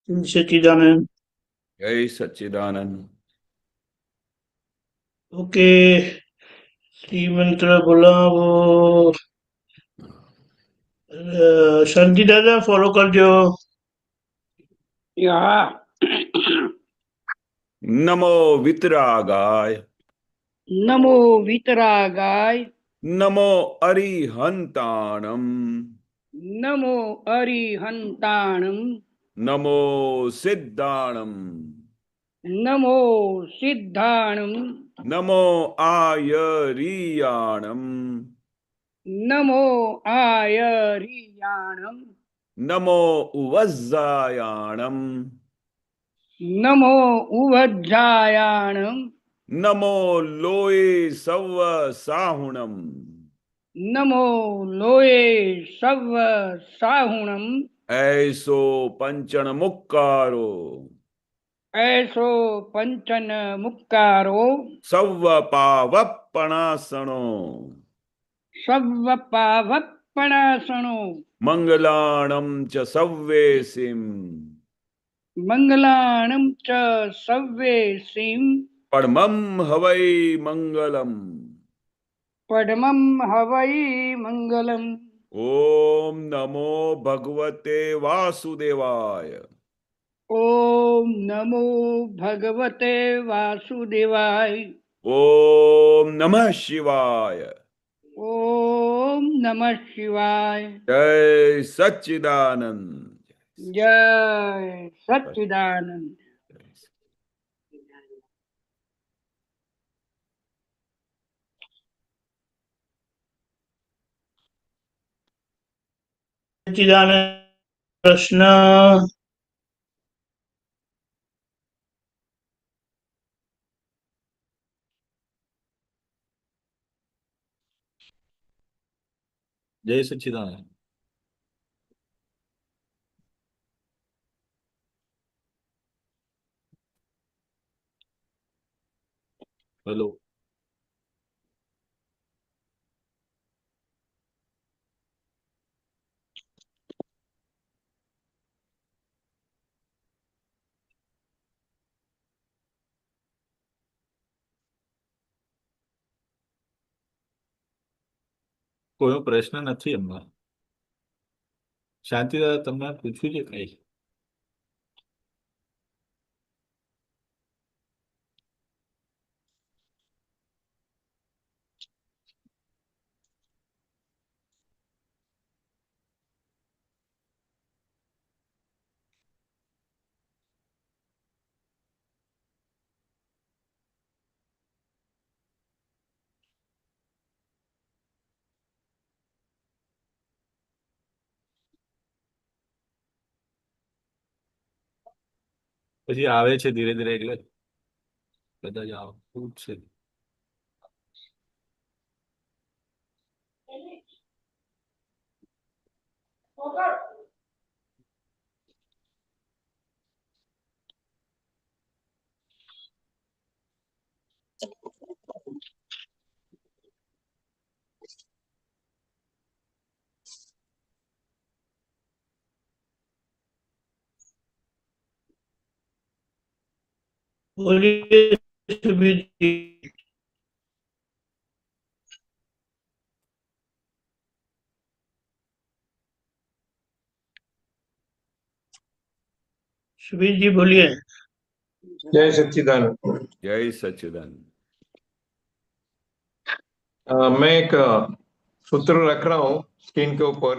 સચ્ચિદાનંદ. જય સચ્ચિદાનંદ. ઓકે, શ્રીમંત્ર બોલાવો. શાંતિ દાદા ફોલો કરજો. નમો વિતરાગાય. નમો વિતરાગાય. નમો અરિહંતાણમ. નમો અરિહંતાણમ. નમો સિદ્ધાણમ. નમો સિદ્ધાણમ. નમો આયરિયાણમ. નમો આયરિયાણમ. નમો ઉવઝ્ઝાયાણમ. નમો ઉવજ્જાયાણમ. નમો લોય સવ સાહુણમ. નમો લોયે સવ સાહુણમ. એસો પંચણ મુક્કારો. એસો પંચન મુક્કારો. સવ પાવપણાસણો. સવ પાવપણાસણો. મંગલાણમ ચ સવ્વેસિમ. મંગલાણમ ચ સવ્વેસિમ. પરમં હવૈ મંગલમ. પડમમ હવૈ મંગલમ. ઓમ નમો ભગવતે વાસુદેવાય. ઓમ નમો ભગવતે વાસુદેવાય. ઓમ નમઃ શિવાય. ઓમ નમઃ શિવાય. જય સચ્ચિદાનંદ. જય સચ્ચિદાનંદ. સચ્ચિદાનંદ પ્રશ્ન. જય સચ્ચિદાનંદ. હેલો. કોઈ પ્રશ્ન નથી એમના. શાંતિ દાદા તમને પૂછ્યું છે કઈ? પછી આવે છે ધીરે ધીરે એટલે કદાચ આવતું જ છે. બોલીએ સુબીરજી. सुबीर जी बोलिए. जय सच्चिदानंद। જય સચ્ચિદાનંદ. मैं एक सूत्र रख रहा हूँ स्क्रीन के ऊपर,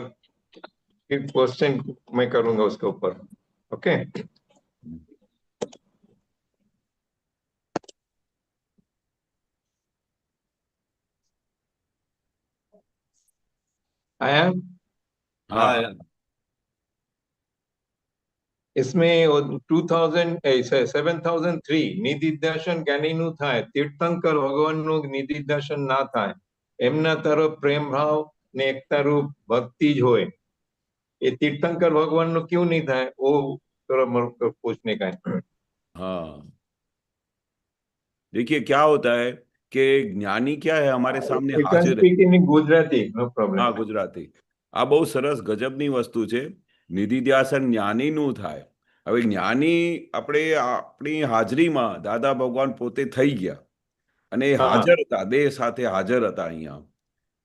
क्वेश्चन मैं करूंगा उसके ऊपर। ओके, आया? હા. इसमें 7003 નિધિધ્યાસન જ્ઞાનીનું થાય, તીર્થંકર ભગવાનનું નિધિધ્યાસન ના થાય, એમના તરફ પ્રેમ ભાવ ને એકતા रूप भक्ति જ હોય, ये तीर्थंकर भगवान નું क्यों नहीं થાય? वो थोड़ा मेरे को पूछने का है। हाँ, देखिए क्या होता है कि ज्ञानी क्या है हमारे सामने You can हाजिर है. speak in Gujarati, no problem. હા, ગુજરાતી. આ બહુ સરસ ગજબની વસ્તુ છે. નિધિધ્યાસન જ્ઞાનીનું થાય હવે જ્ઞાની આપણે આપણી હાજરીમાં દાદા ભગવાન પોતે થઈ ગયા અને એ હા. હાજર હતા, દેહ સાથે હાજર હતા અહીંયા,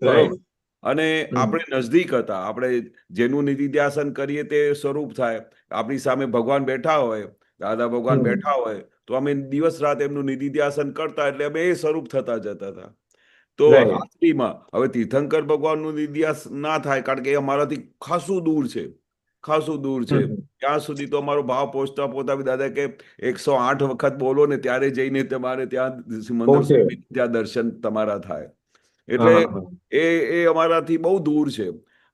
રાઈટ. બરોબર. અને આપણે નજદીક હતા, આપણે જેનું નિધિધ્યાસન કરીએ તે સ્વરૂપ થાય. આપણી સામે ભગવાન બેઠા હોય, દાદા ભગવાન હમ. બેઠા હોય, તો અમે દિવસ રાત એમનું નિધિધ્યાસન કરતા, એટલે અમે એ સ્વરૂપ થતા જતા હતા. તો Right. હાજરીમાં હવે તીર્થંકર ભગવાનનું નિધિધ્યાસ ના થાય, કારણ કે એ અમારાથી ખાસું દૂર છે, ખાસું દૂર છે. હમ. ત્યાં સુધી તો અમારો ભાવ પહોંચતા પહોંચતા બી દાદા કે 108 વખત બોલો ને ત્યારે જઈને તમારે ત્યાં સિમંદર પહોંચે. સ્વામી ત્યાં દર્શન તમારા થાય. એટલે હા, હા. એ અમારાથી બહુ દૂર છે.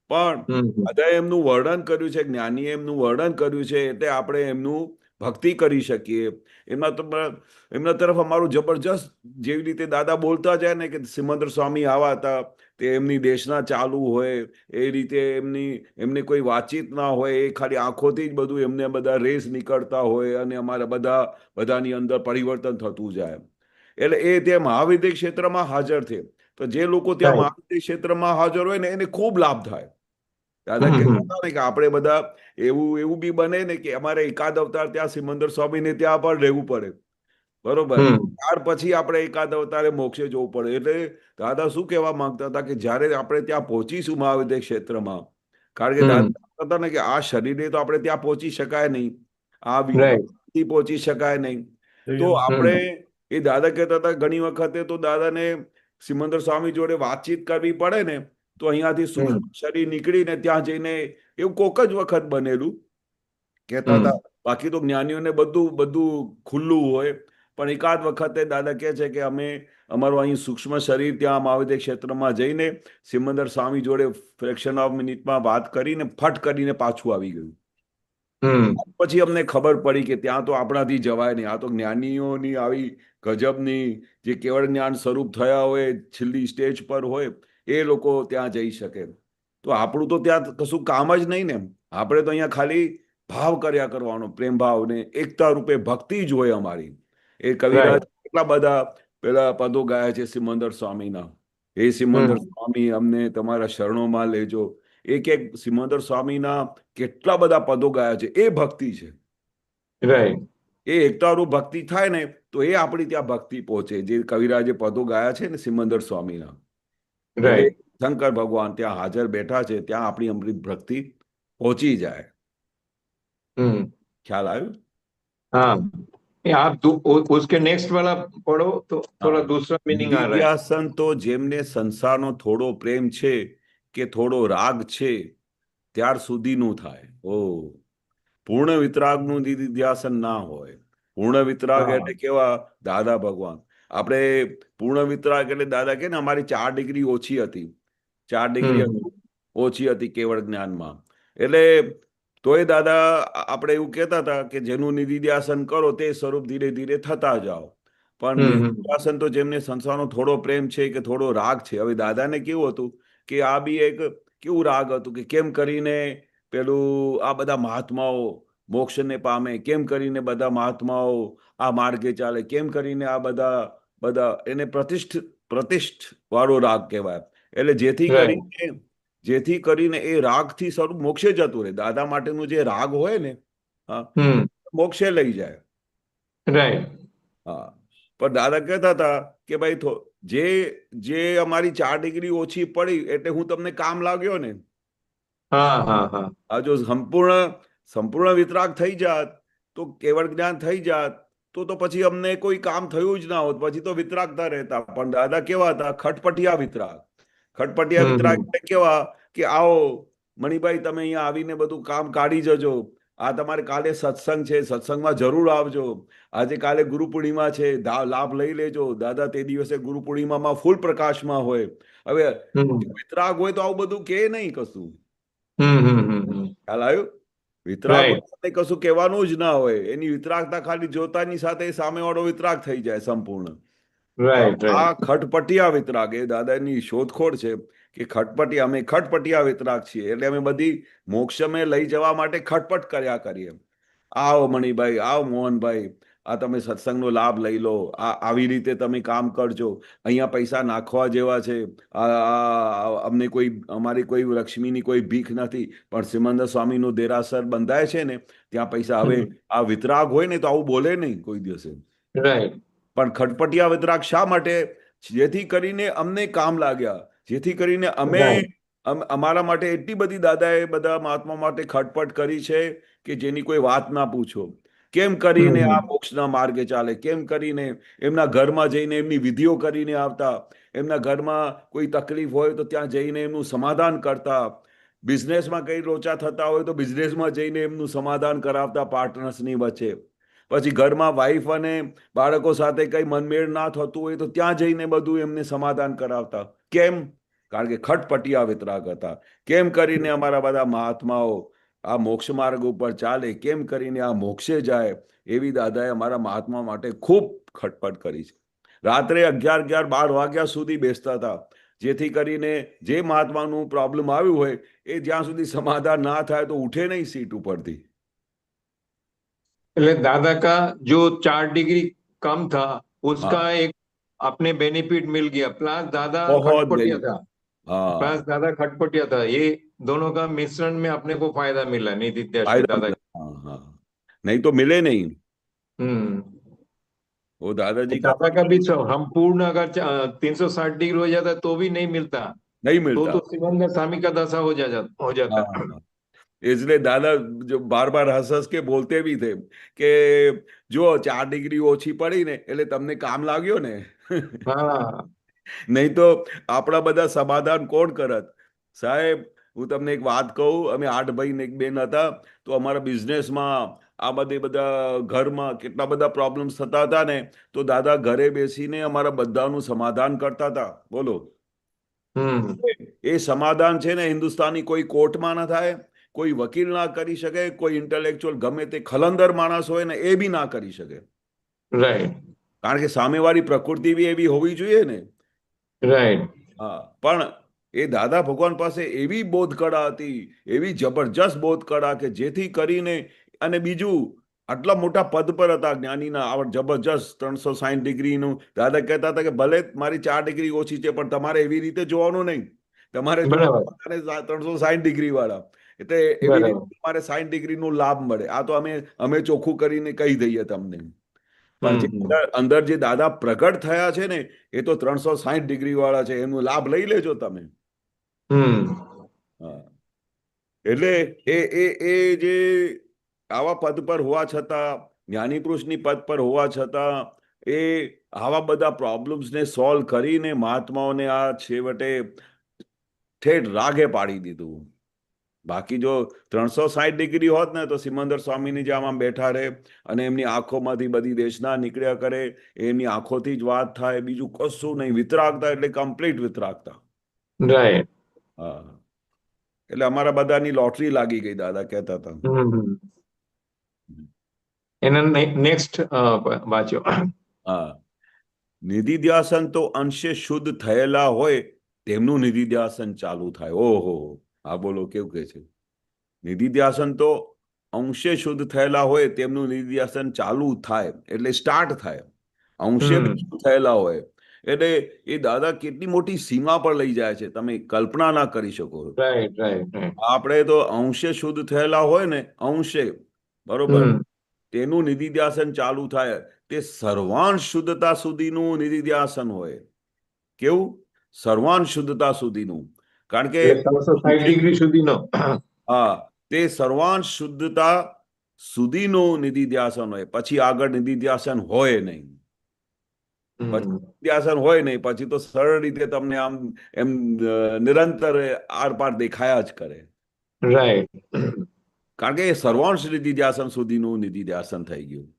પણ હમ. બધાએ એમનું વર્ણન કર્યું છે, જ્ઞાનીએ એમનું વર્ણન કર્યું છે, એટલે આપણે એમનું ભક્તિ કરી શકીએ. એમના તરફ અમારું જબરજસ્ત, જેવી રીતે દાદા બોલતા જાય ને કે સિમંદર સ્વામી આવા હતા, તે એમની દેશના ચાલુ હોય એ રીતે એમને કોઈ વાતચીત ના હોય, એ ખાલી આંખોથી જ બધું એમને બધા રેસ નીકળતા હોય અને અમારા બધાની અંદર પરિવર્તન થતું જાય. એટલે એ તે મહાવિદ્ય ક્ષેત્રમાં હાજર છે. તો જે લોકો ત્યાં Right. મહાવિદ્ય ક્ષેત્રમાં હાજર હોય ને એને ખૂબ લાભ થાય. દાદા હમ, કહેતા હતા ને કે આપણે બધા એવું બી બને ને કે અમારે એકાદ અવતાર ત્યાં સિમંદર સ્વામીને ત્યાં પણ રહેવું પડે, બરોબર. હમ. ત્યાર પછી આપણે એકાદ અવતારે મોક્ષે જવું પડે. એટલે દાદા શું કહેવા માંગતા હતા કે જ્યારે આપણે ત્યાં પહોંચીશું મહાવિદ્ય ક્ષેત્રમાં, કારણ કે હમ. દાદા કહેતા હતા ને કે આ શરીરે તો આપણે ત્યાં પહોંચી શકાય નહીં, આ Right. થી પહોંચી શકાય નહીં. તો હમ. આપણે એ દાદા કહેતા હતા ઘણી વખતે તો દાદાને સિમંદર સ્વામી જોડે વાતચીત કરવી પડે ને, તો અહીંયાથી સૂક્ષ્મ શરીર નીકળીને ત્યાં જઈને, એવું કોક જ વખત બનેલું કહેતા હતા. બાકી તો જ્ઞાનીઓને બધું ખુલ્લું હોય. પણ એકાદ વખતે દાદા કહે છે કે અમે અમારું અહીં સૂક્ષ્મ શરીર ત્યાં મહાવિદ્ય ક્ષેત્રમાં જઈને સિમંદર સ્વામી જોડે ફ્રેક્શન ઓફ મિનિટમાં વાત કરીને ફટ કરીને પાછું આવી ગયું. હમ. પછી અમને ખબર પડી કે ત્યાં તો આપણાથી જવાય નહીં. આ તો જ્ઞાનીઓની આવી ગજબની, જે કેવળ જ્ઞાન સ્વરૂપ થયા હોય, છેલ્લી સ્ટેજ પર હોય, એ લોકો ત્યાં જઈ શકે. તો આપણું તો ત્યાં કશું કામ જ નહીં ને. આપણે તો અહીંયા ખાલી ભાવ કર્યા કરવાનો, પ્રેમ ભાવ ને એકતા રૂપે ભક્તિ જ હોય અમારી. એ કવિરાજ Right. કેટલા બધા પેલા પદો ગાયા છે સિમંદર સ્વામીના. એ સિમંદર સ્વામી અમને તમારા શરણોમાં લેજો. એક સિમંદર સ્વામીના કેટલા બધા પદો ગાયા છે. એ ભક્તિ છે. Right. એ એકતારૂપ ભક્તિ થાય ને તો એ આપણી ત્યાં ભક્તિ પહોંચે. જે કવિરાજે પદો ગાયા છે ને સિમંદર સ્વામીના, એટલે Right. શંકર ભગવાન ત્યાં હાજર બેઠા છે, ત્યાં આપણી અમૃત ભક્તિ પહોંચી જાય. हम्म. ખ્યાલ આવ્યો? हाँ, ये आप उसके नेक्स्ट वाला पढ़ो तो थोड़ा दूसरा मीनिंग आ रहा है. નિધિધ્યાસન તો જેમને સંસારનો થોડો પ્રેમ છે કે થોડો રાગ છે ત્યાર સુધીનું થાય. ઓ, પૂર્ણ વિતરાગનું નિધિધ્યાસન ના હોય. પૂર્ણ વિતરાગ હા. એટલે કેવા? દાદા ભગવાન. આપણે પૂર્ણ વિતરાગ એટલે દાદા કે ને અમારી 4 ડિગ્રી ઓછી હતી, 4 ડિગ્રી હમ. ઓછી હતી કેવળ જ્ઞાનમાં. એટલે તોય દાદા આપણે એવું કહેતા હતા કે જેનું નિધિધ્યાસન કરો તે સ્વરૂપ ધીરે ધીરે થતા જાઓ. પણ હમ. નિધિધ્યાસન તો જેમને સંસારનો થોડો પ્રેમ છે કે થોડો રાગ છે. હવે દાદાને કેવું હતું કે આ બી એક કેવું રાગ હતું કે કેમ કરીને પેલું આ બધા મહાત્માઓ મોક્ષને પામે, કેમ કરીને બધા મહાત્માઓ આ માર્ગે ચાલે, કેમ કરીને આ બધા એને પ્રતિષ્ઠ વાળો રાગ કહેવાય. એટલે Right. જેથી કરીને એ રાગથી સ્વરૂપ મોક્ષે જતું રહે. દાદા માટેનું જે રાગ હોય ને, હા, हम्म. મોક્ષે લઈ જાય. Right. હા, પણ દાદા કહેતા હતા કે ભાઈ જે અમારી 4 ડિગ્રી ઓછી પડી એટલે હું તમને કામ લાગ્યો ને. हाँ, हाँ, हाँ. આ જો સંપૂર્ણ વિતરાગ થઈ જાત, તો કેવળ જ્ઞાન થઈ જાત, તો પછી અમને કોઈ કામ થયું જ ના હોત, પછી તો વિતરાગતા રહેતા. પણ દાદા કેવા હતા? ખટપટિયા વિતરાગ. ખટપટિયા વિતરાગ એટલે કેવા કે આવો મણિભાઈ, તમે અહીંયા આવીને બધું કામ કાઢી જજો. આ તમારે કાલે સત્સંગ છે, સત્સંગમાં જરૂર આવજો. આજે કાલે ગુરુ પૂર્ણિમા છે, લાભ લઈ લેજો. દાદા તે દિવસે ગુરુ પૂર્ણિમામાં ફૂલ પ્રકાશમાં હોય. હવે हम्म. વિતરાગ હોય તો આવું બધું કે નહીં કશું. हम्म. ખ્યાલ આવ્યો? વિતરાગ Right. હોય કશું કહેવાનું જ ના હોય. એની વિતરાગતા ખાલી જોતાની સાથે સામેવાળો વિતરાગ થઈ જાય સંપૂર્ણ. Right. આ Right. ખટપટિયા વિતરાગ એ દાદાની શોધખોળ છે કે અમે ખટપટિયા વિતરાગ છીએ. એટલે અમે બધી મોક્ષમે લઈ જવા માટે ખટપટ કર્યા કરીએ. આવો મણિભાઈ, આવો મોહનભાઈ, આ તમે સત્સંગનો લાભ લઈ લો, આવી રીતે તમે કામ કરજો, અહીંયા પૈસા નાખવા જેવા છે, અમને અમારી કોઈ લક્ષ્મીની કોઈ ભીખ નથી, પણ સિમંદર સ્વામીનું દેરાસર બંધાય છે ને ત્યાં પૈસા. હવે આ વિતરાગ હોય ને તો આવું બોલે નહીં કોઈ દિવસે, રાઈટ, પણ ખટપટિયા વિતરાગ શા માટે? જેથી કરીને અમને કામ લાગ્યા, જેથી કરીને અમે અમારા માટે એટલી બધી દાદાએ બધા મહાત્મા માટે ખટપટ કરી છે કે જેની કોઈ વાત ના પૂછો. કેમ કરીને આ મોક્ષના માર્ગે ચાલે, કેમ કરીને એમના ઘરમાં જઈને એમની વિધિઓ કરીને આવતા, એમના ઘરમાં કોઈ તકલીફ હોય તો ત્યાં જઈને એમનું સમાધાન કરતા, બિઝનેસમાં કઈ લોચા થતા હોય તો બિઝનેસમાં જઈને એમનું સમાધાન કરાવતા પાર્ટનર્સની વચ્ચે. પછી ઘરમાં વાઈફ અને બાળકો સાથે કઈ મનમેળ ના થતું હોય તો ત્યાં જઈને બધું એમને સમાધાન કરાવતા. કેમ? કારણ કે ખટપટિયા વિતરાગ હતા. કેમ કરીને અમારા બધા મહાત્માઓ આ મોક્ષ માર્ગ ઉપર ચાલે, કેમ કરીને આ મોક્ષે જાય, એવી દાદાએ અમારા મહાત્મા માટે ખૂબ ખટપટ કરી છે. રાત્રે 11-12 વાગ્યા સુધી બેસતા હતા, જેથી કરીને જે મહાત્માનું પ્રોબ્લેમ આવ્યું હોય એ જ્યાં સુધી સમાધાન ના થાય તો ઉઠે નહીં સીટ ઉપરથી. એટલે दादा का जो 4 डिग्री कम था उसका एक अपने बेनिफिट मिल गया, प्लस दादा बहुत खटपटिया benefit. था, हाँ, प्लस दादा खटपटिया था, ये दोनों का मिश्रण में अपने को फायदा मिला निधिध्यास से फायदा दादा। मिला। हाँ हाँ, नहीं तो मिले नहीं वो दादाजी का दादा का भी संपूर्ण अगर 360 डिग्री हो जाता तो भी नहीं मिलता, नहीं मिलता। तो सिमंदर स्वामी का दशा हो जाता। हाँ, इसलिए दादा जो बार बार हंस हंस के बोलते भी थे કે જો 4 ડિગ્રી ઓછી પડી ને એટલે તમને કામ લાગ્યો ને, હા, નહીં તો આપણા બધા સમાધાન કોણ કરત? સાહેબ હું તમને એક વાત કહું, અમે 8 ભાઈ ને 1 બેન હતા, તો અમારા બિઝનેસમાં આ બધા ઘરમાં કેટલા બધા પ્રોબ્લેમ્સ થતા હતા ને, તો દાદા ઘરે બેસીને અમારા બધાનું સમાધાન કરતા હતા. બોલો, એ સમાધાન છે ને હિન્દુસ્તાની કોઈ કોર્ટમાં ના થાય, કોઈ વકીલ ના કરી શકે, કોઈ ઇન્ટેલેક્ચ્યુઅલ ગમે તે ખલંદર માણસ હોય ને એ બી ના કરી શકે. રાઈટ, કારણ કે સામેવાળી પ્રકૃતિ બી એવી હોવી જોઈએ ને. રાઈટ, હા, પણ એ દાદા ભગવાન પાસે એવી બોધકળા હતી, એવી જબરજસ્ત બોધકળા કે જેથી કરીને, અને બીજું આટલા મોટા પદ પર હતા જ્ઞાનીના, જબરજસ્ત 360 ડિગ્રીનું. દાદા કહેતા હતા કે ભલે મારી 4 ડિગ્રી ઓછી છે પણ તમારે એવી રીતે જોવાનું નહીં, તમારે 360 ડિગ્રી વાળા, એટલે એવી રીતે તમારે 60 ડિગ્રીનો લાભ મળે. આ તો અમે ચોખ્ખું કરીને કહી દઈએ તમને, પણ જે અંદર જે દાદા પ્રગટ થયા છે ને એ તો 360 ડિગ્રી વાળા છે, એનો લાભ લઈ લેજો તમે. એટલે એ જે આવા પદ પર હોવા છતાં, જ્ઞાની પુરુષની પદ પર હોવા છતાં, એ આવા બધા પ્રોબ્લેમ્સને સોલ્વ કરીને મહાત્માઓને આ છેવટે ઠેઠ રાગે પાડી દીધું. બાકી જો 360 ડિગ્રી હોત ને તો સિમંદર સ્વામીની જેમ આમ બેઠા રહે અને એમની આંખોમાંથી બધી દેશના નીકળ્યા કરે, એમની આંખોથી જ વાત થાય, બીજું કશું નહીં. વિતરાગતા એટલે કમ્પ્લીટ વિતરાગતા. રાઈટ, હા, એટલે અમારા બધાની લોટરી લાગી ગઈ, દાદા કહેતા હતા. એના નેક્સ્ટ વાંચો. હા, નિધિધ્યાસન તો અંશે શુદ્ધ થયેલા હોય તેમનું નિધિધ્યાસન ચાલુ થાય. ઓહો, હા બોલો, કેવું કે છે? નિધિધ્યાસન તો અંશે શુદ્ધ થયેલા હોય તેમનું નિધિધ્યાસન ચાલુ થાય, એટલે સ્ટાર્ટ થાય. અંશે શુદ્ધ થયેલા હોય એટલે એ દાદા કેટલી મોટી સીમા પર લઈ જાય છે, તમે કલ્પના ના કરી શકો. રાઈટ, રાઈટ, આપણે તો અંશે શુદ્ધ થયેલા હોય ને, અંશે, બરોબર, તેનું નિધિધ્યાસન ચાલુ થાય. તે સર્વાંશ શુદ્ધતા સુધીનું નિધિધ્યાસન હોય. કેવું? સર્વાંશ શુદ્ધતા સુધીનું. કારણ કે 360 ડિગ્રી સુધીનો. હા, તે સર્વાંશ શુદ્ધતા સુધીનું નિધિધ્યાસન હોય, પછી આગળ નિધિધ્યાસન હોય નહીં. નિધિધ્યાસન હોય નહીં પછી તો સરળ રીતે તમને આમ એમ નિરંતર આર પાર દેખાયા જ કરે. રાઈટ, કારણ કે એ સર્વાંશ નિધિધ્યાસન સુધીનું નિધિધ્યાસન થઈ ગયું.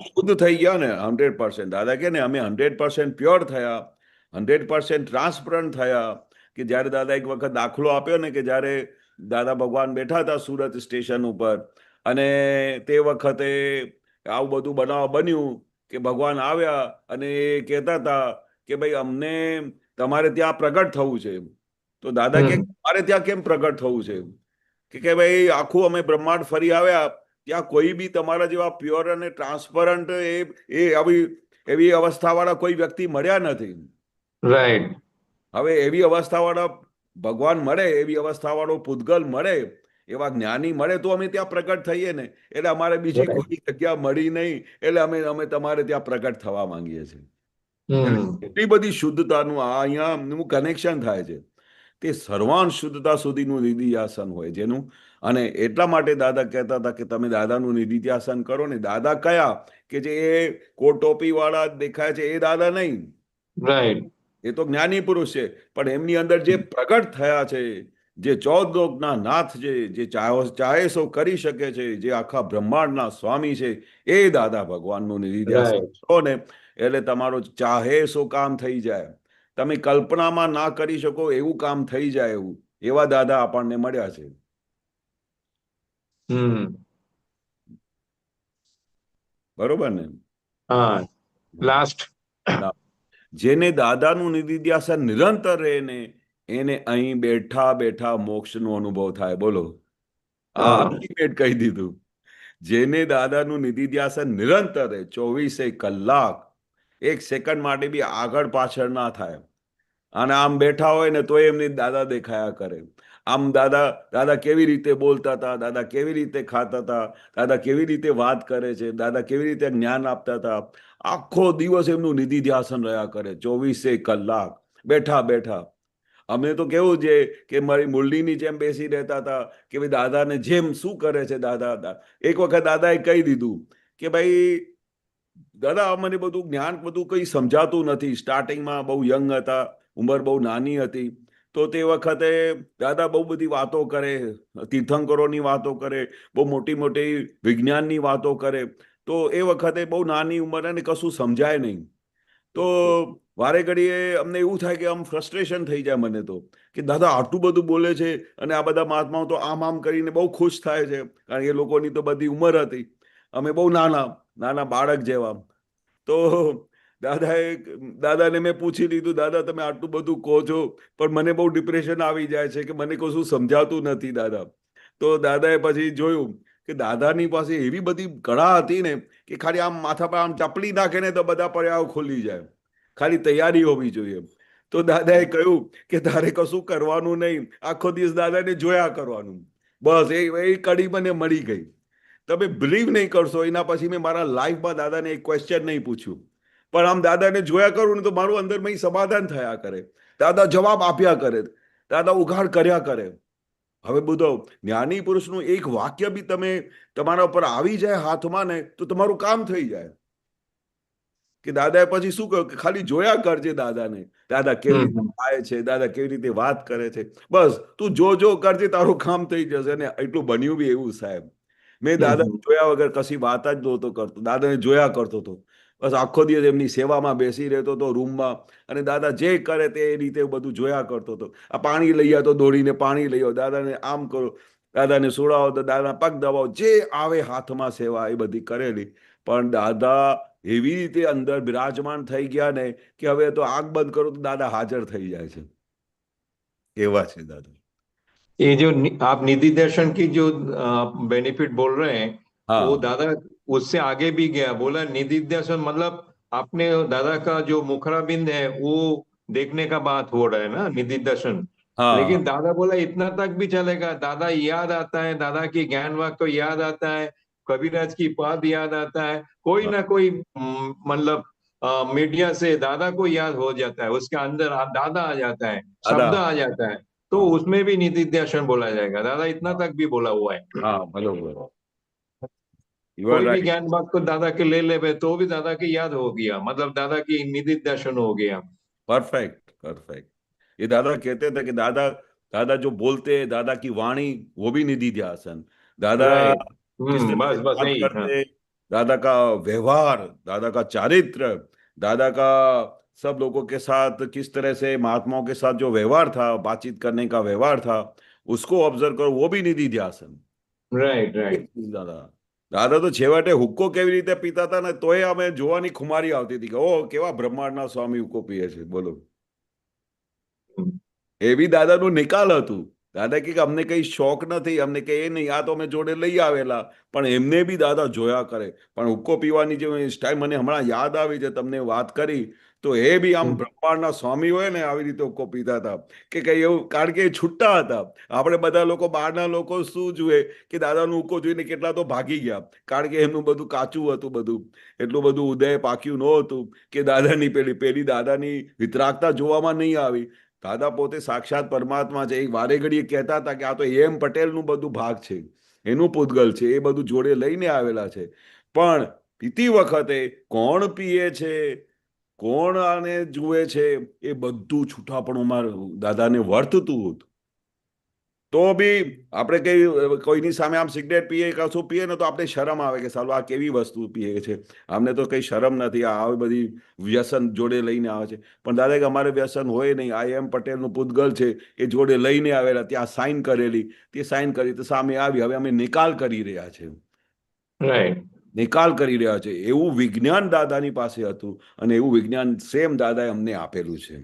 શુદ્ધ થઈ ગયા ને 100%. દાદા કે ને અમે 100% પ્યોર થયા, 100% ટ્રાન્સપરન્ટ થયા. કે જ્યારે દાદા એક વખત દાખલો આપ્યો ને કે જ્યારે દાદા ભગવાન બેઠા હતા સુરત સ્ટેશન ઉપર, અને તે વખતે આવું બધું બન્યું કે ભગવાન આવ્યા અને એ કહેતા હતા કે ભાઈ અમને તમારે ત્યાં પ્રગટ થવું છે. તો દાદા કે મારે ત્યાં કેમ પ્રગટ થવું છે? કે ભાઈ આખું અમે બ્રહ્માંડ ફરી આવ્યા, ત્યાં કોઈ બી તમારા જેવા પ્યોર અને ટ્રાન્સપરન્ટ એવી અવસ્થાવાળા કોઈ વ્યક્તિ મળ્યા નથી. રાઈટ. હવે એવી અવસ્થાવાળા ભગવાન મળે, એવી અવસ્થાવાળો પૂતગલ મળે, એવા જ્ઞાની મળે તો અમે ત્યાં પ્રગટ થઈએ ને. એટલે અમારે બીજી Right. કોઈ જગ્યા મળી નહીં, એટલે અમે તમારે ત્યાં પ્રગટ થવા માંગીએ છીએ. એટલી બધી શુદ્ધતાનું અહીંયા કનેક્શન થાય છે. તે સર્વાંશ શુદ્ધતા સુધીનું નિધિધ્યાસન હોય જેનું. અને એટલા માટે દાદા કહેતા હતા કે તમે દાદાનું નિધિધ્યાસન કરો ને. દાદા કયા કે જે એ કોટ ટોપી વાળા દેખાય છે એ દાદા નહીં. રાઈટ. એ તો જ્ઞાની પુરુષ છે, પણ એમની અંદર જે પ્રગટ થયા છે, જે 14 લોકના નાથ છે, જે ચાહે સો કરી શકે છે, જે આખા બ્રહ્માંડના સ્વામી છે, એ દાદા ભગવાનનું નિધિધ્યાસન Right. કરો ને એટલે તમારો ચાહે સો કામ થઈ જાય. તમે કલ્પનામાં ના કરી શકો એવું કામ થઈ જાય. એવા દાદા આપણને મળ્યા છે. બરોબર ને? હા. લાસ્ટ. જેને દાદાનું નિધિધ્યાસન નિરંતર રહે ને એને અહીં બેઠા બેઠા મોક્ષનો અનુભવ થાય. બોલો, આ અલ્ટિમેટ કહી દીધું. જેને દાદાનું નિધિધ્યાસન નિરંતર રહે, 24 કલાક, 1 સેકન્ડ માટે બી આગળ પાછળ ના થાય. અને આમ બેઠા હોય ને તોય એમને દાદા દેખાયા કરે. આમ દાદા કેવી રીતે બોલતા હતા, દાદા કેવી રીતે ખાતા હતા, દાદા કેવી રીતે વાત કરે છે, દાદા કેવી રીતે જ્ઞાન આપતા હતા. આખો દિવસ એમનું નિધિધ્યાસન રહ્યા કરે, 24 કલાક બેઠા બેઠા. અમને તો કેવું છે કે મારી મુરલીની જેમ બેસી રહેતા હતા કે ભાઈ દાદાને જેમ શું કરે છે દાદા. એક વખત દાદાએ કહી દીધું કે ભાઈ દાદા મને બધું જ્ઞાન બધું કંઈ સમજાતું નથી. સ્ટાર્ટિંગમાં બહુ યંગ હતા, ઉંમર બહુ નાની હતી. તો તે વખતે દાદા બહુ બધી વાતો કરે, તીર્થંકરોની વાતો કરે, બહુ મોટી મોટી વિજ્ઞાનની વાતો કરે. તો એ વખતે બહુ નાની ઉંમર અને કશું સમજાય નહીં. તો વારે ઘડીએ અમને એવું થાય કે આમ ફ્રસ્ટ્રેશન થઈ જાય મને તો, કે દાદા આટલું બધું બોલે છે અને આ બધા મહાત્માઓ તો આમ કરીને બહુ ખુશ થાય છે. કારણ કે એ લોકોની તો બધી ઉંમર હતી, અમે બહુ નાના બાળક જેવા. તો દાદાને મેં પૂછી લીધું, દાદા તમે આટલું બધું કહો છો પણ મને બહુ ડિપ્રેશન આવી જાય છે કે મને કશું સમજાતું નથી દાદા. તો દાદાએ પછી જોયું કે દાદાની પાસે એવી બધી કળા હતી ને કે ખાલી આમ માથા પર આમ ચપલી નાખે ને તો બધા પર્યાઓ ખુલી જાય. ખાલી તૈયારી હોવી જોઈએ. તો દાદાએ કહ્યું કે તારે કશું કરવાનું નહીં, આખો દિવસ દાદાને જોયા કરવાનું. બસ એ કડી મને મળી ગઈ. તમે બિલીવ નહીં કરશો, એના પછી મેં મારા લાઈફમાં દાદાને એક ક્વેશ્ચન નહીં પૂછ્યું, પણ આમ દાદાને જોયા કરું ને તો મારું અંદરમાં સમાધાન થયા કરે. દાદા જવાબ આપ્યા કરે, દાદા ઉઘાડ કર્યા કરે. હવે બધો જ્ઞાની પુરુષનું એક વાક્ય બી તમે તમારા ઉપર આવી જાય હાથમાં ને તો તમારું કામ થઈ જાય. કે દાદાએ પછી શું કહ્યું કે ખાલી જોયા કરજે દાદાને, દાદા કેવી રીતે થાય છે, દાદા કેવી રીતે વાત કરે છે, બસ તું જો કરજે, તારું કામ થઈ જશે. ને એટલું બન્યું બી એવું સાહેબ. મેં દાદા જોયા વગર કશી વાત જ નહોતો કરતો, દાદાને જોયા કરતો હતો. બસ આખો દિવસ એમની સેવામાં બેસી રહેતો હતો રૂમમાં, અને દાદા જે કરે તે રીતે બધું જોયા કરતો હતો. આ પાણી લઈ આવો તો દોડીને પાણી લઈ આવો, દાદાને આમ કરો, દાદાને સુડાવો તો દાદાના પગ દબાવો, જે આવે હાથમાં સેવા એ બધી કરેલી. પણ દાદા એવી રીતે અંદર બિરાજમાન થઈ ગયા ને કે હવે તો આંખ બંધ કરો તો દાદા હાજર થઈ જાય છે. એવા છે દાદા. ये जो आप निधि दर्शन की जो बेनिफिट बोल रहे हैं, हाँ. वो दादा उससे आगे भी गया, बोला निधि दर्शन मतलब आपने दादा का जो मुखराबिंद है वो देखने का बात हो रहा है ना, निधि दर्शन. हाँ. लेकिन दादा बोला इतना तक भी चलेगा. दादा याद आता है, दादा की ज्ञान वाक्य को याद आता है, कबीराज की बात याद आता है, कोई ना कोई मतलब मीडिया से दादा को याद हो जाता है, उसके अंदर दादा आ जाता है, शब्द आ जाता है, तो उसमें भी निधि दर्शन बोला जाएगा. दादा इतना तक भी बोला हुआ है. हाँ, बरोबर. कोई भी ज्ञान बात को दादा के ले ले तो भी दादा की याद हो गया, मतलब दादा की निधि दर्शन हो गया. Perfect perfect. ये दादा कहते थे कि दादा जो बोलते हैं, दादा की वाणी वो भी निधि ध्यासन. दादा किस तरह बस से बस बात यही. करते, दादा का व्यवहार, दादा का चारित्र, दादा का सब लोगों के साथ किस तरह से महात्माओं के साथ जो व्यवहार था, बातचीत करने का व्यवहार था, उसको ऑब्जर्व करो, वो भी निधि ध्यासन. Right right. દાદા તો છેવટે હુક્કો કેવી રીતે પીતા હતા ને તોય અમે જોવાની ખુમારી આવતી હતી કે ઓ કેવા બ્રહ્માંડના સ્વામી હુક્કો પીએ છે. બોલો, એ બી દાદાનું નિકાલ હતું. દાદા કે અમને કઈ શોખ નથી, અમને કે એ નહીં, આ તો અમે જોડે લઈ આવેલા. પણ એમને બી દાદા જોયા કરે. પણ હુક્કો પીવાની જે સ્ટાઇલ મને હમણાં યાદ આવી છે, તમને વાત કરી તો એ બી આમ બ્રહ્માંડના સ્વામી હોય ને આવી રીતે હુક્કો પીતા હતા કે કઈ એવું, કારણ કે એ છૂટા હતા. આપણે બધા લોકો, બહારના લોકો શું જુએ કે દાદાનું હુક્કો જોઈને કેટલા તો ભાગી ગયા, કારણ કે એમનું બધું કાચું હતું, બધું એટલું બધું ઉદય પાક્યું નહોતું કે દાદાની પેલી દાદાની વિતરાગતા જોવામાં નહીં આવી. દાદા પોતે સાક્ષાત પરમાત્મા છે. એક વારે ઘડીએ કહેતા હતા કે આ તો એમ પટેલનું બધું ભાગ છે, એનું પૂતગલ છે, એ બધું જોડે લઈને આવેલા છે. પણ પીતી વખતે કોણ પીએ છે, કોણ આને જુએ છે, એ બધું છૂટાપણુંમાં દાદાને વર્તતું હતું. તો બી આપણે કઈ કોઈની સામે આમ સિગરેટ પીએ, કશું પીએ ને તો આપણે શરમ આવે કે સાલું આ કેવી વસ્તુ પીએ છે, અમને તો કઈ શરમ નથી, આ આવી બધી વ્યસન જોડે લઈને આવે છે. પણ દાદા કે અમારે વ્યસન હોય નહીં, આ એમ પટેલનું પૂતગલ છે, એ જોડે લઈને આવેલા, ત્યાં સાઈન કરેલી, તે સાઈન કરી તો સામે આવી, હવે અમે નિકાલ કરી રહ્યા છે, રાઈટ. નિકાલ કરી રહ્યા છે. એવું વિજ્ઞાન દાદાની પાસે હતું અને એવું વિજ્ઞાન સેમ દાદાએ અમને આપેલું છે,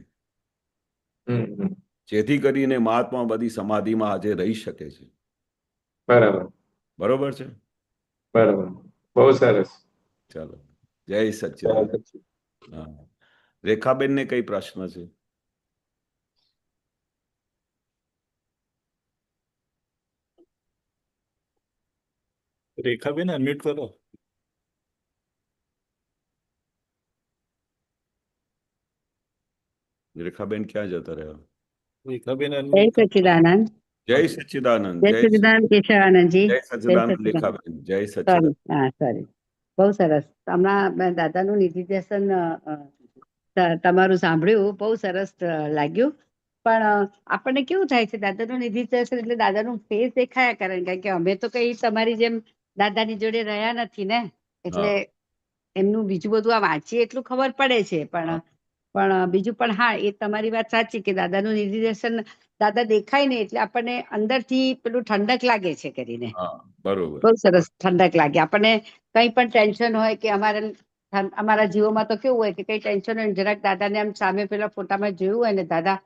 જેથી કરીને મહાત્મા બધી સમાધિમાં આજે રહી શકે છે. બરાબર, બરોબર છે. બરાબર, બહુ સરસ. ચાલો, જય સચ્ચિદાનંદ. હા, રેખાબેન ને કઈ પ્રશ્ન છે? રેખાબેન અનમ્યુટ કરો. રેખાબેન ક્યાં જતા રહ્યા? રેખાબેન જય અનમ્યુટ કરો. સચિદાનંદ. જય સચ્ચિદાનંદ. જય સચિદાનંદ કેશવાનંદજી. જય જય સચ્ચિદાનંદ સચિદાનંદ. રેખાબેન. જય સોરી, સચ્ચિદાનંદ. હા સોરી. બહુ સરસ. હમણાં મેં દાદાનું નિધિધ્યાસન તમારું સાંભળ્યું, બહુ સરસ લાગ્યું. પણ આપણને કેવું થાય છે, દાદાનું નિધિધ્યાસન એટલે દાદાનું ફેસ દેખાયા કરે, કારણ કે અમે તો કઈ તમારી જેમ દાદાની જોડે રહ્યા નથી ને, એટલે એમનું બીજું બધું આ વાંચીએ એટલું ખબર પડે છે. પણ બીજું પણ હા, એ તમારી વાત સાચી કે દાદાનું નિધિધ્યાસન દાદા દેખાય ને એટલે આપણને અંદરથી પેલું ઠંડક લાગે છે કરીને. હા, બરોબર. બહુ સરસ ઠંડક લાગે આપણને. કઈ પણ ટેન્શન હોય કે અમારા જીવોમાં તો કેવું હોય કે કઈ ટેન્શન હોય, જરાક દાદાને આમ સામે પેલા ફોટામાં જોયું હોય ને, દાદા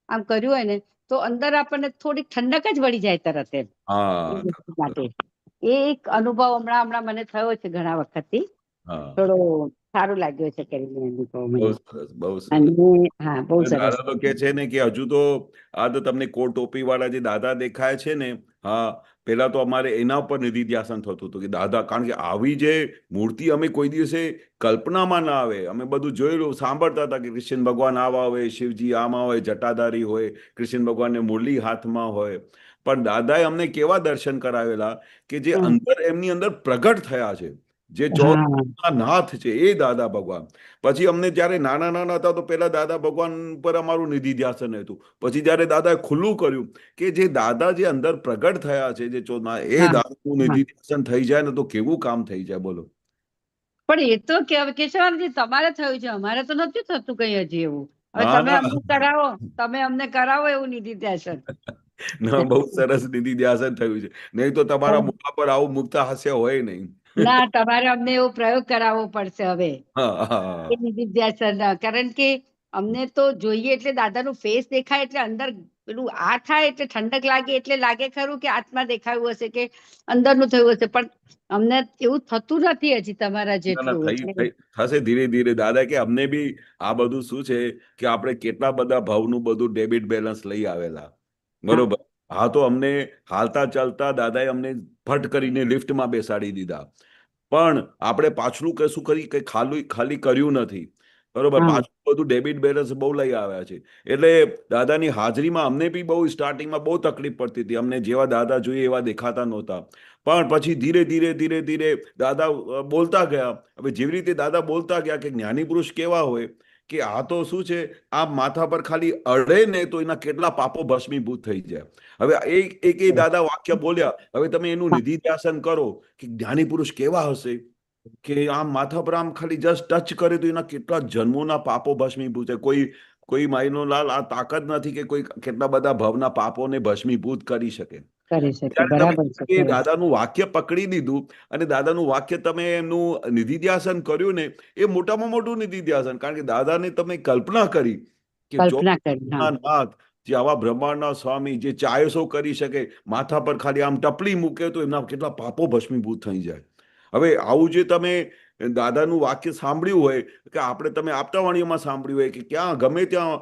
આમ કર્યું હોય ને, તો અંદર આપણને થોડીક ઠંડક જ વળી જાય તરત એમ. હા, માટે એ એક અનુભવ હમણાં મને થયો છે ઘણા વખતથી. હા, થોડો સારું લાગ્યો છે કરીને અનુભવ મને. બહુ સરસ, બહુ સરસ. અને હા, બહુ સરસ. દાદા તો કે છે ને કે હજુ તો આ તો તમને કોટ ટોપી વાળા જે દાદા દેખાય છે ને, હા, પેલા તો અમારે એના ઉપર નિધિધ્યાસન થતું હતું કે દાદા, કારણ કે આવી જે મૂર્તિ અમે કોઈ દિવસે કલ્પનામાં ના આવે. અમે બધું જોયેલું, સાંભળતા હતા કે કૃષ્ણ ભગવાન આવા હોય, શિવજી આમાં હોય, જટાધારી હોય, કૃષ્ણ ભગવાનને મુરલી હાથમાં હોય. પણ દાદાએ અમને કેવા દર્શન કરાવેલા કે જે અંદર એમની અંદર પ્રગટ થયા છે, જે નાથ છે એ દાદા ભગવાન. પછી અમને જયારે નાના નાના હતા તો પેલા દાદા ભગવાન પર અમારું નિધિધ્યાસન હતું. પછી જયારે દાદાએ ખુલ્લું કર્યું કે જે દાદા જે અંદર પ્રગટ થયા છે, જે એ દાદાનું નિધિધ્યાસન થઈ જાય ને તો કેવું કામ થઈ જાય, બોલો. પણ એ તો કેશવાનંદજી તમારે થયું છે, અમારે તો નથી થતું કઈ હજી એવું. હવે તમે અમને કરાવો એવું નિધિધ્યાસન. ના, બહુ સરસ નિધિધ્યાસન થયું છે. નહીં તો તમારા મોઢા પર આવું મુક્ત હાસ્ય હોય નહીં. ના, તમારે અમને એવો પ્રયોગ કરાવવો પડશે હવે હા, એ નિધિધ્યાસન. કારણ કે અમને તો જોઈએ એટલે દાદાનું ફેસ દેખાય એટલે અંદર પેલું આ થાય એટલે ઠંડક લાગે, એટલે લાગે ખરું કે આત્મા દેખાયું હશે કે અંદરનું થયું હશે. પણ અમને એવું થતું નથી હજી તમારા જેટલું. થશે ધીરે ધીરે. દાદા કે અમને બી આ બધું શું છે કે આપણે કેટલા બધા ભાવનું બધું ડેબિટ બેલેન્સ લઈ આવેલા, બરોબર. હા, તો અમને હાલતા ચાલતા દાદાએ અમને ફટ કરીને લિફ્ટમાં બેસાડી દીધા. પણ આપણે પાછલું કશું કઈ ખાલી કર્યું નથી, બરોબર. પાછું બધું ડેબિટ બેલેન્સ બહુ લઈ આવ્યા છે. એટલે દાદાની હાજરીમાં અમને બી બહુ સ્ટાર્ટિંગમાં બહુ તકલીફ પડતી હતી. અમને જેવા દાદા જોઈએ એવા દેખાતા નહોતા. પણ પછી ધીરે ધીરે ધીરે ધીરે દાદા બોલતા ગયા. હવે જેવી રીતે દાદા બોલતા ગયા કે જ્ઞાની પુરુષ કેવા હોય કે આ તો શું છે, આ માથા પર ખાલી અડે ને તો એના કેટલા પાપો ભસ્મીભૂત થઈ જાય. હવે એક દાદા વાક્ય બોલ્યા. હવે તમે એનું નિધિધ્યાસન કરો કે જ્ઞાની પુરુષ કેવા હશે કે આમ માથા પર આમ ખાલી જસ્ટ ટચ કરે તો એના કેટલા જન્મોના પાપો ભસ્મીભૂત છે. કોઈ માયનો લાલ આ તાકાત નથી કે કોઈ કેટલા બધા ભવના પાપોને ભસ્મીભૂત કરી શકે. દાદાનું વાક્ય પકડી લીધું અને દાદાનું વાક્ય તમે એમનું નિધિધ્યાસન કર્યું ને, એ મોટામાં મોટું નિધિધ્યાસન. કારણ કે દાદાને તમે કલ્પના કરી કે નાથ જે આવા બ્રહ્માંડના સ્વામી જે ચાયસો કરી શકે, માથા પર ખાલી આમ ટપલી મૂકે તો એમના કેટલા પાપો ભસ્મીભૂત થઈ જાય. હવે આવું જે તમે દાદાનું વાક્ય સાંભળ્યું હોય કે આપણે તમે આપતાવાણીઓમાં સાંભળ્યું હોય કે ક્યાં ગમે ત્યાં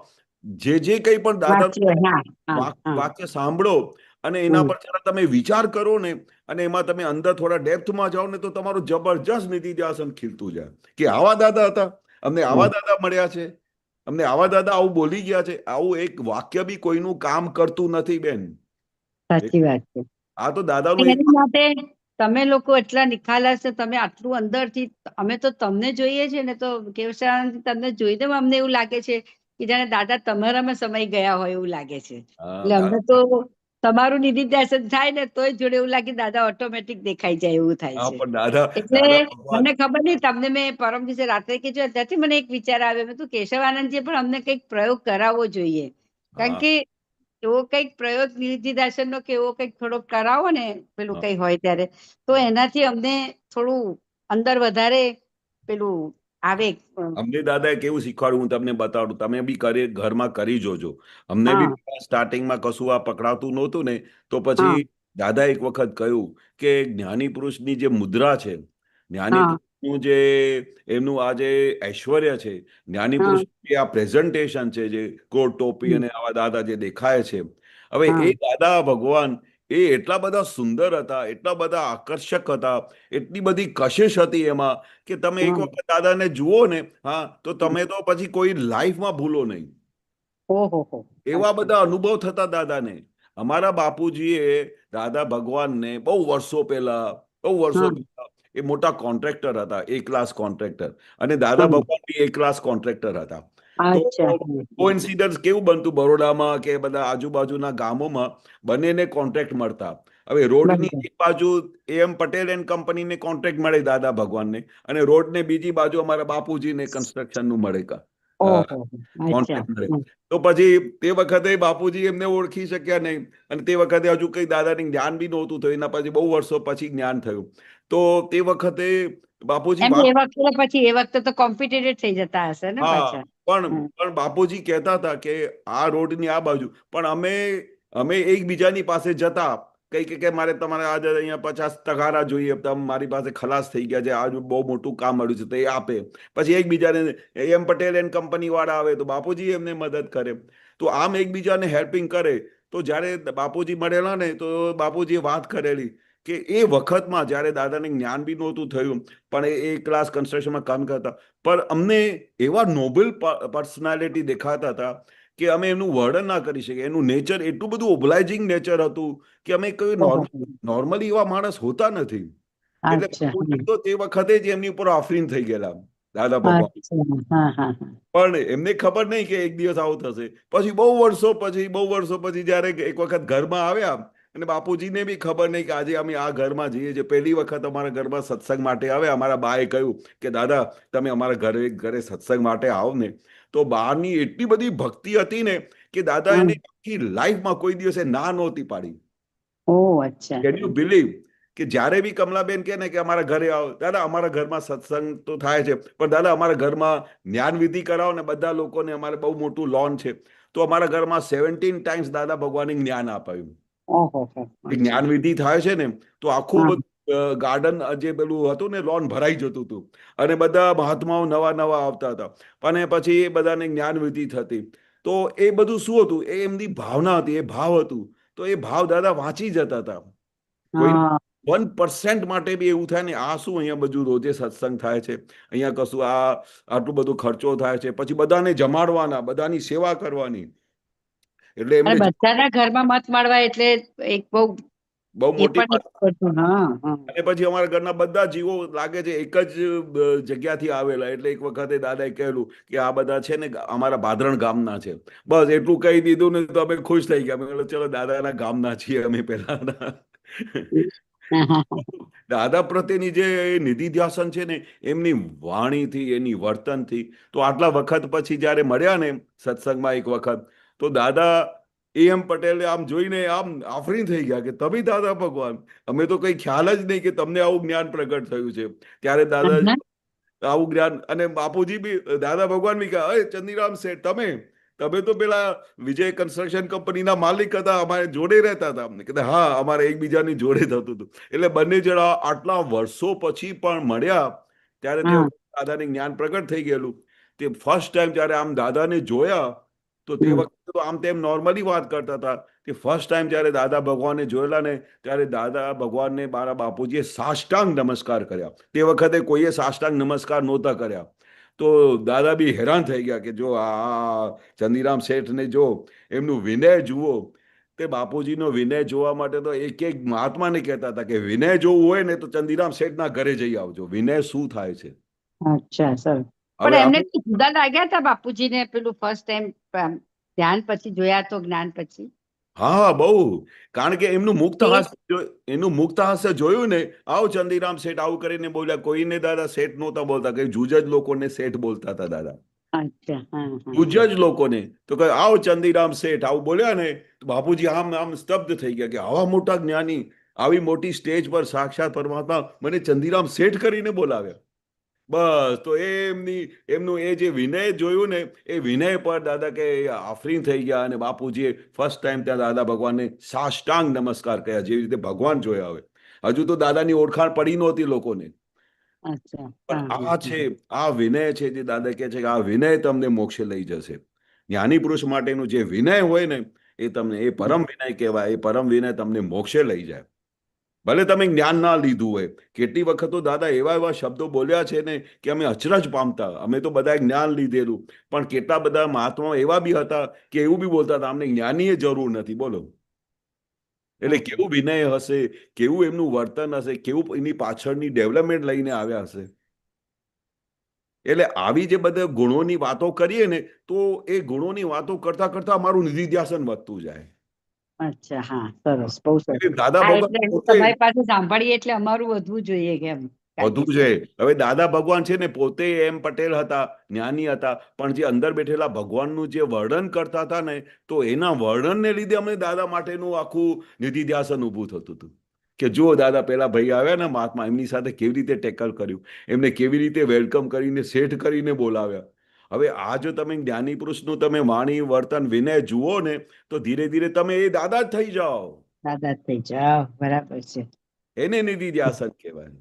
જે કંઈ પણ વાંચ્યું, દાદાનું હા હા હા વાક્ય સાંભળો અને એના હમ. પર જરા તમે વિચાર કરો ને અને એમાં તમે અંદર થોડા ડેપ્થમાં જાઓ ને તો તમારું જબરજસ્ત નિધિધ્યાસન ખીલતું જાય કે આવા દાદા હતા, અમને આવા દાદા મળ્યા છે, અમને આવા દાદા આવું બોલી ગયા છે. આવું એક વાક્ય બી કોઈનું કામ કરતું નથી બેન. સાચી વાત છે. આ તો દાદાનું એક એની માટે તમે લોકો એટલા નિખાલસ છો, તમે આટલું અંદરથી, અમે તો તમને જોઈએ છે ને તો કેવશાળાથી તમને જોઈને અમને એવું લાગે છે કે જાણે દાદા તમારામાં સમાઈ ગયા હોય એવું લાગે છે. એટલે અમને તો તમારું નિધિધ્યાસન થાય ને તોય જોડે એવું લાગે દાદા ઓટોમેટિક દેખાઈ જાય એવું થાય હા છે. પણ દાદા એટલે દાદા ભગવાન મને ખબર નહીં, તમને મેં પરમ દિવસે રાત્રે કીધું ત્યાંથી મને એક વિચાર આવ્યો, મેં કીધું કેશવાનંદજી પણ અમને કંઈક પ્રયોગ કરાવવો જોઈએ. કારણ હા કે એવો કંઈક પ્રયોગ નિધિધ્યાસન નો કે એવો કંઈક થોડોક કરાવો ને પેલું હા. કંઈ હોય ત્યારે, તો એનાથી અમને થોડું અંદર વધારે પેલું આવે. અમને દાદાએ કેવું શીખવાડ્યું હું તમને બતાડું, તમે બી કરી ઘરમાં કરી જોજો. અમને હા બી સ્ટાર્ટિંગમાં કશું આ પકડાતું નહોતું ને તો હા પછી દાદા એક વખત કહ્યું કે જ્ઞાની પુરુષની જે મુદ્રા છે, જ્ઞાની હા પુરુષનું જે એમનું આ જે ઐશ્વર્ય છે, જ્ઞાની હા પુરુષ આ પ્રેઝન્ટેશન છે, જે કોટ ટોપી હમ, અને આવા દાદા જે દેખાય છે, હવે હા એ દાદા ભગવાન એ એટલા બધા સુંદર હતા, એટલા બધા આકર્ષક હતા, એટલી બધી કશિશ હતી એમાં કે તમે એક હા વખત દાદાને જુઓ ને, હા, તો તમે તો પછી કોઈ લાઈફમાં ભૂલો નહીં. ઓહો. એવા બધા અનુભવ થતા દાદાને. અમારા બાપુજીએ દાદા ભગવાનને બહુ વર્ષો હા પહેલા એ મોટા કોન્ટ્રાક્ટર હતા, એ ક્લાસ કોન્ટ્રાક્ટર, અને દાદા હા ભગવાન બી એ ક્લાસ કોન્ટ્રાક્ટર હતા. તો અચ્છા કોઇન્સિડન્સ કેવું બનતું, બરોડામાં કે બધા આજુબાજુના ગામોમાં બંનેને કોન્ટ્રાક્ટ મળતા. હવે રોડની બરાબર. એક બાજુ AM પટેલ એન્ડ કંપનીને કોન્ટ્રાક્ટ મળે દાદા ભગવાનને, અને રોડને બીજી બાજુ અમારા બાપુજીને કન્સ્ટ્રક્શનનું મળે ઓહો અચ્છા કોન્ટ્રાક્ટ મળે. તો પછી તે વખતે બાપુજી એમને ઓળખી શક્યા નહીં, અને તે વખતે હજુ કઈ દાદાને જ્ઞાન બી નહોતું થયું, એના પછી બહુ વર્ષો પછી જ્ઞાન થયું. તો તે વખતે બાપુજી એમ વાત, એ વખતે પછી એ વખતે તો કોમ્પિટેટેડ થઈ જતા હશે ને હા, પાછા. પણ બાપુજી કહેતા હતા કે આ રોડની આ બાજુ પણ અમે એકબીજાની પાસે જતા, કઈ કે મારે તમારે આજે અહીંયા 50 તગારા જોઈએ, તમે મારી પાસે ખલાસ થઈ ગયા છે, આજે બહુ મોટું કામ મળ્યું છે, તો એ આપે. પછી એકબીજાને AM પટેલ એન્ડ કંપની વાળા આવે તો બાપુજી એમને મદદ કરે. તો આમ એકબીજાને હેલ્પિંગ કરે. તો જ્યારે બાપુજી મળેલા ને તો બાપુજીએ વાત કરેલી કે એ વખતમાં જ્યારે દાદાને જ્ઞાન બી નહોતું થયું, પણ એ ક્લાસ કન્સ્ટ્રક્શનમાં કામ કરતા, પણ અમને એવા નોબલ પર્સનાલિટી દેખાતા હતા કે અમે એનું વર્ણન ના કરી શકીએ. એનું નેચર એટલું બધું ઓબ્લાઇઝિંગ નેચર હતું કે અમે કોઈ ઓહો. નોર્મલી એવા માણસ હોતા નથી. એટલે અચ્છા બાપુજી તો તે વખતે જ એમની ઉપર ઓફરિંગ થઈ ગયેલા દાદા ભગવાન. અચ્છા હા પણ એમને ખબર નહીં કે એક દિવસ આવું થશે. પછી બહુ વર્ષો પછી જ્યારે એક વખત ઘરમાં આવ્યા, અને બાપુજીને બી ખબર નહીં કે આજે અમે આ ઘરમાં જઈએ છીએ. પહેલી વખત અમારા ઘરમાં સત્સંગ માટે આવે, અમારા બાએ કહ્યું કે દાદા તમે અમારા ઘરે સત્સંગ માટે આવો ને. તો બાની એટલી બધી ભક્તિ હતી ને કે દાદા હા. એને આખી લાઈફમાં કોઈ દિવસે ના નહોતી પાડી. ઓહ અચ્છા. કેન યુ બિલીવ કે જ્યારે બી કમલાબેન કહે ને કે અમારા ઘરે આવો, દાદા અમારા ઘરમાં સત્સંગ તો થાય છે, પણ દાદા અમારા ઘરમાં જ્ઞાન વિધિ કરાવો ને, બધા લોકોને અમારે બહુ મોટું લોન છે. તો અમારા ઘરમાં 17 ટાઈમ્સ દાદા ભગવાને જ્ઞાન આપ્યું. ઓહો એ જ્ઞાન વિધિ થાય છે ને તો આખું હા બધું ગાર્ડન જે પેલું હતું ને લોન ભરાઈ જતું હતું, અને બધા મહાત્માઓ નવા આવતા હતા, અને પછી એ બધાને જ્ઞાન વિધિ થતી. તો એ બધું શું હતું, એ એમની ભાવના હતી, એ ભાવ હતું. તો એ ભાવ દાદા વાંચી જતા હતા. કોઈ હા 1% માટે બી એવું થાય ને આ શું અહીંયા બધું રોજે સત્સંગ થાય છે, અહીંયા કશું આટલું બધું ખર્ચો થાય છે, પછી બધાને જમાડવાના, બધાની સેવા કરવાની. એટલે અને એમને બધાના ઘરમાં મત મળવા એટલે એક બહુ બહુ એ મોટી પણ એક હતું. હા અને પછી અમારા ઘરના બધા જીવો લાગે છે એક જ જગ્યાથી આવેલા. એટલે એક વખતે દાદાએ કહેલું કે આ બધા છે ને અમારા ભાદરણ ગામના છે. બસ એટલું કહી દીધું ને તો અમે ખુશ થઈ ગયા. અમે કીધું, ચલો દાદાના ગામના છીએ અમે પહેલા. હા દાદા પ્રત્યેની જે નિધિધ્યાસન છે ને, એમની વાણીથી, એની વર્તનથી. તો આટલા વખત પછી જ્યારે મળ્યા ને સત્સંગમાં એક વખત, તો દાદા AM પટેલે આમ જોઈને આમ આફરી થઈ ગયા કે તમે દાદા ભગવાન, અમે તો કઈ ખ્યાલ જ નહીં કે તમને આવું જ્ઞાન પ્રગટ થયું છે. ત્યારે દાદા આવું જ્ઞાન, અને બાપુજી બી દાદા ભગવાન બી કહે, અરે ચંદીરામ શેઠ તમે તમે તો પેલા વિજય કન્સ્ટ્રક્શન કંપનીના માલિક હતા, અમારે જોડે રહેતા હતા. અમને કીધા હા, અમારે એકબીજાની જોડે થતું હતું. એટલે બંને જણા આટલા વર્ષો પછી પણ મળ્યા ત્યારે તે હા. દાદાને જ્ઞાન પ્રગટ થઈ ગયેલું. તે ફર્સ્ટ ટાઈમ જ્યારે આમ દાદાને જોયા તો તે હમ. વખતે તો આમ તેમ નોર્મલી વાત કરતા હતા. કે ફર્સ્ટ ટાઈમ જ્યારે દાદા ભગવાનને જોયેલા ને ત્યારે દાદા ભગવાનને મારા બાપુજીએ સાષ્ટાંગ નમસ્કાર કર્યા. તે વખતે કોઈએ સાષ્ટાંગ નમસ્કાર નહોતા કર્યા. તો દાદા બી હેરાન થઈ ગયા કે જો આ ચંદીરામ શેઠને જો એમનું વિનય જુઓ. તે બાપુજીનો વિનય જોવા માટે તો એક એક મહાત્માને કહેતા હતા કે વિનય જોવું હોય ને તો ચંદીરામ શેઠના ઘરે જઈ આવજો. વિનય શું થાય છે. અચ્છા સર. પણ હવે એમને આપણે કઈ જુદા લાગ્યા હતા બાપુજીને પેલું ફર્સ્ટ ટાઈમ ધ્યાન પછી જોયા તો જ્ઞાન પછી? હા, બહુ. કારણ કે એમનું મુક્ત તે હાસ્ય એનું મુક્ત હાસ્ય જોયું ને, આવો ચંદીરામ શેઠ આવું કરીને બોલ્યા. કોઈને દાદા શેઠ નહોતા બોલતા, કે જૂજ જ લોકોને શેઠ બોલતા હતા દાદા. અચ્છા હા હા જૂજ જ લોકોને તો કે આવો ચંદીરામ શેઠ આવું બોલ્યા ને તો બાપુજી આમ આમ સ્તબ્ધ થઈ ગયા કે આવા મોટા જ્ઞાની આવી મોટી સ્ટેજ પર સાક્ષાત પરમાત્મા મને ચંદીરામ શેઠ કરીને બોલાવ્યા. બસ તો એમનું એ જે વિનય જોયું ને એ વિનય પર દાદા કે આફરીન થઈ ગયા. અને બાપુજીએ ફર્સ્ટ ટાઈમ ત્યાં દાદા ભગવાનને સાષ્ટાંગ નમસ્કાર કર્યા, જેવી રીતે ભગવાન જોયા હોય. હજુ તો દાદાની ઓળખાણ પડી નહોતી લોકોને. અચ્છા પણ હા આ છે, આ વિનય છે જે દાદા કહે છે કે આ વિનય તમને મોક્ષે લઈ જશે. જ્ઞાની પુરુષ માટેનું જે વિનય હોય ને એ તમને એ પરમ વિનય કહેવાય. એ પરમ વિનય તમને મોક્ષે લઈ જાય. ભલે તમે જ્ઞાન ના લીધું હોય. કેટલી વખત તો દાદા એવા એવા શબ્દો બોલ્યા છે ને કે અમે અચરજ પામતા. અમે તો બધાએ જ્ઞાન લીધેલું, પણ કેટલા બધા મહાત્માઓ એવા બી હતા કે એવું બી બોલતા હતા અમને જ્ઞાનની જરૂર નથી. બોલો, એટલે કેવું વિનય હશે, કેવું એમનું વર્તન હશે, કેવું એની પાછળની ડેવલપમેન્ટ લઈને આવ્યા હશે. એટલે આવી જે બધા ગુણોની વાતો કરીએ ને તો એ ગુણોની વાતો કરતા કરતા અમારું નિધિધ્યાસન વધતું જાય. અચ્છા હા સરસ, બહુ સરસ. એટલે દાદા હા ભગવાન એટલે પોતે તમારી પાસે સાંભળીએ એટલે અમારું વધવું જોઈએ કેમ. વધુ છે. હવે દાદા ભગવાન છે ને પોતે એમ પટેલ હતા, જ્ઞાની હતા, પણ જે અંદર બેઠેલા ભગવાનનું જે વર્ણન કરતા હતા ને તો એના વર્ણનને લીધે અમને દાદા માટેનું આખું નિધિધ્યાસન ઊભું થતું હતું. કે જુઓ દાદા પેલા ભાઈ આવ્યા ને મહાત્મા, એમની સાથે કેવી રીતે ટેકલ કર્યું, એમને કેવી રીતે વેલકમ કરીને શેઠ કરીને બોલાવ્યા. હવે આ જો તમે જ્ઞાની પુરુષનું તમે વાણી વર્તન વિનય જુઓ ને તો ધીરે ધીરે તમે એ દાદા જ થઈ જાઓ. દાદા થઈ જાઓ, બરાબર છે. એને નિધિધ્યાસન કહેવાય.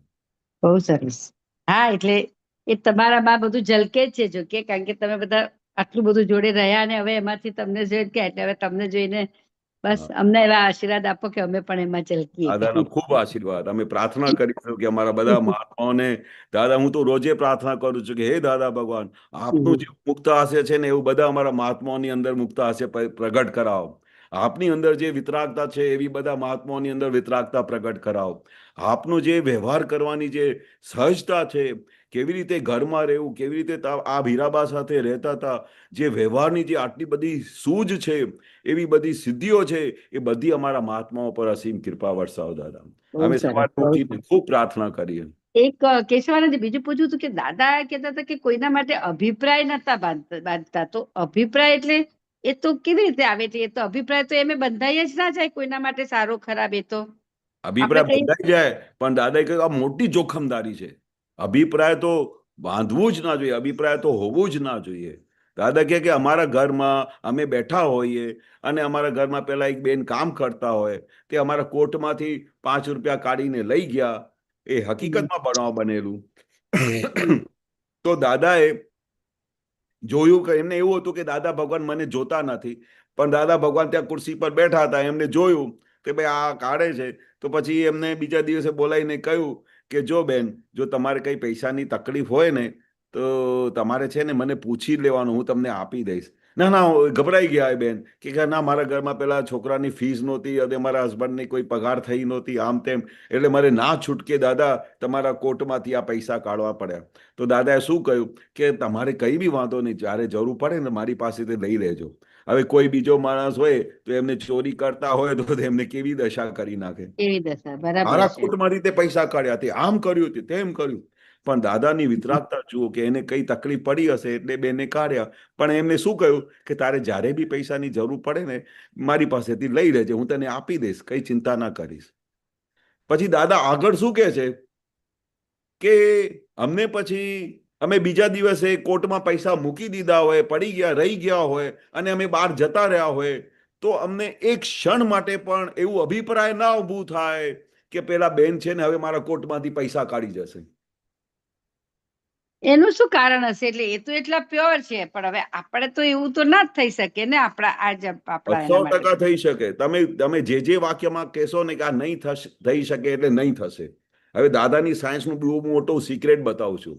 બહુ સરસ. હા એટલે એ તમારામાં બધું ઝલકે જ છે જો કે, કારણ કે તમે બધા આટલું બધું જોડે રહ્યા અને હવે એમાંથી તમને જોઈને કે એટલે હવે તમને જોઈને બસ અમને એવા આશીર્વાદ આપો કે અમે પણ એમાં ઝલકીએ. દાદાનો ખૂબ આશીર્વાદ. અમે પ્રાર્થના કરીશું કે અમારા બધા મહાત્માઓને, દાદા હું તો રોજે પ્રાર્થના કરું છું કે હે દાદા ભગવાન, આપનું જે મુક્ત હાસ્ય છે ને એવું બધા અમારા મહાત્માઓની અંદર મુક્ત હાસ્ય પ્રગટ કરાવો. આપની અંદર જે વિતરાગતા છે એવી બધા મહાત્માઓની અંદર વિતરાગતા પ્રગટ કરાવો. આપનું જે વ્યવહાર કરવાની જે સહજતા છે, કેવી રીતે ઘરમાં રહેવું, કેવી રીતે આ હીરાબા સાથે રહેતા હતા, જે વ્યવહારની જે આટલી બધી સૂઝ છે, એવી બધી સિદ્ધિઓ છે, એ બધી અમારા મહાત્માઓ પર અસીમ કૃપા વરસાવો દાદા. બહુ અમે સરસ, સવારે બહુ ઉઠીને ખૂબ પ્રાર્થના કરીએ. એક કેશવાનંદ બીજું પૂછ્યું હતું કે દાદા કહેતા હતા કે કોઈના માટે અભિપ્રાય નતા બાંધતા. તો અભિપ્રાય એટલે એ તો કેવી રીતે આવે છે? એ તો અભિપ્રાય તો એમે બંધાઈ જ ના જાય કોઈના માટે સારો ખરાબ. એ તો અભિપ્રાય આપણે કહીએ બદલાઈ જાય, પણ દાદાએ કહ્યું આ મોટી જોખમદારી છે. અભિપ્રાય તો બાંધવું જ ના જોઈએ, અભિપ્રાય તો હોવું જ ના જોઈએ. દાદા કહે કે અમારા ઘરમાં અમે બેઠા હોઈએ અને અમારા ઘરમાં પેલા એક બેન કામ કરતા હોય, તે અમારા કોર્ટમાંથી 5 રૂપિયા કાઢીને લઈ ગયા. એ હકીકતમાં બનાવ બનેલું. તો દાદાએ જોયું કે એમને એવું હતું કે દાદા ભગવાન મને જોતા નથી, પણ દાદા ભગવાન ત્યાં ખુરશી પર બેઠા હતા. એમને જોયું કે ભાઈ આ કાઢે છે, તો પછી એમને બીજા દિવસે બોલાવીને કહ્યું કે જો બેન, જો તમારે કઈ પૈસાની તકલીફ હોય ને તો તમારે છે ને મને પૂછી લેવાનું, હું તમને આપી દઈશ. ના ના, ગભરાઈ ગયા એ બેન કે ના મારા ઘરમાં પેલા છોકરાની ફીસ નહોતી અને મારા હસબન્ડની કોઈ પગાર થઈ નહોતી, આમ તેમ, એટલે મારે ના છૂટકે દાદા તમારા કોર્ટમાંથી આ પૈસા કાઢવા પડ્યા. તો દાદાએ શું કહ્યું કે તમારે કઈ બી વાંધો નહીં, જ્યારે જરૂર પડે ને મારી પાસેથી લઈ લેજો. હવે કોઈ બીજો માણસ હોય તો એમને ચોરી કરતા હોય તો એમને કેવી દશા કરી નાખે. એવી દશા, બરાબર મારા છે. કોર્ટમાંથી તે પૈસા કાઢ્યા, તે આમ કર્યું, તે તેમ કર્યું. પણ દાદાની વિતરાગતા જુઓ કે એને કઈ તકલીફ પડી હશે એટલે બેને કાઢ્યા. પણ એમને શું કહ્યું કે તારે જ્યારે બી પૈસાની જરૂર પડે ને મારી પાસેથી લઈ લેજે, હું તને આપી દઈશ, કઈ ચિંતા ના કરીશ. પછી દાદા આગળ શું કહે છે કે અમને પછી અમે બીજા દિવસે કોર્ટમાં પૈસા મૂકી દીધા હોય, પડી ગયા, રહી ગયા હોય અને અમે બહાર જતા રહ્યા હોય, તો અમને એક ક્ષણ માટે પણ એવું અભિપ્રાય ના ઊભું થાય કે પેલા બેન છે ને હવે મારા કોર્ટમાંથી પૈસા કાઢી જશે. એનું શું કારણ હશે? એટલે એ તો એટલા પ્યોર છે, પણ હવે આપણે તો એવું તો ના જ થઈ શકે ને આપણા આપણા એના માટે. 100% થઈ શકે. તમે જે વાક્યમાં કહેશો ને કે આ નહીં થઈ શકે એટલે નહીં થશે. હવે દાદાની સાયન્સનું બહુ મોટું સિક્રેટ બતાવું છું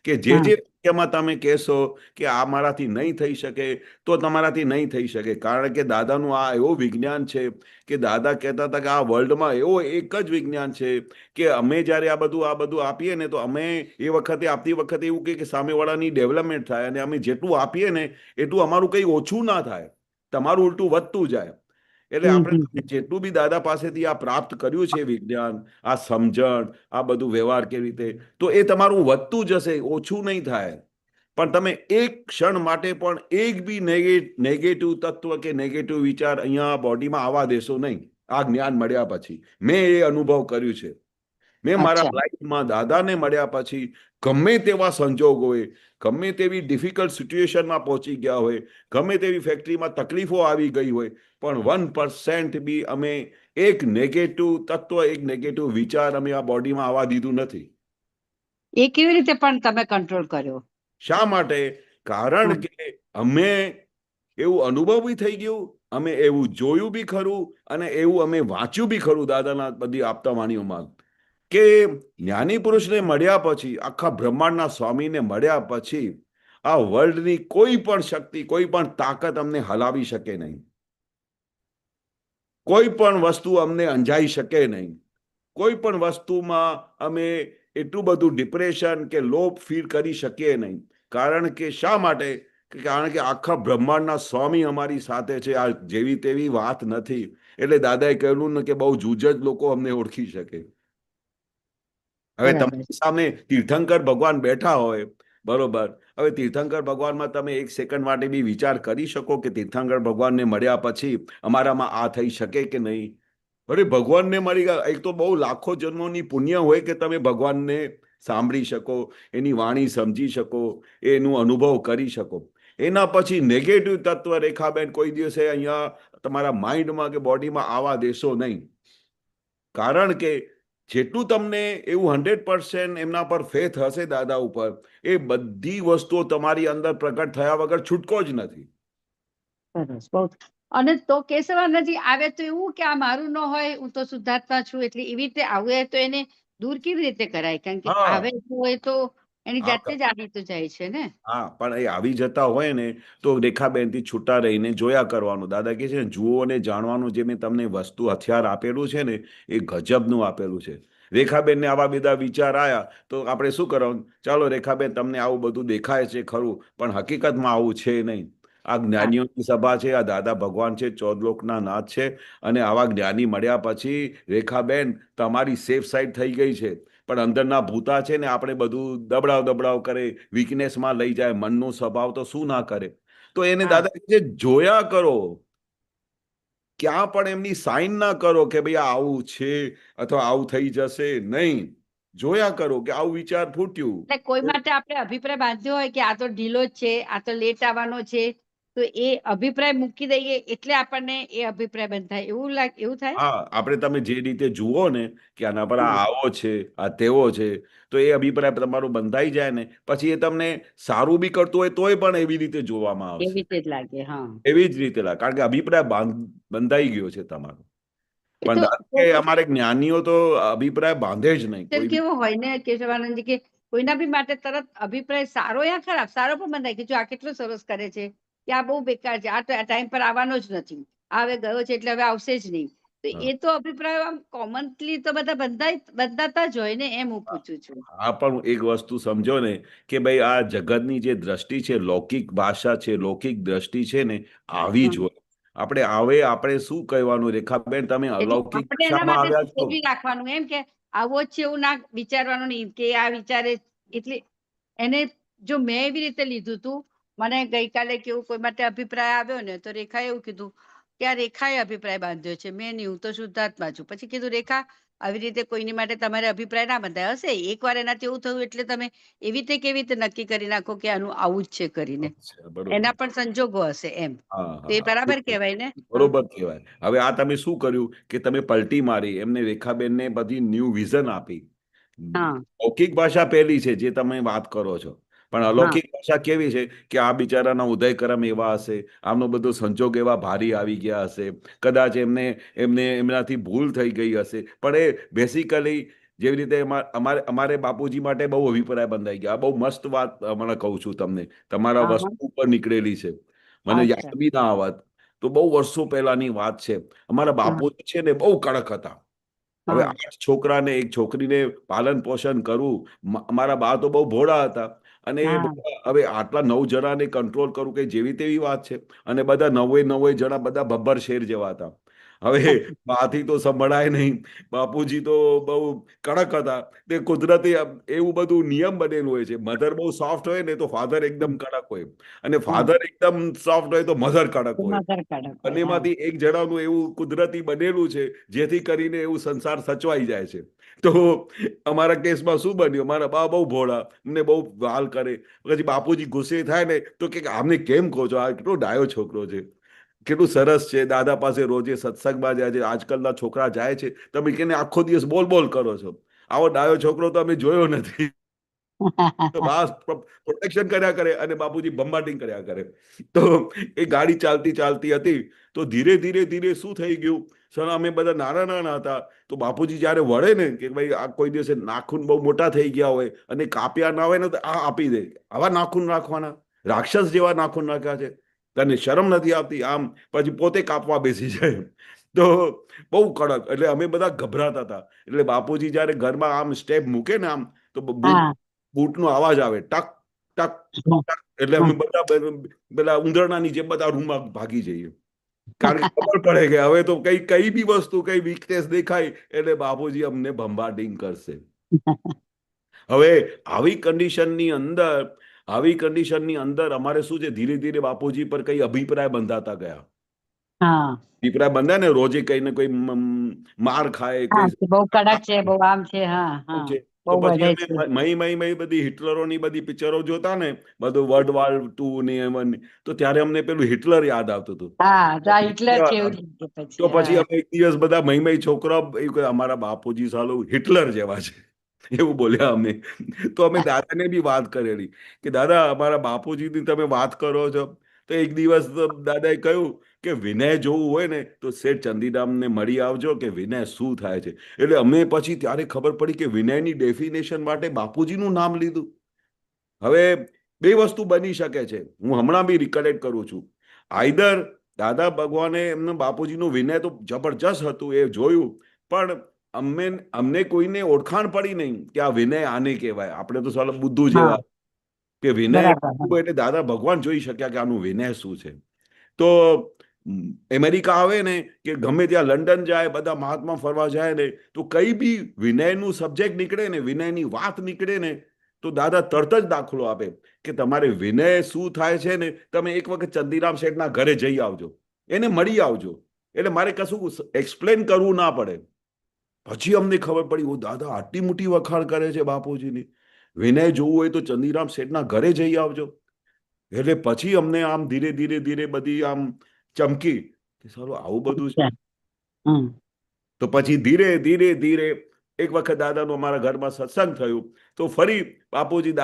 કે જે વાક્યમાં તમે કહેશો કે આ મારાથી નહીં થઈ શકે તો તમારાથી નહીં થઈ શકે. કારણ કે દાદાનું આ એવું વિજ્ઞાન છે કે દાદા કહેતા હતા કે આ વર્લ્ડમાં એવો એક જ વિજ્ઞાન છે કે અમે જ્યારે આ બધું આપીએ ને તો અમે એ વખતે આપતી વખતે એવું કે સામેવાળાની ડેવલપમેન્ટ થાય અને અમે જેટલું આપીએ ને એટલું અમારું કંઈ ઓછું ના થાય, તમારું ઉલટું વધતું જાય. એટલે આપણે જેટલું બી દાદા પાસેથી આ પ્રાપ્ત કર્યું છે વિજ્ઞાન, આ સમજણ, આ બધું વ્યવહાર કેવી રીતે, તો એ તમારું વધતું જશે, ઓછું નહીં થાય. પણ તમે એક ક્ષણ માટે પણ એક બી નેગેટિવ તત્વ કે નેગેટિવ વિચાર અહીંયા બોડીમાં આવવા દેશો નહીં. આ જ્ઞાન મળ્યા પછી મેં એ અનુભવ કર્યું છે. મેં મારા લાઈફમાં દાદાને મળ્યા પછી ગમે તેવા સંજોગ હોય, ગમે તેવી ડિફિકલ્ટ સિચ્યુએશનમાં પહોંચી ગયા હોય, ગમે તેવી ફેક્ટરીમાં તકલીફો આવી ગઈ હોય, પણ 1% બી અમે એક નેગેટિવ તત્વ, એક નેગેટિવ વિચાર અમે આ બોડીમાં આવવા દીધું નથી. એ કેવી રીતે પણ તમે કંટ્રોલ કર્યો? શા માટે? કારણ કે અમે એવું અનુભવ બી થઈ ગયું, અમે એવું જોયું બી ખરું અને એવું અમે વાંચ્યું બી ખરું દાદાના બધી આપતા વાણીઓમાં કે જ્ઞાની પુરુષને મળ્યા પછી, આખા બ્રહ્માંડના સ્વામીને મળ્યા પછી આ વર્લ્ડની કોઈ પણ શક્તિ, કોઈ પણ તાકાત અમને હલાવી શકે નહીં. કોઈ પણ વસ્તુ અમને અંજાઈ શકે નહીં. કોઈ પણ વસ્તુમાં અમે એટલું બધું ડિપ્રેશન કે લો ફીલ કરી શકીએ નહીં. કારણ કે શા માટે? કારણ કે આખા બ્રહ્માંડના સ્વામી અમારી સાથે છે. આ જેવી તેવી વાત નથી. એટલે દાદાએ કહેલું ને કે બહુ જૂજ જ લોકો અમને ઓળખી શકે. હવે તમારી સામે તીર્થંકર ભગવાન બેઠા હોય, બરોબર, હવે તીર્થંકર ભગવાનમાં તમે એક સેકન્ડ માટે બી વિચાર કરી શકો કે તીર્થંકર ભગવાનને મળ્યા પછી અમારામાં આ થઈ શકે કે નહીં? અરે ભગવાનને મળી ગયા, એક તો બહુ લાખો જન્મોની પુણ્ય હોય કે તમે ભગવાનને સાંભળી શકો, એની વાણી સમજી શકો, એનું અનુભવ કરી શકો. એના પછી નેગેટિવ તત્વ રેખાબેન કોઈ દિવસે અહીંયા તમારા માઇન્ડમાં કે બોડીમાં આવવા દેશો નહીં. કારણ કે જેટલું તમને એવું 100% એમના પર ફેથ હશે દાદા ઉપર, એ બધી વસ્તુઓ તમારી અંદર પ્રગટ થયા વગર છૂટકો જ નથી. સરસ, બહુ. અને તો કેશવાનંદજી આવે તો એવું કે આ મારું ન હોય, હું તો શુદ્ધાત્મા છું, એટલે એવી રીતે આવે તો એને દૂર કેવી રીતે કરાય? કારણ કે આવે હોય તો એની જાતે જ આવી તો જાય છે ને. હા, પણ એ આવી જતા હોય ને તો રેખાબેનથી છૂટા રહીને જોયા કરવાનું. દાદા કહે છે ને, જુઓ અને જાણવાનું. જે મેં તમને વસ્તુ હથિયાર આપેલું છે ને એ ગજબનું આપેલું છે. રેખાબેનને આવા બધા વિચાર આવ્યા તો આપણે શું કરવાનું? ચાલો રેખાબેન, તમને આવું બધું દેખાય છે ખરું, પણ હકીકતમાં આવું છે નહીં. આ જ્ઞાનીઓની સભા છે, આ દાદા ભગવાન છે, 14 લોકના નાથ છે, અને આવા જ્ઞાની મળ્યા પછી રેખાબેન તમારી સેફ સાઈડ થઈ ગઈ છે. પણ અંદરના ભૂતા છે ને આપણે બધું દબડાવ કરે, વીકનેસમાં લઈ જાય. મનનો સ્વભાવ તો શું ના કરે? તો એને દાદા કહે છે જોયા કરો. ક્યાં પણ એમની સાઈન ના કરો કે ભાઈ આવું છે અથવા આવું થઈ જશે. નહીં, જોયા કરો કે આવું વિચાર ફૂટ્યું. એટલે કોઈ માટે આપણે અભિપ્રાય બાંધ્યો હોય કે આ તો ઢીલો જ છે, આ તો લેટ આવવાનો છે, તો એ અભિપ્રાય મૂકી દઈએ એટલે આપણને એ અભિપ્રાય બંધાય, એવું થાય? હા, આપણે તમે જે રીતે જુઓ ને કે આના પર આ આવો છે, આ તેવો છે, તો એ અભિપ્રાય તમારો બંધાઈ જાય ને પછી એ તમને સારું બી કરતું હોય તોય પણ એવી રીતે જોવામાં આવશે. એવી રીતે જ લાગે. હા, એવી જ રીતે લાગે. કારણ કે અભિપ્રાય બંધાઈ ગયો છે તમારો. પણ અમારે જ્ઞાનીઓ તો અભિપ્રાય બાંધે જ નહીં. કોઈ કેવો હોય ને કેશવાનંદજી કે કોઈના બી માટે તરત અભિપ્રાય સારો યા ખરાબ, સારો પણ બંધાય કે જો આ કેટલું સરસ કરે છે, કે આ બહુ બેકાર છે, આ ટાઈમ પર આવવાનો જ નથી, આ હવે ગયો છે એટલે હવે આવશે જ નહીં. તો એ તો અભિપ્રાય આમ કોમનલી તો બધા બંધાતા જ હોય ને, એમ હું પૂછું છું. હા, પણ એક વસ્તુ સમજો ને કે ભાઈ આ જગતની જે દ્રષ્ટિ છે, લૌકિક ભાષા છે, લૌકિક દ્રષ્ટિ છે ને, આવી જ હોય. આપણે શું કહેવાનું રેખાબેન? તમે અલૌકિક ભાષામાં આવ્યા છો. રાખવાનું એમ કે આવો જ છે એવું ના વિચારવાનું નહીં કે આ વિચારે. એટલે એને જો મેં એવી રીતે લીધું હતું, મને ગઈકાલે કેવું કોઈ માટે અભિપ્રાય આવ્યો ને તો રેખાએ એવું કીધું કે આ રેખાએ અભિપ્રાય બાંધ્યો છે, મેં નહીં, હું તો શુદ્ધાત્મા છું. પછી કીધું રેખા આવી રીતે કોઈની માટે તમારે અભિપ્રાય ના બંધાય હશે. એકવાર એનાથી એવું થયું એટલે તમે એવી રીતે કેવી રીતે નક્કી કરી નાખો કે આનું આવું જ છે કરીને? અચ્છા, બરોબર. એના પણ સંજોગો હશે એમ. હા, તો એ હા, બરાબર બિલકુલ. કહેવાય ને? બરોબર કહેવાય. હવે આ તમે શું કર્યું કે તમે પલટી મારી, એમને રેખાબેનને બધી ન્યૂ વિઝન આપી. હા લૌકિક ભાષા પહેલી છે જે તમે વાત કરો છો, પણ હા અલૌકિક ભાષા કેવી છે કે આ બિચારાના ઉદયકરમ એવા હશે, આમનો બધો સંજોગ એવા ભારી આવી ગયા હશે, કદાચ એમને એમને એમનાથી ભૂલ થઈ ગઈ હશે, પણ એ બેસિકલી જેવી રીતે અમારે અમારે બાપુજી માટે બહુ અભિપ્રાય બંધાઈ ગયા. આ બહુ મસ્ત વાત હમણાં કહું છું તમને, તમારા હા હા વસ્તુ ઉપર નીકળેલી છે, મને અચ્છા યાદ બી ના આવત. તો બહુ વર્ષો પહેલાની વાત છે. અમારા હા બાપુજી છે ને બહુ કડક હતા. હવે હા 8 છોકરાને એક છોકરીને પાલન પોષણ કરવું, અમારા બા તો બહુ ભોળા હતા, અને એ હા બધા હવે આટલા 9 જણાને કંટ્રોલ કરવું કે જેવી તેવી વાત છે, અને બધા 9 જણા બધા બબ્બર શેર જેવા હતા. હવે બાથી તો સંભળાય નહીં. બાપુજી તો બહુ કડક હતા. તે કુદરતી એવું બધું નિયમ બનેલું હોય છે. મધર બહુ સોફ્ટ હોય ને તો ફાધર એકદમ કડક હોય, અને હા ફાધર એકદમ સોફ્ટ હોય તો મધર કડક હોય. મધર કડક હોય. હા બંનેમાંથી એક જણાનું એવું કુદરતી બનેલું છે, જેથી કરીને એવું સંસાર સચવાઈ જાય છે. તો અમારા કેસમાં શું બન્યું, મારા બા બહુ ભોળા, અમને બહુ વાલ કરે. પછી બાપુજી ગુસ્સે થાય ને તો કે આમને કેમ કહો છો, આ કેટલો ડાયો છોકરો છે, કેટલું સરસ છે, દાદા પાસે રોજે સત્સંગમાં જાય છે, આજકાલના છોકરા જાય છે, તમે કેને આખો દિવસ બોલ બોલ કરો છો, આવો ડાયો છોકરો તો અમે જોયો નથી. તો બસ પ્રોટેક્શન કર્યા કરે અને બાપુજી બમ્બાટિંગ કર્યા કરે. તો એ ગાડી ચાલતી ચાલતી હતી, તો ધીરે ધીરે ધીરે શું થઈ ગયું, સર અમે બધા નાના નાના હતા, તો બાપુજી જ્યારે વળે ને કે ભાઈ આ કોઈ દિવસે નાખૂન બહુ મોટા થઈ ગયા હોય અને કાપ્યા ના હોય ને, તો આ આપી દે, આવા નાખૂન રાખવાના, રાક્ષસ જેવા નાખૂન રાખ્યા છે, તને શરમ નથી આવતી, આમ પછી પોતે કાપવા બેસી જાય. તો બહુ કડક, એટલે અમે બધા ગભરાતા હતા. એટલે બાપુજી જ્યારે ઘરમાં આમ સ્ટેપ મૂકે ને આમ, તો હા બૂટનો અવાજ આવે, ટક ટક ટક, એટલે અમે બધા પેલા ઉંદરડા નીચે બધા રૂમમાં ભાગી જઈએ, કારણ કે ખબર પડે કે હવે તો કઈ બી વસ્તુ કઈ વીકનેસ દેખાય એટલે બાપુજી અમને ભંબાટિંગ કરશે. હવે આવી કન્ડિશનની અંદર અમારે શું છે, ધીરે ધીરે બાપુજી પર કઈ અભિપ્રાય બંધાતા ગયા. હા અભિપ્રાય બંધા ને, રોજે કઈ ને કોઈ માર ખાય, હા કઈ કે બહુ કડક છે, બહુ આમ છે. હા હા છે. બહુ તો પછી વધે છે. અમે મહી બધી હિટલરોની બધી પિક્ચરો જોતા ને, બધું વર્લ્ડ વોર 2 ને એમ, તો ત્યારે અમને પેલું હિટલર યાદ આવતું હતું. હા તો આ હિટલર છે એવું જ લાગે તો પછી. પછી હા અમે એક દિવસ બધા મહી છોકરા એવું કહે, અમારા બાપુજી સાલું હિટલર જેવા છે, એવું બોલ્યા અમે. તો અમે દાદાને બી વાત કરેલી કે દાદા અમારા બાપુજીની તમે વાત કરો છો. તો એક દિવસ દાદાએ કહ્યું કે વિનય જોવું હોય ને તો શેઠ ચંદીરામને મળી આવજો કે વિનય શું થાય છે. એટલે અમે પછી ત્યારે ખબર પડી કે વિનયની ડેફિનેશન માટે બાપુજીનું નામ લીધું. હવે બે વસ્તુ બની શકે છે, હું હમણાં બી રિકલેક્ટ કરું છું. આઈધર દાદા ભગવાને એમનું બાપુજીનું વિનય તો જબરજસ્ત હતું, એ જોયું, પણ અમને કોઈને ઓળખાણ પડી નહીં કે આ વિનય આને કહેવાય. આપણે તો સાલા બુદ્ધુ હા જેવા કે વિનય બરાબર. એટલે દાદા ભગવાન જોઈ શક્યા કે આનું વિનય શું છે. તો અમેરિકા આવે ને કે ગમે ત્યાં લંડન જાય, બધા મહાત્મા ફરવા જાય ને, તો કઈ બી વિનયનું સબ્જેક્ટ નીકળે ને, વિનયની વાત નીકળે ને, તો દાદા તરત જ દાખલો આપે કે તમારે વિનય શું થાય છે ને, તમે એક વખત ચંદીરામ શેઠના ઘરે જઈ આવજો, એને મળી આવજો, એટલે મારે કશું એક્સપ્લેન કરવું ના પડે. પછી અમને ખબર પડી, ઓ દાદા આટલી મોટી વખાણ કરે છે બાપુજીની, વિનય જોવું હોય તો ચંદીરામ શેઠના ઘરે જઈ આવજો. એટલે પછી અમને આમ ધીરે ધીરે ધીરે બધી આમ ચમકી કે સારું આવું બધું છે. હમ તો પછી ધીરે ધીરે ધીરે એક વખત દાદાનું અમારા ઘરમાં સત્સંગ થયું, તો ફરી બાપુજી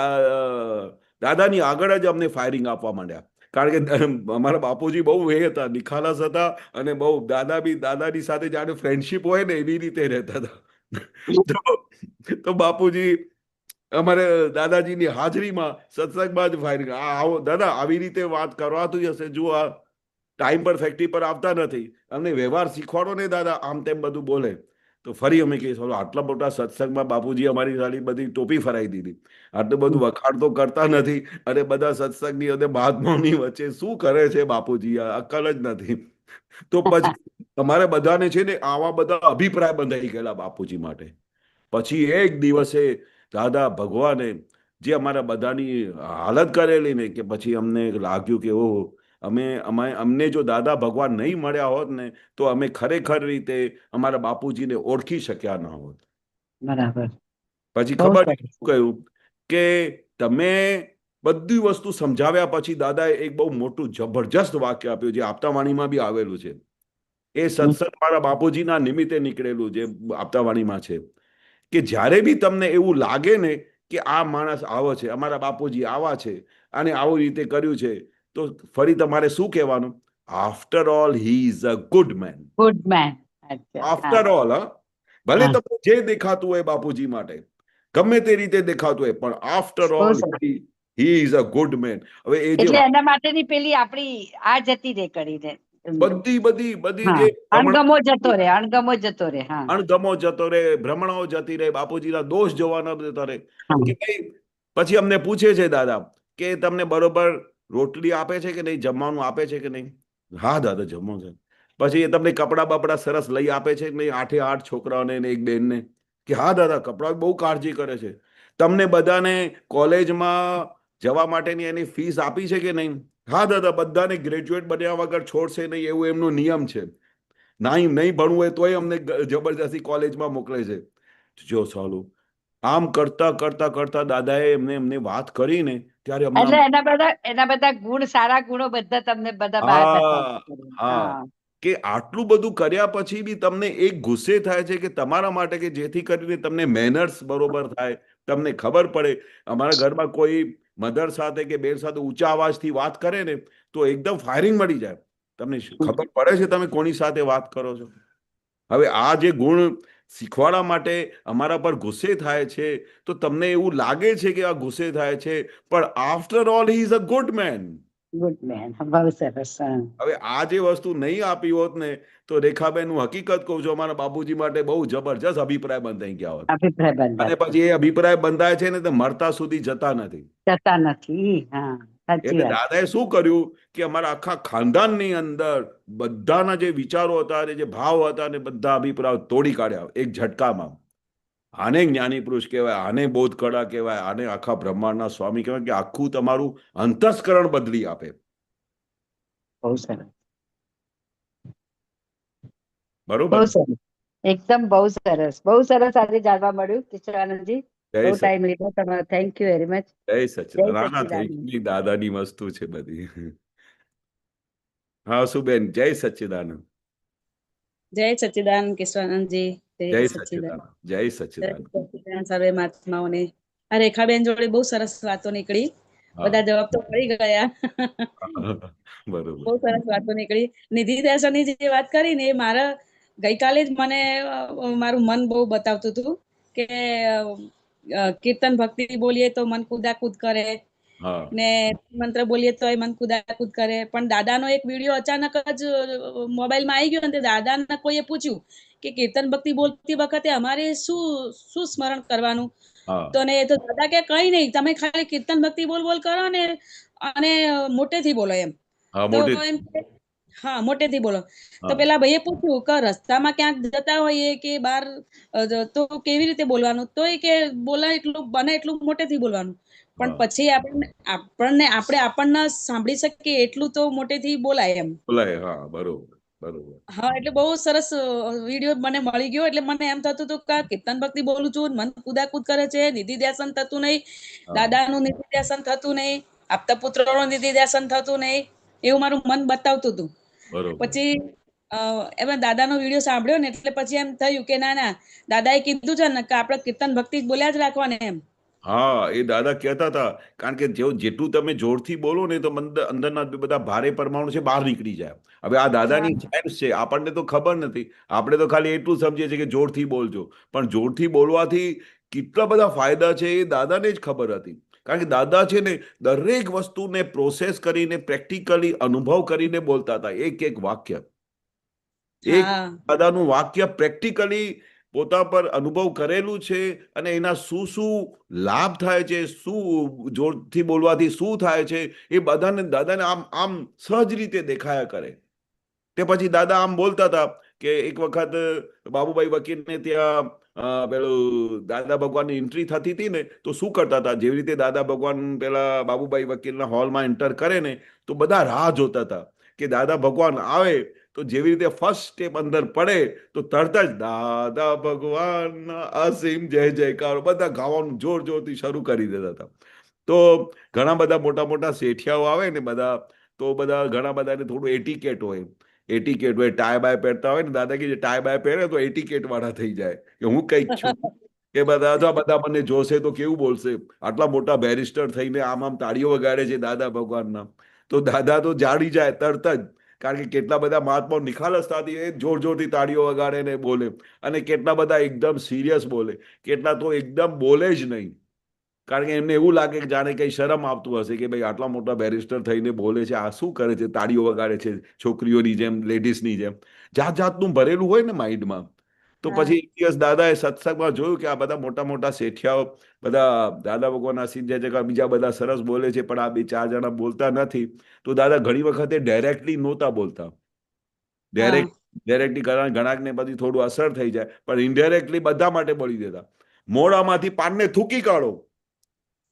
દાદાની આગળ જ અમને ફાયરિંગ આપવા માંડ્યા. કારણ કે અમારા બાપુજી બહુ એ હતા, નિખાલસ હતા, અને બહુ દાદાની સાથે જાણે ફ્રેન્ડશીપ હોય ને એવી રીતે રહેતા હતા. તો બાપુજી અમારે દાદાજીની હાજરીમાં સત્સંગમાં જ ફાયરિંગ, આવો દાદા આવી રીતે વાત કરવાતું હશે, જો આ ટાઈમ પર ફેક્ટરી પર આવતા નથી, અમને વ્યવહાર શીખવાડો ને દાદા, આમ તેમ બધું બોલે. તો ફરી અમે કહીએ આટલા મોટા સત્સંગમાં બાપુજી અમારી સારી બધી ટોપી ફરાઈ દીધી, આટલું બધું વખાણ તો કરતા નથી, અને બધા સત્સંગની અને મહાત્માઓની વચ્ચે શું કરે છે બાપુજી, આ અક્કલ જ નથી. તો પછી તમારે બધાને છે ને આવા બધા અભિપ્રાય બંધાઈ ગયેલા બાપુજી માટે. પછી એક દિવસે દાદા ભગવાને જે અમારા બધાની હાલત કરેલી ને, કે પછી અમને લાગ્યું કે ઓહ અમને જો દાદા ભગવાન નહીં મળ્યા હોત ને તો અમે ખરેખર રીતે અમારા બાપુજીને ઓળખી શક્યા ન હોત. બરાબર. પછી બહુ ખબર સરસ. શું કહ્યું કે તમે બધી વસ્તુ સમજાવ્યા પછી દાદાએ એક બહુ મોટું જબરજસ્ત વાક્ય આપ્યું, જે આપતાવાણીમાં બી આવેલું છે. એ સત્સંગ મારા બાપુજીના નિમિત્તે નીકળેલું જે આપતાવાણીમાં છે, કે જ્યારે બી તમને એવું લાગે ને કે આ માણસ આવો છે, અમારા બાપુજી આવા છે અને આવું રીતે કર્યું છે, તો ફરી તમારે શું કહેવાનું? After all he is a good man. Good man. અચ્છા. આફ્ટર હા. ઓલ, ભલે હા. તમને જે દેખાતું હોય બાપુજી માટે, ગમે તે રીતે દેખાતું હોય, પણ આફ્ટર બહુ ઓલ સરસ. He is a good man. હવે એ જે એટલે એના માટેની પેલી આપણી આ જતી રે કરીને. બધી હા. જે અણગમો જતો રે, અણગમો જતો રે. હા. અણગમો જતો રહે, ભ્રમણાઓ જતી રહે, બાપુજીના દોષ જોવાના જતા રહે. હા. કે ભાઈ પછી અમને પૂછે છે દાદા કે તમને બરોબર રોટલી આપે છે કે નહીં, જમવાનું આપે છે કે નહીં? હા દાદા જમવાનું છે. પછી એ તમને કપડાં બપડા સરસ લઈ આપે છે કે નહીં, 8 છોકરાઓને ને એક બેનને? કે હા દાદા કપડાં બહુ કાળજી કરે છે. તમને બધાને કોલેજમાં જવા માટેની એની ફીસ આપી છે કે નહીં? હા દાદા બધાને ગ્રેજ્યુએટ બન્યા વગર છોડશે નહીં, એવું એમનો નિયમ છે. નહીં ભણવું હોય તોય અમને જબરદસ્તી કોલેજમાં મોકલે છે. જો સાલું આમ કરતા દાદાએ એમને વાત કરીને ત્યારે એટલે અમને એના બધા ગુણ, સારા ગુણો બધા તમને બધા બહાર હા બતાવ્યા. હા હા. કે આટલું બધું કર્યા પછી બી તમને એક ગુસ્સે થાય છે કે તમારા માટે, કે જેથી કરીને તમને મેનર્સ બરોબર થાય, તમને ખબર પડે. અમારા ઘરમાં કોઈ મધર સાથે કે બેન સાથે ઊંચા અવાજથી વાત કરે ને તો એકદમ ફાયરિંગ મળી જાય. તમને ખબર પડે છે તમે કોની સાથે વાત કરો છો? હવે આ જે ગુણ શીખવાડવા માટે અમારા પર ગુસ્સે થાય છે, તો તમને એવું લાગે છે કે આ ગુસ્સે થાય છે, પણ after all he is a good man. Good man. બહુ સરસ. હા. હવે આ જે વસ્તુ નહીં આપી હોત ને તો રેખાબેન, હું હકીકત કહું છું, અમારા બાપુજી માટે બહુ જબરજસ્ત અભિપ્રાય બંધાઈ ગયા હોત. અભિપ્રાય અને બંધાય પછી એ અભિપ્રાય બંધાય છે ને તો મરતા સુધી જતા નથી. જતા નથી. હા. સાચી એટલે વાત. દાદાએ શું કર્યું કે અમારા આખા ખાનદાનની અંદર બધાના જે વિચારો હતા અને જે ભાવ હતા ને બધા અભિપ્રાયો તોડી કાઢ્યા એક ઝટકામાં. આને જ્ઞાની પુરુષ કહેવાય, આને બોધ કળા કહેવાય, આને આખા બ્રહ્માંડના સ્વામી કહેવાય, કે આખું તમારું અંતસ્કરણ બદલી આપે. બહુ સરસ. બરોબર. બહુ સરસ. એકદમ બહુ સરસ. બહુ સરસ આજે જાણવા મળ્યું કિશોરાનંદજી. જય બહુ સચ ટાઈમ લીધો તમારો. Thank you very much. જય જય સચ્ચિદાનંદ. ના ના થઈ સચ્ચિદાનંદ. ગઈ, દાદાની વસ્તુ છે બધી. હા સુબેન, જય સચ્ચિદાનંદ. જય સચ્ચિદાનંદ કેશવાનંદજી. જય જય સચ્ચિદાનંદ. સચ્ચિદાનંદ. જય જય સચ્ચિદાનંદ. સચ્ચિદાનંદ સર્વે મહાત્માઓને. આ રેખાબેન જોડે બહુ સરસ વાતો નીકળી. હા બધા જવાબ તો મળી ગયા. બરોબર. બહુ સરસ વાતો નીકળી. નિધિ દર્શનની જે વાત કરી ને એ મારા ગઈકાલે જ મને મારું મન બહુ બતાવતું હતું કે કીર્તન ભક્તિ બોલીએ તો મન કુદાકુદ કરે, હા ને મંત્ર બોલીએ તો એ મન કુદાકુદ કરે. પણ દાદાનો એક વિડીયો અચાનક જ મોબાઈલમાં આવી ગયો ને દાદાને કોઈએ પૂછ્યું કે કીર્તન ભક્તિ બોલતી વખતે અમારે શું સ્મરણ કરવાનું? હા તો ને તો દાદા કે કઈ નહીં, તમે ખાલી કીર્તન ભક્તિ બોલ કરો ને અને મોટેથી બોલો એમ. હા તો મોટી એમ હા મોટેથી બોલો. તો હા પેલા ભાઈએ પૂછ્યું કે રસ્તામાં ક્યાંક જતા હોઈએ કે બહાર તો કેવી રીતે બોલવાનું? તો એ કે બોલાય એટલું બને એટલું મોટેથી બોલવાનું. પણ હા પછી આપણને સાંભળી શકીએ એટલું તો મોટેથી બોલાય એમ. બોલાય. હા બરોબર બરોબર. હા એટલે બહુ સરસ વિડીયો મને મળી ગયો. એટલે મને એમ થતું હતું કે કીર્તન ભક્તિ બોલું છું, મન કુદાકુદ કરે છે, નિધિ ધ્યાસન થતું નહીં, હા દાદાનું નિધિ ધ્યાસન થતું નહીં, આપતા પુત્રનું નિધિ ધ્યાસન થતું નહીં, એવું મારું મન બતાવતું હતું. બરોબર. પછી એમાં દાદાનો વિડીયો સાંભળ્યો ને એટલે પછી એમ થયું કે ના દાદાએ કીધું છે ને કે આપણે કીર્તન ભક્તિ બોલ્યા જ રાખવાને એમ. હા એ દાદા કહેતા હતા, કારણ કે જેટલું તમે જોરથી બોલો ને તો અંદરના બધા ભારે પરમાણુ છે બહાર નીકળી જાય. હવે આ દાદાની સાયન્સ છે, આપણને તો ખબર નથી. આપણે તો ખાલી એટલું સમજીએ છીએ કે જોરથી બોલજો, પણ જોરથી બોલવાથી કેટલા બધા ફાયદા છે એ દાદાને જ ખબર હતી. કારણ કે દાદા છે ને દરેક વસ્તુને પ્રોસેસ કરીને પ્રેક્ટિકલી અનુભવ કરીને બોલતા હતા. એક વાક્ય, એક હા દાદાનું વાક્ય પ્રેક્ટિકલી પોતા પર અનુભવ કરેલું છે અને એના શું લાભ થાય છે, શું જોરથી બોલવાથી શું થાય છે, એ દાદાને આમ સહજ રીતે દેખાયા કરે. તે પછી દાદા આમ બોલતા હતા કે એક વખત બાબુભાઈ વકીલને ત્યાં પેલું દાદા ભગવાનની એન્ટ્રી થતી હતી ને તો શું કરતા હતા, જેવી રીતે દાદા ભગવાન પેલા બાબુભાઈ વકીલના હોલમાં એન્ટર કરે ને તો બધા રાહ જોતા હતા કે દાદા ભગવાન આવે તો જેવી રીતે ફર્સ્ટ સ્ટેપ અંદર પડે તો તરત જ દાદા ભગવાન અસીમ જય જયકાર બધા ગાવાનું જોર જોરથી શરૂ કરી દેતા હતા. તો ઘણા બધા મોટા મોટા શેઠિયાઓ આવે ને બધા, તો બધા ઘણા બધાને થોડું એટીકેટ હોય, ટાઈ બાય પહેરતા હોય ને, દાદા કે ટાઈ બાય પહેરે તો એટીકેટ વાળા થઈ જાય કે હું કઈક છું કે બધા મને જોશે તો કેવું બોલશે, આટલા મોટા બેરિસ્ટર થઈને આમ આમ તાળીઓ વગાડે છે દાદા ભગવાનના, તો દાદા તો જાડી જાય તરત જ, કારણ કે કેટલા બધા મહાત્માઓ નિખાલસતાથી એ જોર જોરથી તાળીઓ વગાડે ને બોલે, અને કેટલા બધા એકદમ સિરિયસ બોલે, કેટલા તો એકદમ બોલે જ નહીં, કારણ કે એમને એવું લાગે કે જાણે કઈ શરમ આવતું હશે કે ભાઈ આટલા મોટા બેરિસ્ટર થઈને બોલે છે, આ શું કરે છે, તાળીઓ વગાડે છે છોકરીઓની જેમ, લેડીઝની જેમ, જાત જાતનું ભરેલું હોય ને માઇન્ડમાં. તો હા. પછી એક દિવસ દાદાએ સત્સંગમાં જોયું કે આ બધા મોટા મોટા શેઠિયાઓ બધા દાદા ભગવાનના સિદ્ધ જગા બીજા બધા સરસ બોલે છે, પણ આ બે ચાર જણા બોલતા નથી. તો દાદા ઘણી વખતે ડાયરેક્ટલી નહોતા બોલતા, હા. ડાયરેક્ટલી ઘણાકને પછી થોડું અસર થઈ જાય, પણ ઇનડાયરેક્ટલી બધા માટે બોલી દેતા, મોઢામાંથી પાનને થૂકી કાઢો.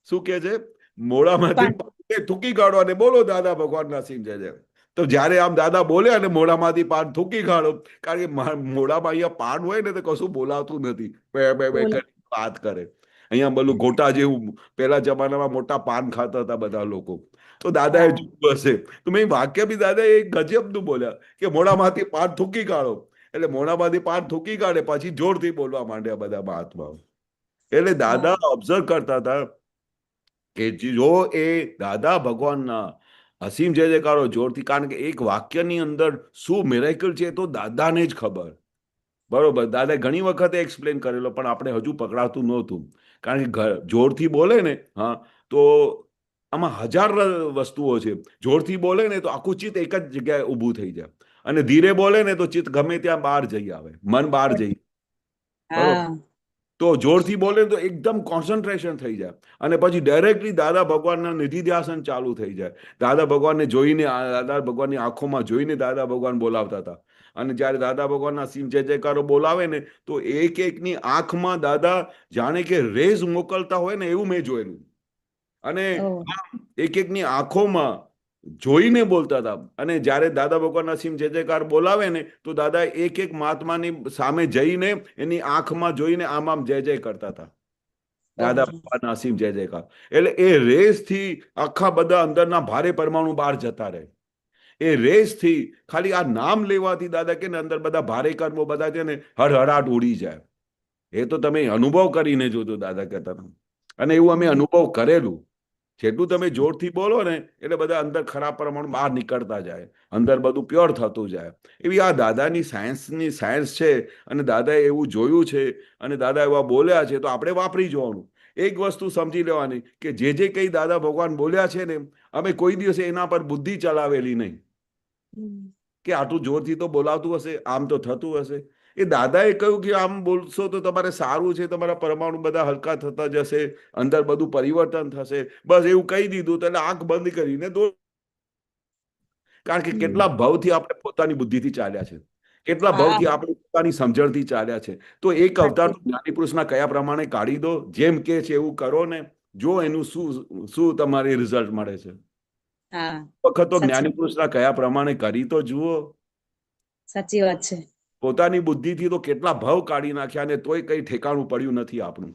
શું કે છે? મોઢામાંથી પાનને થૂકી કાઢો અને બોલો દાદા ભગવાનના સિંહ જય જય. તો જ્યારે આમ દાદા બોલે અને મોઢામાંથી પાન થૂકી કાઢો, કારણ કે મોઢામાં અહીંયા પાન હોય ને તો કશું બોલાતું નથી, બે બે બે કરી વાત કરે. અહીંયા બધું ગોટા જેવું પેલા જમાનામાં મોટા પાન ખાતા હતા બધા લોકો, તો દાદાએ જોયું હશે. તો મેં વાક્ય બી દાદા એ ગજબનું બોલ્યા કે મોઢામાંથી પાન થૂકી કાઢો, એટલે મોઢામાંથી પાન થૂકી કાઢે પછી જોરથી બોલવા માંડ્યા બધા મહાત્માઓ. એટલે દાદા ઓબ્ઝર્વ કરતા હતા કે જો એ દાદા ભગવાનના અસીમ જય જયકારો જોરથી, કારણ કે એક વાક્યની અંદર શું મિરેકલ છે તો દાદાને જ ખબર. બરોબર, દાદાએ ઘણી વખતે એક્સપ્લેન કરેલો પણ આપણે હજુ પકડાતું નહોતું, કારણ કે જોરથી બોલે ને, હા, તો આમાં હજાર વસ્તુઓ છે. જોરથી બોલે ને તો આખું ચિત્ત એક જ જગ્યાએ ઊભું થઈ જાય, અને ધીરે બોલે ને તો ચિત્ત ગમે ત્યાં બહાર જઈ આવે, મન બહાર જઈ. બરોબર, તો જોરથી બોલે તો એકદમ કોન્સન્ટ્રેશન થઈ જાય, અને પછી ડાયરેક્ટલી દાદા ભગવાનના નિધિધ્યાસન ચાલુ થઈ જાય. દાદા ભગવાનને જોઈને, દાદા ભગવાનની આંખોમાં જોઈને દાદા ભગવાન બોલાવતા હતા. અને જ્યારે દાદા ભગવાનના સિંહ જય જયકારો બોલાવે ને તો એક એકની આંખમાં દાદા જાણે કે રેઝ મોકલતા હોય ને એવું મેં જોયેલું. અને એક એકની આંખોમાં જોઈને બોલતા હતા. અને જ્યારે દાદા ભગવાનના સિંહ જય જયકાર બોલાવે ને તો દાદા એક એક મહાત્માની સામે જઈને એની આંખમાં જોઈને આમ આમ જય જય કરતા હતા, દાદા ભગવાનના સિંહ જય જયકાર. એટલે એ રેસ થી આખા બધા અંદરના ભારે પરમાણુ બહાર જતા રહે. એ રેસ થી ખાલી આ નામ લેવાથી દાદા કે ને અંદર બધા ભારે કર્મો બધા છે ને હળહળાટ ઉડી જાય. એ તો તમે અનુભવ કરીને જોજો, દાદા કહેતા હતા. અને એવું અમે અનુભવ કરેલું. જેટલું તમે જોરથી બોલો ને એટલે બધા અંદર ખરાબ પરમાણુ બહાર નીકળતા જાય, અંદર બધું પ્યોર થતું જાય. એવી આ દાદાની સાયન્સ છે, અને દાદાએ એવું જોયું છે, અને દાદા એવા બોલ્યા છે, તો આપણે વાપરી જોવાનું. એક વસ્તુ સમજી લેવાની કે જે કઈ દાદા ભગવાન બોલ્યા છે ને, અમે કોઈ દિવસે એના પર બુદ્ધિ ચલાવેલી નહીં કે આટલું જોરથી તો બોલાવતું હશે, આમ તો થતું હશે. એ દાદાએ કહ્યું કે આમ બોલશો તો તમારે સારું છે, તમારા પરમાણુ બધા હલકા થતા જશે, અંદર બધું પરિવર્તન થશે. બસ એવું કહી દીધું તો એટલે આંખ બંધ કરીને કારણ કે કેટલા ભાવથી આપણે પોતાની બુદ્ધિથી ચાલ્યા છે, કેટલા ભાવથી આપણે પોતાની સમજણથી ચાલ્યા છે. તો એક અવતાર જ્ઞાની પુરુષના કયા પ્રમાણે કાઢી દો, જેમ કે છે એવું કરો ને, જો એનું શું તમારે રિઝલ્ટ મળે છે. વખત તો જ્ઞાની પુરુષના કયા પ્રમાણે કરી તો જુઓ. સાચી વાત છે. પોતાની બુદ્ધિથી તો કેટલા ભાવ કાઢી નાખ્યા, અને તોય કઈ ઠેકાણું પડ્યું નથી આપણું.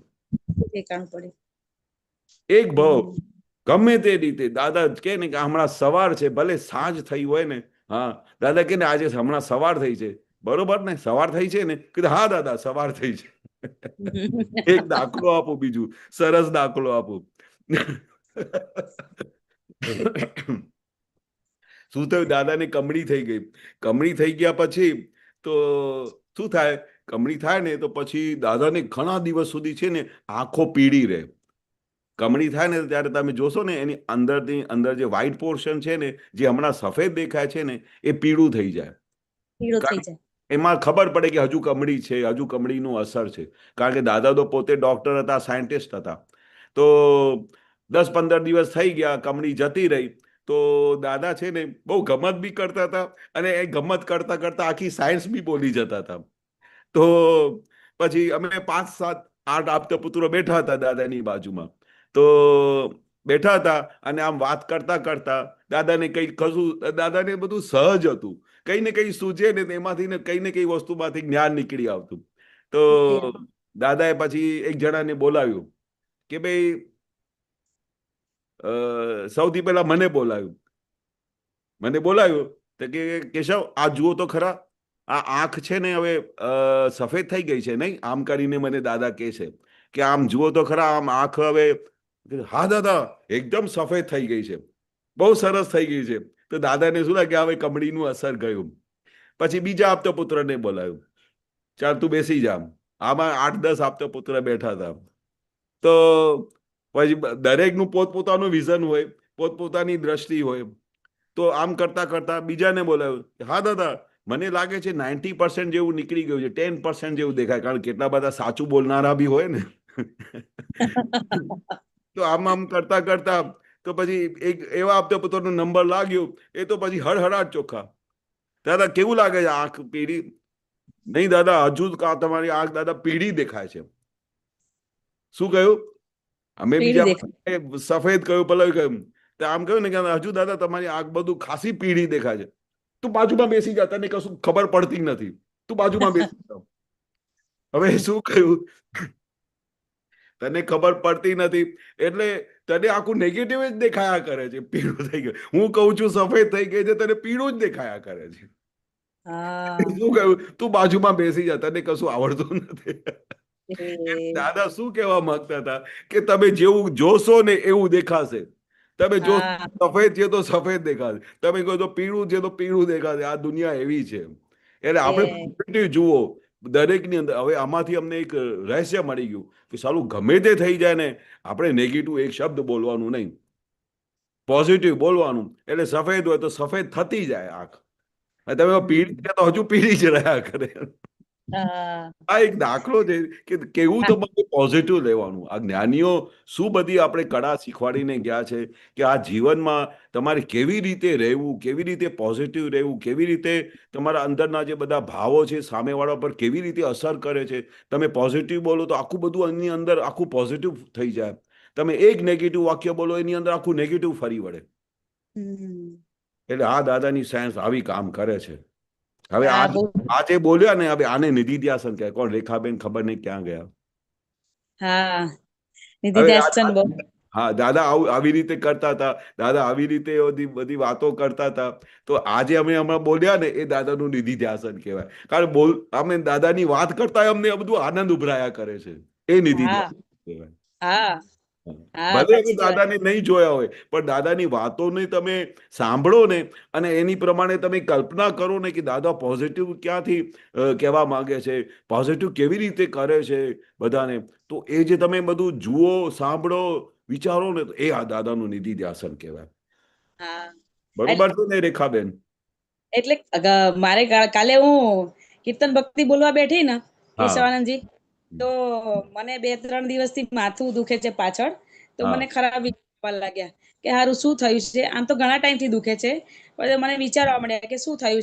એક ભાવ ગમે તે રીતે દાદા કે ને કે હમણાં સવાર છે, ભલે સાંજ થઈ હોય ને, હા, દાદા કે ને આજે હમણાં સવાર થઈ છે, બરોબર ને, સવાર થઈ છે ને, કે હા દાદા સવાર થઈ છે. એક દાખલો આપો, બીજું સરસ દાખલો આપો. શું થયું? દાદાને કમળી થઈ ગઈ. કમળી થઈ ગયા પછી તો શું થાય? કમળી થાય ને તો પછી દાદાને ઘણા દિવસ સુધી છે ને આંખો પીળી રહે. કમળી થાય ને ત્યારે તમે જોશો ને એની અંદર જે વ્હાઈટ પોર્શન છે ને, જે હમણાં સફેદ દેખાય છે ને, એ પીળું થઈ જાય. એમાં ખબર પડે કે હજુ કમળી છે, હજુ કમળીનું અસર છે. કારણ કે દાદા તો પોતે ડોક્ટર હતા, સાયન્ટિસ્ટ હતા. તો 10-15 દિવસ થઈ ગયા, કમળી જતી રહી. તો દાદા છે ને બહુ ગમત બી કરતા હતા, અને એ ગમત કરતા કરતા આખી સાયન્સ બી બોલી જતા હતા. તો પછી અમે 5, 7, 8 આપતા પુત્રો બેઠા હતા દાદાની બાજુમાં. તો બેઠા હતા અને આમ વાત કરતા કરતા દાદાને કઈ કશું, દાદાને બધું સહજ હતું, કઈ ને કઈ સૂજે ને એમાંથી ને કઈ વસ્તુમાંથી જ્ઞાન નીકળી આવતું. તો દાદાએ પછી એક જણાને બોલાવ્યું કે ભાઈ, સૌથી પહેલા મને બોલાવ્યું તો કે કેશવ, આ જુઓ તો ખરા, આ આંખ છે ને હવે સફેદ થઈ ગઈ છે નહીં? આમ કરીને મને દાદા કહે છે કે આમ જુઓ તો ખરા, આમ આંખ હવે. હા દાદા, એકદમ સફેદ થઈ ગઈ છે, બહુ સરસ થઈ ગઈ છે. તો દાદાને શું લાગે, હવે કમળીનું અસર ગયું. પછી બીજા આપતા પુત્રને બોલાવ્યું, ચાલ તું બેસી જા. આમાં 8-10 આપતા પુત્ર બેઠા હતા. તો પછી દરેકનું પોતપોતાનું વિઝન હોય, પોતપોતાની દ્રષ્ટિ હોય. તો આમ કરતા કરતા બીજાને બોલાવ્યું, હા દાદા, મને લાગે છે 90% જેવું નીકળી ગયું છે, 10% જેવું દેખાય, કારણ કેટલા બધા સાચું બોલનારા બી હોય ને. તો આમ કરતા કરતા તો પછી એક એવા આપતા પુત્રનો નંબર લાગ્યો. એ તો પછી હળહળાટ ચોખ્ખા, દાદા કેવું લાગે છે આંખ પીળી? નહીં દાદા, હજુ તમારી આંખ દાદા પીળી દેખાય છે. શું કહ્યું? અમે બીજા સફેદ કહ્યું, પલવ કહ્યું. તો આમ કહ્યું ને કે હજુ દાદા તમારી આંખ બધું ખાસી પીળી દેખાય છે. તું બાજુમાં બેસી જા, તને કશું ખબર પડતી નથી, તું બાજુમાં બેસી જા. હવે શું કહ્યું? તને ખબર પડતી નથી એટલે તને આખું નેગેટિવ જ દેખાયા કરે છે, પીળું થઈ ગયું. હું કહું છું સફેદ થઈ ગઈ છે, તને પીળું જ દેખાયા કરે છે. શું કહ્યું? તું બાજુમાં બેસી જા, તને કશું આવડતું નથી. દાદા શું કહેવા માંગતા હતા કે તમે જેવું જોશો ને એવું દેખાશે. તમે જો સફેદ છે તો સફેદ દેખાશે, તમે કહો તો પીળું છે તો પીળું દેખાશે. આ દુનિયા એવી છે. એટલે આપણે પોઝિટિવ જુઓ દરેકની અંદર. હવે આમાંથી અમને એક રહસ્ય મળી ગયું કે સાલું ગમે તે થઈ જાય ને, આપણે નેગેટિવ એક શબ્દ બોલવાનું નહીં, પોઝિટિવ બોલવાનું. એટલે સફેદ હોય તો સફેદ થતી જાય આંખ, તમે પીળી છે તો હજુ પીળી જ રહ્યા કરે. આ એક દાખલો છે કે કેવું તમારે પોઝિટિવ લેવાનું. આ જ્ઞાનીઓ શું બધી આપણે કળા શીખવાડીને ગયા છે કે આ જીવનમાં તમારે કેવી રીતે રહેવું, કેવી રીતે પોઝિટિવ રહેવું, કેવી રીતે તમારા અંદરના જે બધા ભાવો છે સામેવાળા પર કેવી રીતે અસર કરે છે. તમે પોઝિટિવ બોલો તો આખું બધું એની અંદર આખું પોઝિટિવ થઈ જાય. તમે એક નેગેટિવ વાક્ય બોલો, એની અંદર આખું નેગેટિવ ફરી વળે. એટલે આ દાદાની સાયન્સ આવી કામ કરે છે. હવે આજે બોલ્યા ને, હવે આને નિધિધ્યાસન કહે. કોણ? રેખાબેન ખબર નહીં ક્યાં ગયા. હા, દાદા આવી રીતે કરતા હતા. દાદા આવી રીતે બધી વાતો કરતા હતા. તો આજે અમે હમણાં બોલ્યા ને, એ દાદાનું નિધિધ્યાસન કહેવાય. કારણ અમે દાદાની વાત કરતા અમને બધું આનંદ ઉભરાયા કરે છે. એ નિધિધ્યાસન કહેવાય. ભલે અમે દાદાને નહીં જોયા હોય, પણ દાદાની વાતોને તમે સાંભળો ને અને એની પ્રમાણે તમે કલ્પના કરો ને કે દાદા પોઝિટિવ ક્યાંથી કહેવા માંગે છે, પોઝિટિવ કેવી રીતે કરે છે બધાને. તો એ જે તમે બધું જુઓ, સાંભળો, વિચારો ને, તો એ આ દાદાનું નિધિધ્યાસન કહેવાય. બરોબર છે ને રેખાબેન? એટલે મારે કાલે હું કીર્તન ભક્તિ બોલવા બેઠી ને કેશવાનંદજી, તો મને 2-3 દિવસથી માથું દુખે છે પાછળ. તો મને ખરાબ વિચારવા લાગ્યા કે હારું શું થયું છે. આમ તો ઘણા ટાઈમથી દુખે છે, પણ મને વિચારવા મળ્યા કે શું થયું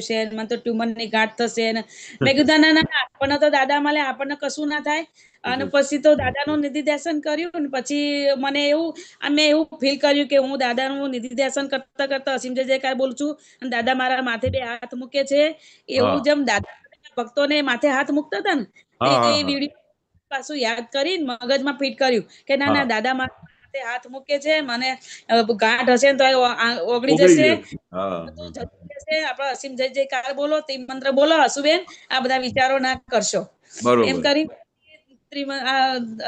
છે. મને તો ટ્યુમરની ગાંઠ થશે ને. મેં કીધું ના, આપણને તો દાદા મળે, આપણને કશું ના થાય. અને પછી તો દાદાનું નિધિધ્યાસન કર્યું ને પછી મને મેં એવું ફીલ કર્યું કે હું દાદાનું નિધિધ્યાસન કરતા કરતા અસીમ જય જયકાર બોલું છું અને દાદા મારા માથે 2 હાથ મૂકે છે. એવું જેમ દાદા ભક્તોને માથે હાથ મૂકતા હતા ને, એ વિડીયો પાછું યાદ કરીને મગજમાં ફિટ કર્યું કે ના દાદા મારા માથે હાથ મૂકે છે, મને ગાંઠ હશે ને તો ઓગળી જશે, આપડે અસીમ જય જયકાર બોલો, તે મંત્ર બોલો, હસુબેન આ બધા વિચારો ના કરશો એમ કરી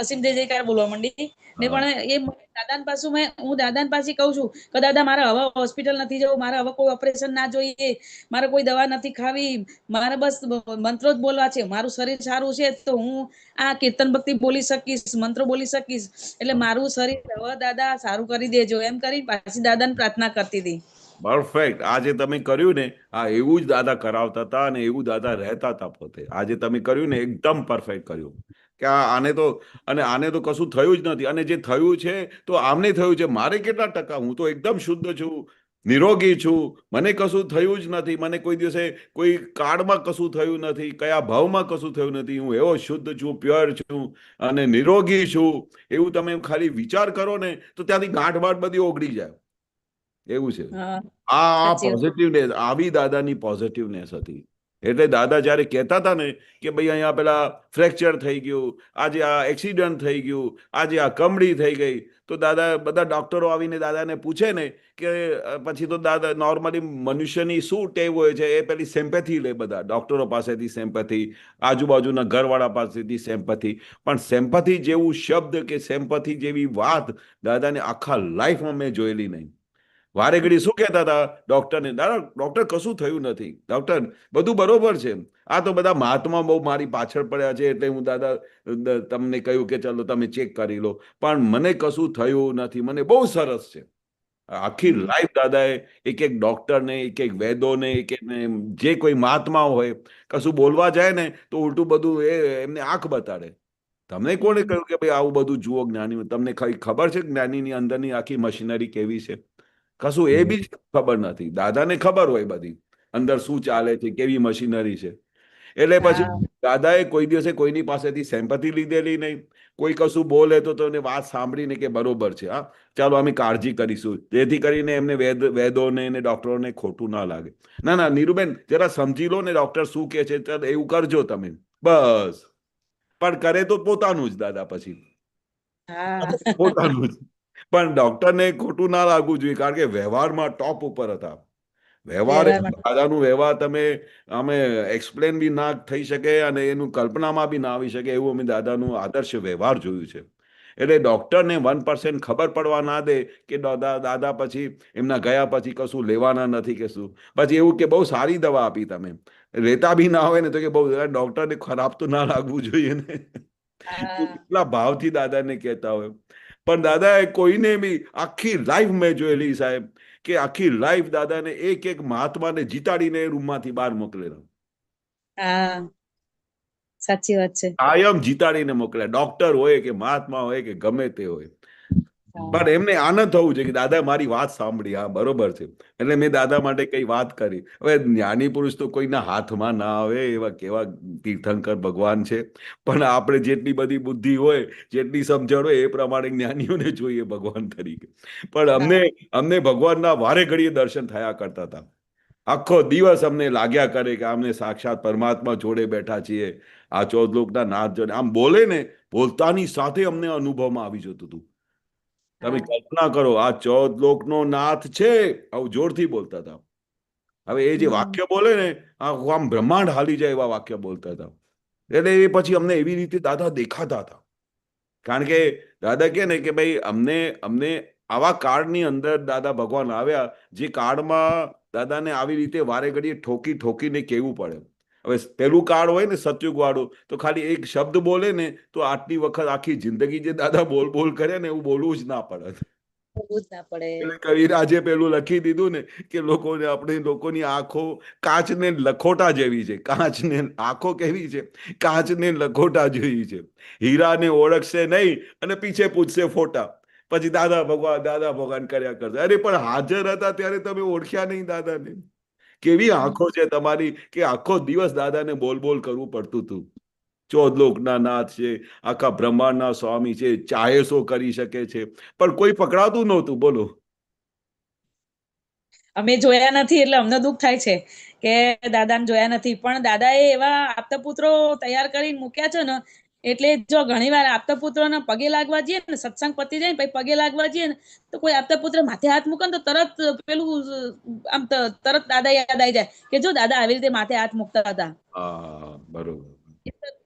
અસીમ જય જયકાર બોલવા માંડી ને. પણ એ દાદા પાછું હું દાદા પાસે કહું છું કે દાદા મારે હવે હોસ્પિટલ નથી જવું, મારે હવે કોઈ ઓપરેશન ના જોઈએ, મારે કોઈ દવા નથી ખાવી, મારે બસ મંત્રો જ બોલવા છે. મારું શરીર સારું છે તો હું આ કીર્તન ભક્તિ બોલી શકીશ, મંત્રો બોલી શકીશ. એટલે મારું શરીર હવે દાદા સારું કરી દેજો એમ કરી પાછી દાદાને પ્રાર્થના કરતી હતી. પરફેક્ટ. આજે તમે કર્યું ને, એવું જ દાદા કરાવતા હતા અને એવું દાદા રહેતા હતા પોતે. આજે તમે કર્યું ને, એકદમ પરફેક્ટ કર્યું કે આને તો કશું થયું જ નથી. અને જે થયું છે તો આમને થયું છે. મારે કેટલા ટકા? હું તો એકદમ શુદ્ધ છું, નિરોગી છું, મને કશું થયું જ નથી, મને કોઈ દિવસે કોઈ કાળમાં કશું થયું નથી, કયા ભાવમાં કશું થયું નથી, હું એવો શુદ્ધ છું, પ્યોર છું અને નિરોગી છું, એવું તમે ખાલી વિચાર કરો ને તો ત્યાંથી ગાંઠ બધી ઓગળી જાય એવું છે. હા, આ સાચી વાત. પોઝિટિવનેસ, આવી દાદાની પોઝિટિવનેસ હતી. એટલે દાદા જ્યારે કહેતા હતા ને કે ભાઈ અહીંયા પેલા ફ્રેક્ચર થઈ ગયું, આજે આ એક્સિડન્ટ થઈ ગયું, આજે આ કમળી થઈ ગઈ, તો દાદા બધા ડોક્ટરો આવીને દાદાને પૂછે ને કે પછી તો દાદા નોર્મલી મનુષ્યની શું ટેવ હોય છે, એ પેલી સેમ્પેથી લે, બધા ડોક્ટરો પાસેથી સેમ્પેથી, આજુબાજુના ઘરવાળા પાસેથી સેમ્પેથી, પણ સેમ્પેથી જેવું શબ્દ કે સેમ્પેથી જેવી વાત દાદાને આખા લાઈફમાં મેં જોયેલી નહીં. વારે ઘડી શું કહેતા હતા ડોક્ટરને, દાદા ડોક્ટર કશું થયું નથી, ડોક્ટર બધું બરોબર છે, આ તો બધા મહાત્મા બહુ મારી પાછળ પડ્યા છે એટલે હું દાદા તમને કહ્યું કે ચલો તમે ચેક કરી લો, પણ મને કશું થયું નથી, મને બહુ સરસ છે. આખી લાઈફ દાદાએ એક એક ડોક્ટરને, એક એક વેદોને, એક એક જે કોઈ મહાત્માઓ હોય કશું બોલવા જાય ને તો ઉલટું બધું એમને આંખ બતાડે. તમને કોણે કહ્યું કે ભાઈ આવું બધું જુઓ જ્ઞાની? તમને ખબર છે જ્ઞાનીની અંદરની આખી મશીનરી કેવી છે? કશું એ બી ખબર નથી. દાદાને ખબર હોય બધી અંદર શું ચાલે છે, કેવી મશીનરી છે. એટલે પછી દાદાએ કોઈ દિવસે કોઈની પાસેથી સેમ્પથી લીધેલી નહીં. કોઈ કશું બોલે તો એને વાત સાંભળીને કે બરોબર છે, હા ચાલો અમે કાળજી કરીશું, જેથી કરીને એમને વેદોને ને ડોક્ટરોને ખોટું ના લાગે. ના ના નીરુબેન, જરા સમજી લો ને ડોક્ટર શું કે છે, એવું કરજો તમે, બસ. પણ કરે તો પોતાનું જ દાદા, પછી પોતાનું જ. પણ ડોક્ટરને ખોટું ના લાગવું જોઈએ, કારણ કે વ્યવહારમાં ટોપ ઉપર હતા. દાદાનું વ્યવહાર તમે અમે એક્સપ્લેન બી ના થઈ શકે અને એનું કલ્પનામાં બી ના આવી શકે એવું અમે દાદાનું આદર્શ વ્યવહાર જોયું છે. એટલે ડોક્ટરને 1% ખબર પડવા ના દે કે દાદા પછી એમના ગયા પછી કશું લેવાના નથી કે શું. પછી એવું કે બહુ સારી દવા આપી, તમે લેતા બી ના હોય ને તો કે બહુ, ડોક્ટરને ખરાબ તો ના લાગવું જોઈએ ને. એટલા ભાવથી દાદાને કહેતા હોય. પણ દાદાએ કોઈને બી આખી લાઈફ મેં જોયેલી સાહેબ, કે આખી લાઈફ દાદાને એક એક મહાત્માને જીતાડીને રૂમમાંથી બહાર મોકલેલા. સાચી વાત છે. કાયમ જીતાડીને મોકલ્યા, ડોક્ટર હોય કે મહાત્મા હોય કે ગમે તે હોય. પણ એમને આનંદ થવું છે કે દાદા મારી વાત સાંભળી, હા બરોબર છે, એટલે મેં દાદા માટે કઈ વાત કરી. હવે જ્ઞાની પુરુષ તો કોઈના હાથમાં ના આવે, એવા કેવા તીર્થંકર ભગવાન છે. પણ આપણે જેટલી બધી બુદ્ધિ હોય, જેટલી સમજણ હોય એ પ્રમાણે જ્ઞાનીઓને જોઈએ ભગવાન તરીકે. પણ અમને ભગવાનના વારે ઘડીએ દર્શન થયા કરતા હતા. આખો દિવસ અમને લાગ્યા કરે કે અમને સાક્ષાત પરમાત્મા જોડે બેઠા છીએ, આ 14 લોકના નાથ જોડે. આમ બોલે ને, બોલતાની સાથે અમને અનુભવમાં આવી જતું હતું. તમે કલ્પના કરો, આ 14 લોકનો નાથ છે, આવું જોરથી બોલતા હતા. હવે એ જે વાક્ય બોલે ને, આમ બ્રહ્માંડ હાલી જાય એવા વાક્ય બોલતા હતા. એટલે એ પછી અમને એવી રીતે દાદા દેખાતા હતા. કારણ કે દાદા કહે ને કે ભાઈ અમને આવા કાળની અંદર દાદા ભગવાન આવ્યા, જે કાળમાં દાદાને આવી રીતે વારે ઘડીએ ઠોકીને કહેવું પડે. હવે પેલું કાળ હોય ને સતયુગ વાળું, તો ખાલી એક શબ્દ બોલે ને તો આટલી વખત આખી જિંદગી જે દાદા બોલ કરે ને એવું બોલવું જ ના પડે. એટલે કવિરાજે પેલું લખી દીધું ને કે લોકોની આંખો કાચને લખોટા જેવી છે. કાચને આંખો કેવી છે? કાચને લખોટા જેવી છે. હીરાને ઓળખશે નહીં અને પીછે પૂછશે ફોટા. પછી દાદા ભગવાન કર્યા કરશે. અરે પણ હાજર હતા ત્યારે તમે ઓળખ્યા નહીં દાદાને. કેવી આંખો છે તમારી કે આખો દિવસ દાદાને બોલ કરવું પડતું હતું. 14 લોકના નાથ છે, આખા બ્રહ્માંડના સ્વામી છે, ચાહે સો કરી શકે છે, પણ કોઈ પકડાતું નહોતું. બોલો, અમે જોયા નથી એટલે અમને દુઃખ થાય છે કે દાદાને જોયા નથી. પણ દાદાએ એવા આપતા પુત્રો તૈયાર કરીને મૂક્યા છે ને, એટલે જો ઘણીવાર આપતા પુત્રોને પગે લાગવા જઈએ ને, સત્સંગ પતી જાય ને પછી પગે લાગવા જઈએ ને, તો કોઈ આપતા પુત્ર માથે હાથ મૂકે ને તો તરત પેલું આમ તરત દાદા યાદ આવી જાય કે જો દાદા આવી રીતે માથે હાથ મૂકતા હતા. બરોબર.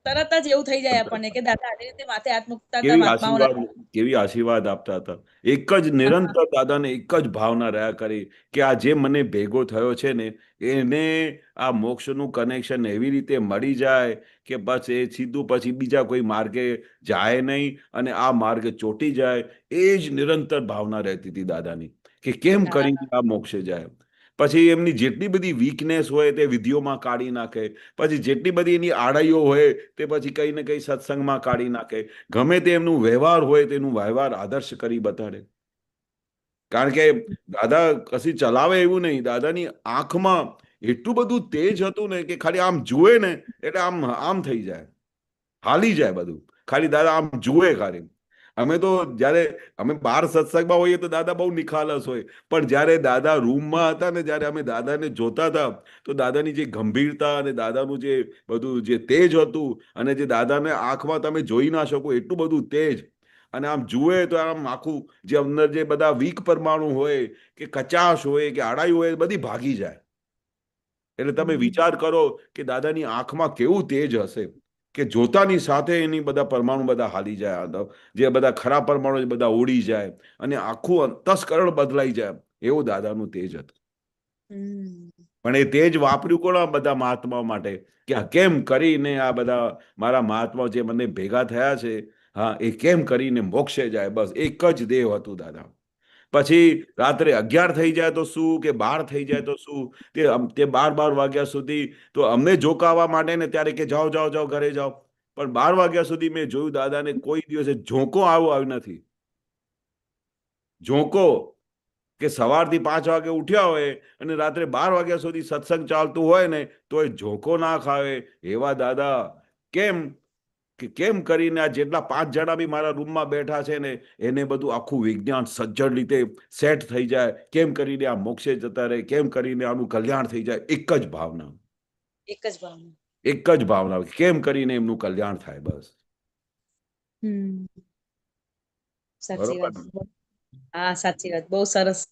તરત જ એવું થઈ જાય આપણને કે દાદા આવી રીતે માથે હાથ મૂકતા હતા, મહાત્માઓના. કેવી આશીર્વાદ આપતા હતા. એક જ નિરંતર દાદાને એક જ ભાવના રહ્યા કરી કે આ જે મને ભેગો થયો છે ને, એને આ મોક્ષનું કનેક્શન એવી રીતે મળી જાય કે બસ એ સીધું પછી બીજા કોઈ માર્ગે જાય નહીં અને આ માર્ગે ચોટી જાય. એ જ નિરંતર ભાવના રહેતી હતી દાદાની કે કેમ કરીને આ મોક્ષે જાય. પછી એમની જેટલી બધી વીકનેસ હોય તે વિધિઓમાં કાઢી નાખે, પછી જેટલી બધી એની આડાઈઓ હોય તે પછી કઈ ને કઈ સત્સંગમાં કાઢી નાખે, ગમે તે એમનું વ્યવહાર હોય તેનું વ્યવહાર આદર્શ કરી બતાડે. કારણ કે દાદા કશી ચલાવે એવું નહીં, દાદાની આંખમાં એટલું બધું તેજ હતું ને કે ખાલી આમ જુએ ને એટલે આમ આમ થઈ જાય, હાલી જાય બધું, ખાલી દાદા આમ જુએ ખાલી. અમે તો જ્યારે અમે બહાર સત્સંગમાં હોઈએ તો દાદા બહુ નિખાલસ હોય, પણ જ્યારે દાદા રૂમમાં હતા ને, જ્યારે અમે દાદાને જોતા હતા તો દાદાની જે ગંભીરતા અને દાદાનું જે બધું જે તેજ હતું, અને જે દાદાને આંખમાં તમે જોઈ ના શકો એટલું બધું તેજ, અને આમ જુએ તો આમ આખું જે અંદર જે બધા વીક પરમાણુ હોય કે કચાશ હોય કે આડાઈ હોય બધી ભાગી જાય. એટલે તમે વિચાર કરો કે દાદાની આંખમાં કેવું તેજ હશે કે જોતાની સાથે એની બધા પરમાણુ બધા હાલી જાય, જે બધા ખરાબ પરમાણુ બધા ઉડી જાય અને આખું અંતસ્કરણ બદલાઈ જાય, એવું દાદાનું તેજ હતું. પણ એ તેજ વાપર્યું કોણ? આ બધા મહાત્માઓ માટે કે આ કેમ કરીને આ બધા મારા મહાત્માઓ જે મને ભેગા થયા છે, હા, એ કેમ કરીને મોક્ષે જાય, બસ એક જ દેવ હતું દાદા. પછી રાત્રે 11 થઈ જાય તો શું, કે 12 થઈ જાય તો શું, તે 12 વાગ્યા સુધી તો અમને જોકાવા માટે ને ત્યારે કે જાઓ જાઓ જાઓ ઘરે જાઓ, પણ 12 વાગ્યા સુધી મેં જોયું દાદાને કોઈ દિવસે ઝોંકો આવ્યો નથી. ઝોંકો કે સવારથી 5 વાગે ઉઠ્યા હોય અને રાત્રે 12 વાગ્યા સુધી સત્સંગ ચાલતું હોય ને તો એ ઝોંકો ના ખાવે એવા દાદા. કેમ કે કેમ કરીને આ જેટલા 5 જણા બી મારા રૂમમાં બેઠા છે ને એને બધું આખું વિજ્ઞાન સજ્જડ રીતે સેટ થઈ જાય, કેમ કરીને આ મોક્ષે જતા રહે, કેમ કરીને આનું કલ્યાણ થઈ જાય. એક જ ભાવના, એક જ ભાવના. એક જ ભાવના, કેમ કરીને એમનું કલ્યાણ થાય, બસ. સાચી વાત. બરોબર. હા, સાચી વાત. બહુ સરસ.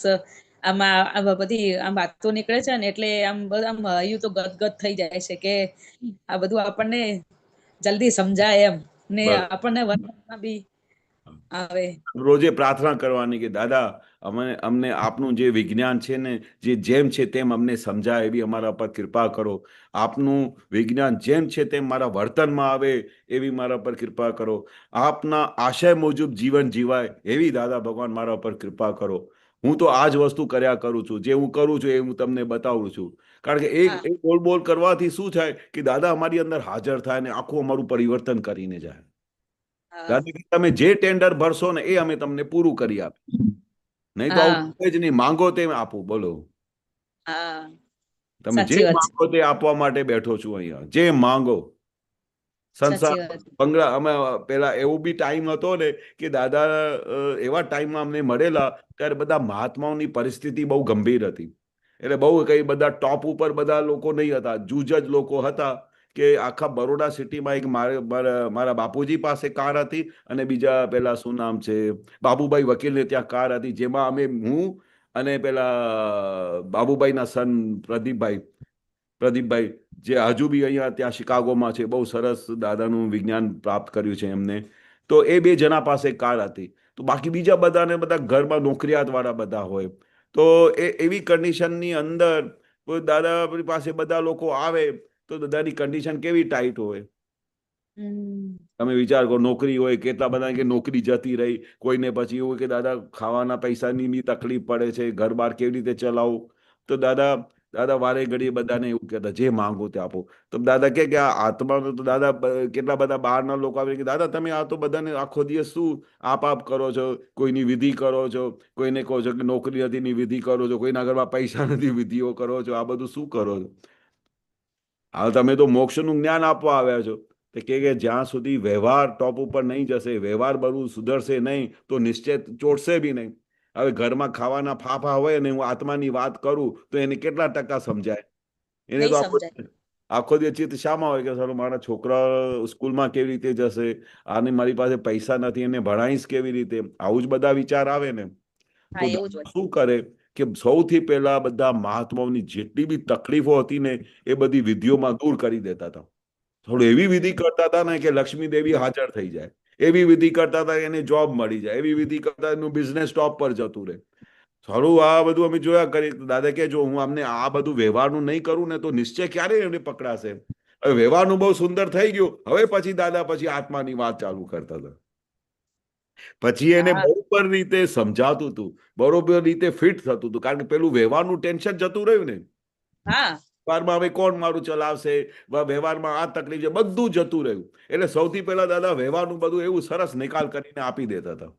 આમાં આ બધી આમ વાતો નીકળે છે ને એટલે આમ આમ હૈયું તો ગદગદ થઈ જાય છે કે આ બધું આપણને જલ્દી સમજાય એમ ને બરોબર. આપણને વર્તનમાં બી આવે. રોજે પ્રાર્થના કરવાની કે દાદા અમને આપનું જે વિજ્ઞાન છે ને જે જેમ છે તેમ અમને સમજાય એવી અમારા પર કૃપા કરો. આપનું વિજ્ઞાન જેમ છે તેમ મારા વર્તનમાં આવે એવી મારા પર કૃપા કરો. આપના આશય મુજબ જીવન જીવાય એવી દાદા ભગવાન મારા પર કૃપા કરો. હું તો આ જ વસ્તુ કર્યા કરું છું, જે હું કરું છું એ હું તમને બતાવું છું. કારણ કે એક બોલ બોલ કરવાથી શું થાય કે દાદા અમારી અંદર હાજર થાય ને આખું અમારું પરિવર્તન કરીને જાય. દાદા કે તમે જે ટેન્ડર ભરશો ને એ અમે તમને પૂરું કરી આપીએ, નહીં તો આવું જ નહીં, માંગો તે આપું. બોલો, તમે જે માંગો તે આપવા માટે બેઠો છું અહીંયા, જે માંગો. સંસાર બંગલા અમે પેલા એવું બી ટાઈમ હતો ને કે દાદા એવા ટાઈમમાં અમને મળેલા ત્યારે બધા મહાત્માઓની પરિસ્થિતિ બહુ ગંભીર હતી. એટલે બહુ કઈ બધા ટોપ ઉપર બધા લોકો નહીં હતા, જૂજ જ લોકો હતા. કે આખા બરોડા સિટીમાં એક મારા બાપુજી પાસે કાર હતી અને બીજા પેલા શું નામ છે બાબુભાઈ વકીલને ત્યાં કાર હતી, જેમાં હું અને પેલા બાબુભાઈના સન પ્રદીપભાઈ જે હજુ બી અહીંયા ત્યાં શિકાગોમાં છે, બહુ સરસ દાદાનું વિજ્ઞાન પ્રાપ્ત કર્યું છે એમને. તો એ 2 જણા પાસે કાર હતી. તો બાકી બીજા બધાને બધા ઘરમાં નોકરિયાત વાળા બધા હોય. તો એવી કન્ડિશનની અંદર કોઈ દાદા પાસે બધા લોકો આવે તો દાદાની કન્ડિશન કેવી ટાઈટ હોય. તમે વિચાર કરો, નોકરી હોય, કેટલા બધા કે નોકરી જતી રહી, કોઈને પછી એવું કે દાદા ખાવાના પૈસાની બી તકલીફ પડે છે, ઘર બાર કેવી રીતે ચલાવવું. તો દાદા વારે ઘડીએ બધાને એવું કહેતા જે માંગો તે આપો. તો દાદા કે આ આત્માનું તો દાદા કેટલા બધા બહારના લોકો આવે કે દાદા તમે આ તો બધાને આખો દિવસ શું આપ કરો છો, કોઈની વિધિ કરો છો, કોઈને કહો છો કે નોકરી નથીની વિધિ કરો છો, કોઈના ઘરમાં પૈસા નથી વિધિઓ કરો છો, આ બધું શું કરો છો? હા, તમે તો મોક્ષનું જ્ઞાન આપવા આવ્યા છો. કે જ્યાં સુધી વ્યવહાર ટોપ ઉપર નહીં જશે, વ્યવહાર બધું સુધરશે નહીં તો નિશ્ચય ચોટશે બી નહીં. હવે ઘરમાં ખાવાના ફાફા હોય ને હું આત્માની વાત કરું તો એને કેટલા ટકા સમજાય? એને તો આખો દિવસ ચિત્ત શામાં હોય કે સારું મારા છોકરા સ્કૂલમાં કેવી રીતે જશે, આને મારી પાસે પૈસા નથી, એને ભણાવીશ કેવી રીતે, આવું જ બધા વિચાર આવે ને. તો શું કરે કે સૌથી પહેલા બધા મહાત્માઓની જેટલી બી તકલીફો હતી ને એ બધી વિધિઓમાં દૂર કરી દેતા હતા. થોડું એવી વિધિ કરતા હતા ને કે લક્ષ્મી દેવી હાજર થઈ જાય, એવી વિધિ કરતા હતા એને જોબ મળી જાય, એવી વિધિ કરતા એનું બિઝનેસ ટોપ પર જતું રહે. સારું, આ બધું અમે જોયા કરી. દાદા કે જો હું અમને આ બધું વ્યવહારનું નહીં કરું ને તો નિશ્ચય ક્યારે એમને પકડાશે. હવે વ્યવહારનું બહુ સુંદર થઈ ગયું, હવે પછી દાદા પછી આત્માની વાત ચાલુ કરતા હતા. પછી એને બરોબર રીતે સમજાતું હતું, બરોબર રીતે ફિટ થતું હતું, કારણ કે પેલું વ્યવહારનું ટેન્શન જતું રહ્યું ને. વ્યવહારમાં હવે કોણ મારું ચલાવશે, વ્યવહારમાં આ તકલીફ છે, બધું જતું રહ્યું. એટલે સૌથી પહેલા દાદા વ્યવહારનું બધું એવું સરસ નિકાલ કરીને આપી દેતા હતા.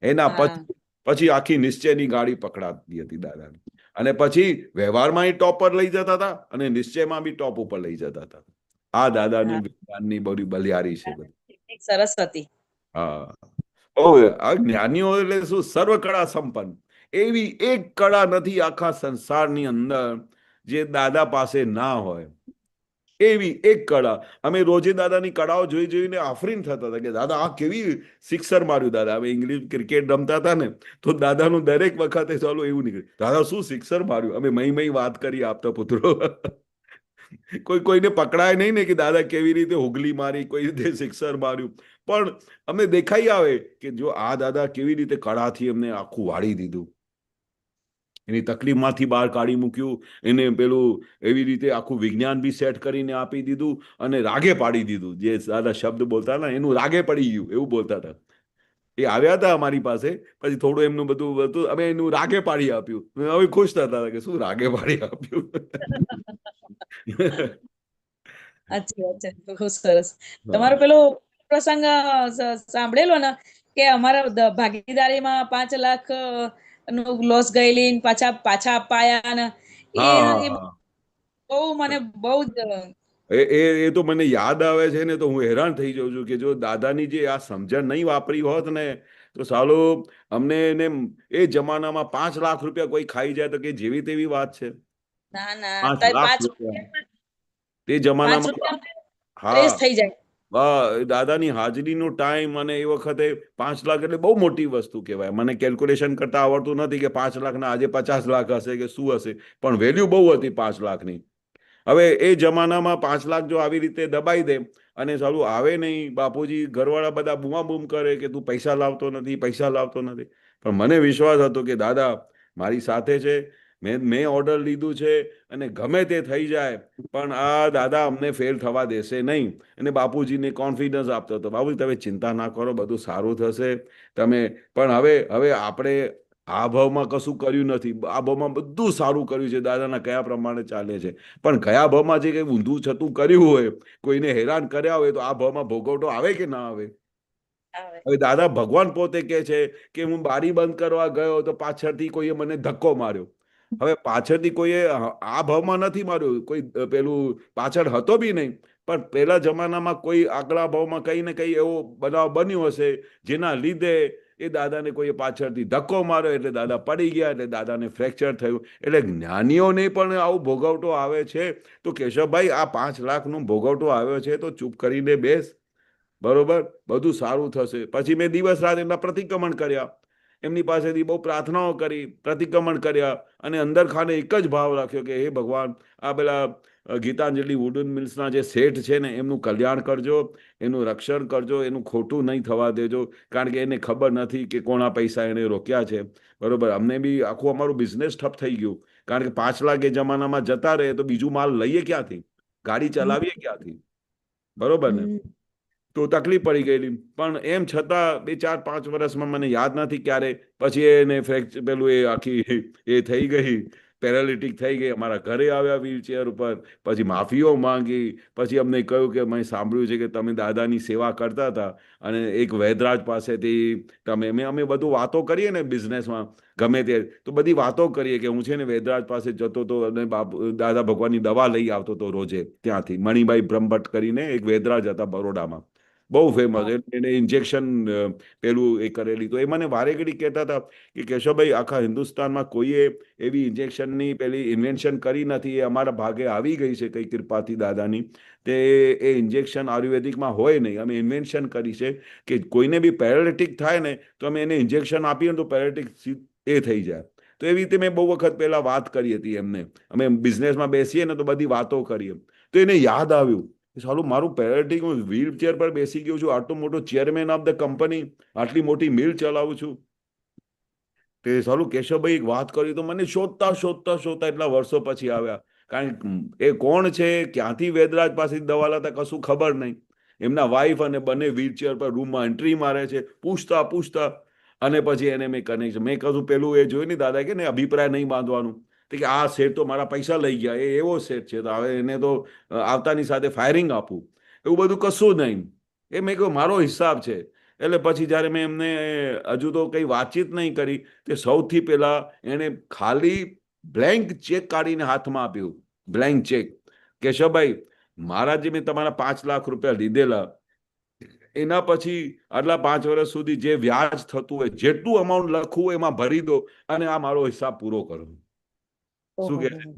એના પછી પછી આખી નિશ્ચયની ગાડી પકડાતી હતી દાદાની. અને પછી વ્યવહારમાં ટોપ પર લઈ જતા હતા અને નિશ્ચયમાં બી ટોપ ઉપર લઈ જતા હતા. આ દાદાની વિજ્ઞાનની બધી બલિયારી છે બધી. એક સરસ હતી. હા, આ જ્ઞાનીઓ એટલે શું? સર્વ કળા સંપન્ન. એવી એક કળા નથી આખા સંસારની અંદર જે દાદા પાસે ના હોય. એવી એક કળા. અમે રોજે દાદાની કળાઓ જોઈ જોઈને આફરીન થતા હતા કે દાદા આ કેવી સિક્સર માર્યું. દાદા અમે ઇંગ્લિશ ક્રિકેટ રમતા હતા ને તો દાદાનું દરેક વખતે ચાલો એવું નીકળ્યું, દાદા શું સિક્સર માર્યું. અમે મહી વાત કરી આપતા પુત્રો. કોઈને પકડાય નહીં ને કે દાદા કેવી રીતે હુગલી મારી, કોઈ રીતે સિક્સર માર્યું. પણ અમને દેખાઈ આવે કે જો આ દાદા કેવી રીતે કળાથી એમને આખું વાળી દીધું, એની તકલીફમાંથી બહાર કાઢી મૂક્યું, એને પેલું એવી રીતે આખું વિજ્ઞાન બી સેટ કરીને આપી દીધું અને રાગે પાડી દીધું. જે દાદા શબ્દ બોલતા હતા એનું રાગે પડી ગયું એવું બોલતા હતા. એ આવ્યા હતા અમારી પાસે, પછી થોડું એમનું બધું અમે એનું રાગે પાડી આપ્યું. હવે ખુશ થતા હતા કે શું રાગે પાડી આપ્યું. સાચી વાત છે, બહુ સરસ. તમારો પેલો પ્રસંગ સાંભળેલો ને કે અમારા ભાગીદારીમાં 5 લાખ નું લોસ ગયેલી ને પાછા અપાયા ને એ બહુ મને બહુ જ એ તો મને યાદ આવે છે ને તો હું હેરાન થઈ જાઉં છું કે જો દાદાની જે આ સમજણ નહીં વાપરી હોત ને તો સાલો અમને એને એ જમાનામાં 5 લાખ રૂપિયા કોઈ ખાઈ જાય તો કે જેવી તેવી વાત છે. ના ના 5 લાખ રૂપિયા તે જમાનામાં. હા, થઈ જાય. વાહ, દાદાની હાજરીનો ટાઈમ અને એ વખતે 5 લાખ એટલે બહુ મોટી વસ્તુ કહેવાય. મને કેલ્ક્યુલેશન કરતા આવડતું નથી કે 5 લાખના આજે 50 લાખ હશે કે શું હશે, પણ વેલ્યુ બહુ હતી 5 લાખની. હવે એ જમાનામાં 5 લાખ જો આવી રીતે દબાઈ દે અને સારું આવે નહીં, બાપુજી ઘરવાળા બધા બૂમાબૂમ કરે કે તું પૈસા લાવતો નથી, પૈસા લાવતો નથી. પણ મને વિશ્વાસ હતો કે દાદા મારી સાથે છે, મેં ઓર્ડર લીધું છે અને ગમે તે થઈ જાય પણ આ દાદા અમને ફેલ થવા દેશે નહીં. અને બાપુજીને કોન્ફિડન્સ આપતો હતો, બાપુજી તમે ચિંતા ના કરો, બધું સારું થશે. તમે પણ હવે આપણે આ ભાવમાં કશું કર્યું નથી. આ ભાવમાં બધું સારું કર્યું છે, દાદાના કયા પ્રમાણે ચાલે છે. પણ કયા ભાવમાં જે કંઈ ઊંધું છતું કર્યું હોય, કોઈને હેરાન કર્યા હોય તો આ ભાવમાં ભોગવટો આવે કે ના આવે? હવે દાદા ભગવાન પોતે કહે છે કે હું બારી બંધ કરવા ગયો તો પાછળથી કોઈએ મને ધક્કો માર્યો. હવે પાછળથી કોઈએ આ ભાવમાં નથી માર્યો, કોઈ પેલું પાછળ હતો બી નહીં, પણ પહેલા જમાનામાં કોઈ આગલા ભાવમાં કંઈ ને કંઈ એવો બનાવ બન્યો હશે જેના લીધે એ દાદાને કોઈએ પાછળથી ધક્કો માર્યો એટલે દાદા પડી ગયા, એટલે દાદાને ફ્રેક્ચર થયું. એટલે જ્ઞાનીઓને પણ આવું ભોગવટો આવે છે તો કેશવભાઈ આ 5 લાખનું ભોગવટો આવ્યો છે તો ચૂપ કરીને બેસ, બરોબર, બધું સારું થશે. પછી મેં દિવસ રાત એમના પ્રતિક્રમણ કર્યા, એમની પાસેથી બહુ પ્રાર્થનાઓ કરી, પ્રતિક્રમણ કર્યા અને અંદર ખાને એક જ ભાવ રાખ્યો કે હે ભગવાન આ પેલા ગીતાંજલિ વુડન મિલ્સના જે શેઠ છે ને એમનું કલ્યાણ કરજો, એનું રક્ષણ કરજો, એનું ખોટું નહીં થવા દેજો, કારણ કે એને ખબર નથી કે કોના પૈસા એને રોક્યા છે. બરોબર, અમને બી આખું અમારું બિઝનેસ ઠપ થઈ ગયું, કારણ કે 5 લાખ એ જમાનામાં જતા રહે તો બીજું માલ લઈએ ક્યાંથી, ગાડી ચલાવીએ ક્યાંથી, બરોબર ને? તો તકલીફ પડી ગયેલી. પણ એમ છતાં 2, 4, 5 વર્ષમાં મને યાદ નથી ક્યારે પછી એને ફ્રેક્ચર પેલું એ આખી એ થઈ ગઈ, પેરાલિટિક થઈ ગઈ. અમારા ઘરે આવ્યા વ્હીલચેર ઉપર, પછી માફીઓ માંગી, પછી અમને કહ્યું કે મેં સાંભળ્યું છે કે તમે દાદાની સેવા કરતા હતા અને એક વૈદરાજ પાસેથી અમે બધું વાતો કરીએ ને બિઝનેસમાં ગમે તે તો બધી વાતો કરીએ કે હું છે ને વૈદરાજ પાસે જતો હતો અને દાદા ભગવાનની દવા લઈ આવતો હતો રોજે ત્યાંથી. મણિભાઈ બ્રહ્મભટ્ટ કરીને એક વૈદરાજ હતા બરોડામાં, બહુ ફેમસ. એને ઇન્જેક્શન પેલું એ કરેલી. તો એ મને વારે ઘડી કહેતા હતા કે કેશવભાઈ આખા હિન્દુસ્તાનમાં કોઈએ એવી ઇન્જેક્શનની પેલી ઇન્વેન્શન કરી નથી, એ અમારા ભાગે આવી ગઈ છે કઈ કૃપાથી દાદાની. તે એ ઇન્જેક્શન આયુર્વેદિકમાં હોય નહીં, અમે ઇન્વેન્શન કરી છે કે કોઈને બી પેરાલિટિક થાય ને તો અમે એને ઇન્જેક્શન આપીએ ને તો પેરાલિટિક એ થઈ જાય. તો એવી રીતે મેં બહુ વખત પહેલા વાત કરી હતી એમને. અમે બિઝનેસમાં બેસીએ ને તો બધી વાતો કરીએ. તો એને યાદ આવ્યું સાલું મારું પેરાલિટિક, હું વ્હીલચેર પર બેસી ગયો છું, આટલો મોટો ચેરમેન ઓફ ધ કંપની, આટલી મોટી મિલ ચલાવું છું. તે સાલું કેશવભાઈ એક વાત કરી તો મને શોધતા એટલા વર્ષો પછી આવ્યા, કારણ એ કોણ છે, ક્યાંથી વૈદરાજ પાસેથી દવા લાતા કશું ખબર નહીં. એમના વાઈફ અને બંને વ્હીલચેર પર રૂમમાં એન્ટ્રી મારે છે, પૂછતા અને પછી એને મેં કનેક્શન, મેં કહ્યું પેલું એ જોયું ને દાદા કે ને અભિપ્રાય નહીં બાંધવાનું કે આ શેઠ તો મારા પૈસા લઈ ગયા, એ એવો શેઠ છે તો હવે એને તો આવતાની સાથે ફાયરિંગ આપું, એવું બધું કશું નહીં. એ મેં કહ્યું મારો હિસાબ છે. એટલે પછી જ્યારે મેં એમને હજુ તો કંઈ વાતચીત નહીં કરી, તે સૌથી પહેલા એણે ખાલી બ્લેન્ક ચેક કાઢીને હાથમાં આપ્યું, બ્લેન્ક ચેક. કેશવભાઈ, મારા જે મેં તમારા 5 લાખ રૂપિયા લીધેલા, એના પછી આટલા 5 વર્ષ સુધી જે વ્યાજ થતું હોય, જેટલું અમાઉન્ટ લખવું હોય એમાં ભરી દો અને આ મારો હિસાબ પૂરો કરો. શું કે છે?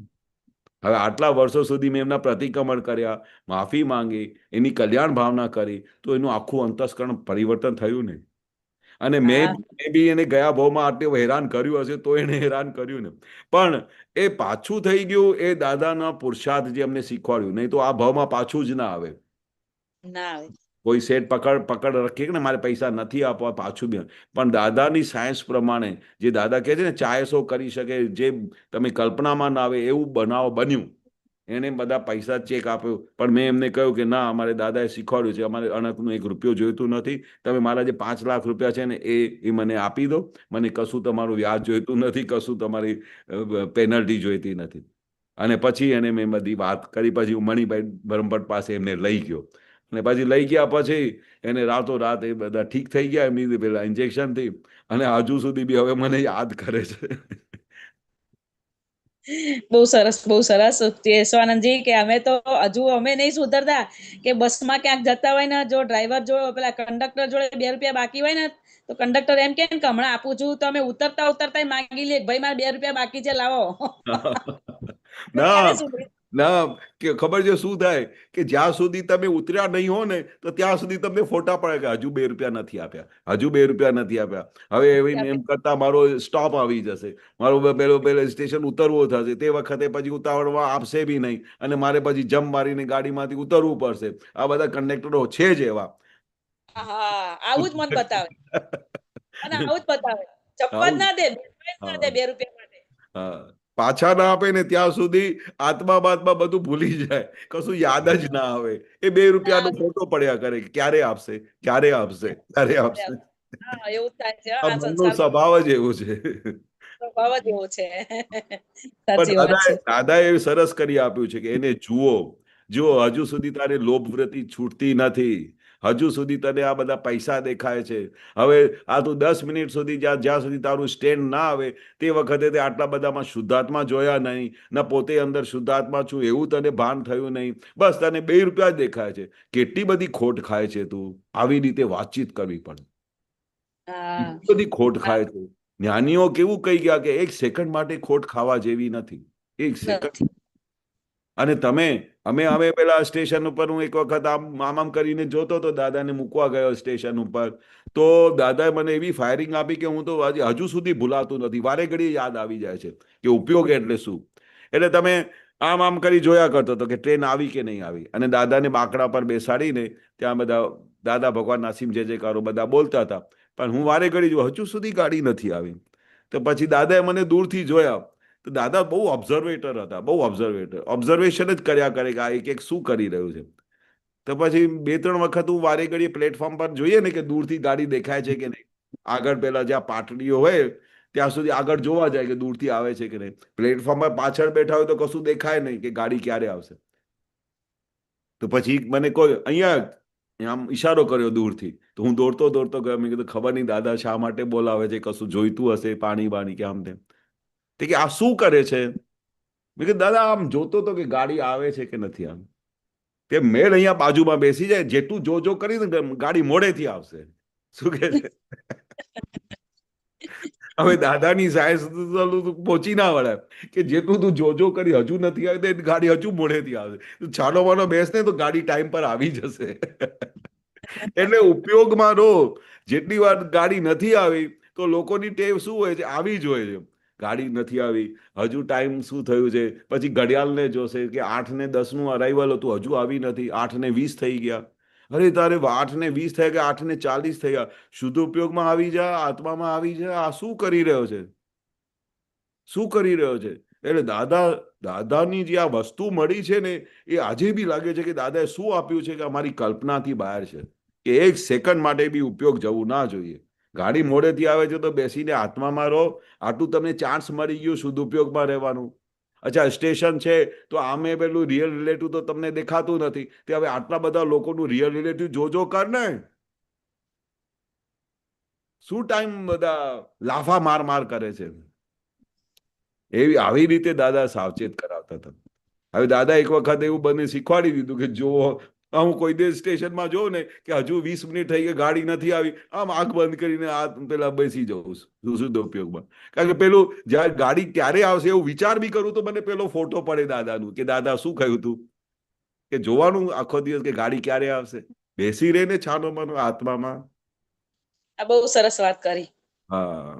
હવે આટલા વર્ષો સુધી મેં એમના પ્રતિક્રમણ કર્યા, માફી માંગી, એની કલ્યાણ ભાવના કરી, તો એનું આખું અંતસ્કરણ પરિવર્તન થયું ને. અને મેં બી એને ગયા ભાવમાં આટલું હેરાન કર્યું હશે તો એને હેરાન કર્યું ને, પણ એ પાછું થઈ ગયું એ દાદાના પુરુષાર્થ જે અમને શીખવાડ્યું. નહીં તો આ ભાવમાં પાછું જ ના આવે. ના આવે. કોઈ સેટ પકડ રાખીએ કે ને મારે પૈસા નથી આપવા, પાછું બી. પણ દાદાની સાયન્સ પ્રમાણે જે દાદા કહે છે ને, ચાહેસો કરી શકે, જે તમે કલ્પનામાં ના આવે એવું બન્યું. એને બધા પૈસા ચેક આપ્યો, પણ મેં એમને કહ્યું કે ના, અમારે દાદાએ શીખવાડ્યું છે, અમારે અણકનું 1 રૂપિયો જોઈતું નથી. તમે મારા જે 5 લાખ રૂપિયા છે ને એ મને આપી દો. મને કશું તમારું વ્યાજ જોઈતું નથી, કશું તમારી પેનલ્ટી જોઈતી નથી. અને પછી એને મેં બધી વાત કરી. પછી હું મણિભાઈ બ્રહ્મભટ્ટ પાસે એમને લઈ ગયો, અને પછી લઈ ગયા પછી એને રાતોરાત એ બધા ઠીક થઈ ગયા એમની પેલા ઇન્જેક્શનથી. અને હજુ સુધી બી હવે મને યાદ કરે છે. બહુ સરસ કેશવાનંદજી, કે અમે તો હજુ અમે નહીં સુધરતા કે બસમાં ક્યાંક જતા હોય ને, જો ડ્રાઈવર જો પેલા કંડક્ટર જોડે 2 રૂપિયા બાકી હોય ને, તો કંડક્ટર એમ કે હમણાં આપું છું, તો અમે ઉતરતા માંગી લે, ભાઈ મારે 2 રૂપિયા બાકી છે, લાવો. ના ના, કે ખબર છે શું થાય, કે જ્યાં સુધી તમે ઉતર્યા નહીં હો ને, તો ત્યાં સુધી તમને ફોટા પડે કે હજુ 2 રૂપિયા નથી આપ્યા, હજુ 2 રૂપિયા નથી આપ્યા. હવે એમ કરતા મારો સ્ટોપ આવી જશે, મારો પેલો સ્ટેશન ઉતરવો થશે, તે વખતે પછી ઉતાવળમાં આપશે બી નહીં, અને મારે પછી જમ્પ મારીને ગાડીમાંથી ઉતરવું પડશે. આ બધા કંડક્ટરો છે જ એવા. હા, આવું જ મન બતાવે. અને આવું જ બતાવે, ચપ્પલ ના દે 2 રૂપિયા માટે. હા, પાછા ના આપે ને ત્યાં સુધી આત્મા બધું ભૂલી જાય, કશું યાદ જ ના આવે. એ 2 રૂપિયાનો ફોટો પડ્યા કરે, ક્યારે આપશે, ક્યારે આપશે, ક્યારે આપશે. હા, એવું થાય છે. આ મનનો સ્વભાવ જ એવો છે. સ્વભાવ જ એવો છે. પણ સાચી વાત છે. દાદાએ સરસ કરી આપ્યું છે કે એને જુઓ, હજુ સુધી તારે લોભ વૃત્તિ છૂટતી નથી. હજુ સુધી તને આ બધા પૈસા દેખાય છે. હવે આ તું 10 મિનિટ સુધી જ્યાં સુધી તારું સ્ટેન્ડ ના આવે તે વખતે તે આટલા બધામાં શુદ્ધાત્મા જોયા નહીં, ના પોતે અંદર શુદ્ધાત્મા છું એવું તને ભાન થયું નહીં. બસ તને 2 રૂપિયા જ દેખાય છે. કેટલી બધી ખોટ ખાય છે તું. આવી રીતે વાતચીત કરવી પડે. કેટલી બધી ખોટ ખાય છે. જ્ઞાનીઓ કેવું કહી ગયા કે 1 સેકન્ડ માટે ખોટ ખાવા જેવી નથી. 1 સેકન્ડ. અને અમે પેલા સ્ટેશન ઉપર, હું એક વખત આમ કરીને જોતો તો દાદાને મૂકવા ગયો સ્ટેશન ઉપર, તો દાદાએ મને એવી ફાયરિંગ આપી કે હું તો હજુ સુધી ભૂલાતું નથી. વારે ઘડી યાદ આવી જાય છે કે ઉપયોગ એટલે શું. એટલે તમે આમ કરી જોયા કરતો હતો કે ટ્રેન આવી કે નહીં આવી, અને દાદાને બાકડા પર બેસાડીને ત્યાં બધા દાદા ભગવાન નાસિમ જય જયકારો બધા બોલતા હતા, પણ હું વારે ઘડી જો હજુ સુધી ગાડી નથી આવી. તો પછી દાદાએ મને દૂરથી જોયા, તો દાદા બહુ ઓબ્ઝર્વેટર હતા, બહુ ઓબ્ઝર્વેશન જ કર્યા કરે કે આ એક શું કરી રહ્યું છે. તો પછી 2-3 વખત હું વારે ઘડી પ્લેટફોર્મ પર જોઈએ ને કે દૂરથી ગાડી દેખાય છે કે નહીં, આગળ પેલા જ્યાં પાટડીઓ હોય ત્યાં સુધી આગળ જોવા જાય કે દૂરથી આવે છે કે નહીં. પ્લેટફોર્મ પર પાછળ બેઠા હોય તો કશું દેખાય નહીં કે ગાડી ક્યારે આવશે. તો પછી મને કોઈ અહીંયા આમ ઈશારો કર્યો દૂરથી, તો હું દોડતો ગયો. મેં કીધું ખબર નહીં દાદા શા માટે બોલાવે છે, કશું જોઈતું હશે, પાણી બાણી કે આમ તેમ. કે આ શું કરે છે? મેં કીધું દાદા આમ જોતો તો કે ગાડી આવે છે કે નથી આમ. તે મેળ અહીંયા બાજુમાં બેસી જાય, જેટલું જો કરીને ગાડી મોડેથી આવશે. શું કે છે? હવે દાદાની સાયન્સ પહોંચી ના વળે કે જેટલું તું જો કરી હજુ નથી આવી, તો ગાડી હજુ મોડેથી આવશે. તું છાનો માનો બેસ ને તો ગાડી ટાઈમ પર આવી જશે. એટલે ઉપયોગમાં રહો. જેટલી વાર ગાડી નથી આવી તો લોકોની ટેવ શું હોય છે, આવી જ હોય છે. ગાડી નથી આવી, હજુ ટાઈમ શું થયું છે, પછી ઘડિયાળને જોશે કે 8:10 અરાઈવલ હતું, હજુ આવી નથી, 8:20 થઈ ગયા. અરે તારે 8:20 થયા કે 8:40 થયા. શુદ્ધ ઉપયોગમાં આવી જા, આત્મામાં આવી જા. આ શું કરી રહ્યો છે, શું કરી રહ્યો છે? એટલે દાદાની જે આ વસ્તુ મળી છે ને, એ આજે બી લાગે છે કે દાદાએ શું આપ્યું છે કે અમારી કલ્પનાથી બહાર છે, કે 1 સેકન્ડ માટે બી ઉપયોગ જવું ના જોઈએ. ગાડી મોડેથી આવે છે તો બેસીને આત્મામાં રહો. આટલું તમને ચાન્સ મળી ગયું શુદ્ધ ઉપયોગમાં રહેવાનું. અચ્છા, સ્ટેશન છે તો આમે પેલું રિયલ રિલેટિવ તો તમને દેખાતું નથી, તે હવે આટલા બધા લોકોનું રિયલ રિલેટિવ જોજો કર ને. શું ટાઈમ બધા લાફા માર માર કરે છે? એવી આવી રીતે દાદા સાવચેત કરાવતા હતા. હવે દાદા એક વખત એવું બને શીખવાડી દીધું કે જો હું કોઈ દિવસ સ્ટેશનમાં જોઉં ને કે હજુ 20 મિનિટ થઈ ગઈ, ગાડી નથી આવી, આમ આંખ બંધ કરીને આ પેલા બેસી જવું શુદ્ધ ઉપયોગમાં. કારણ કે પેલું જ્યારે ગાડી ક્યારે આવશે એવું વિચાર બી કરું તો મને પેલો ફોટો પડે દાદાનું કે દાદા શું કહ્યું તું, કે જોવાનું આખો દિવસ કે ગાડી ક્યારે આવશે, બેસી રહે ને છાનો માનો આત્મામાં. આ બહુ સરસ વાત કરી. હા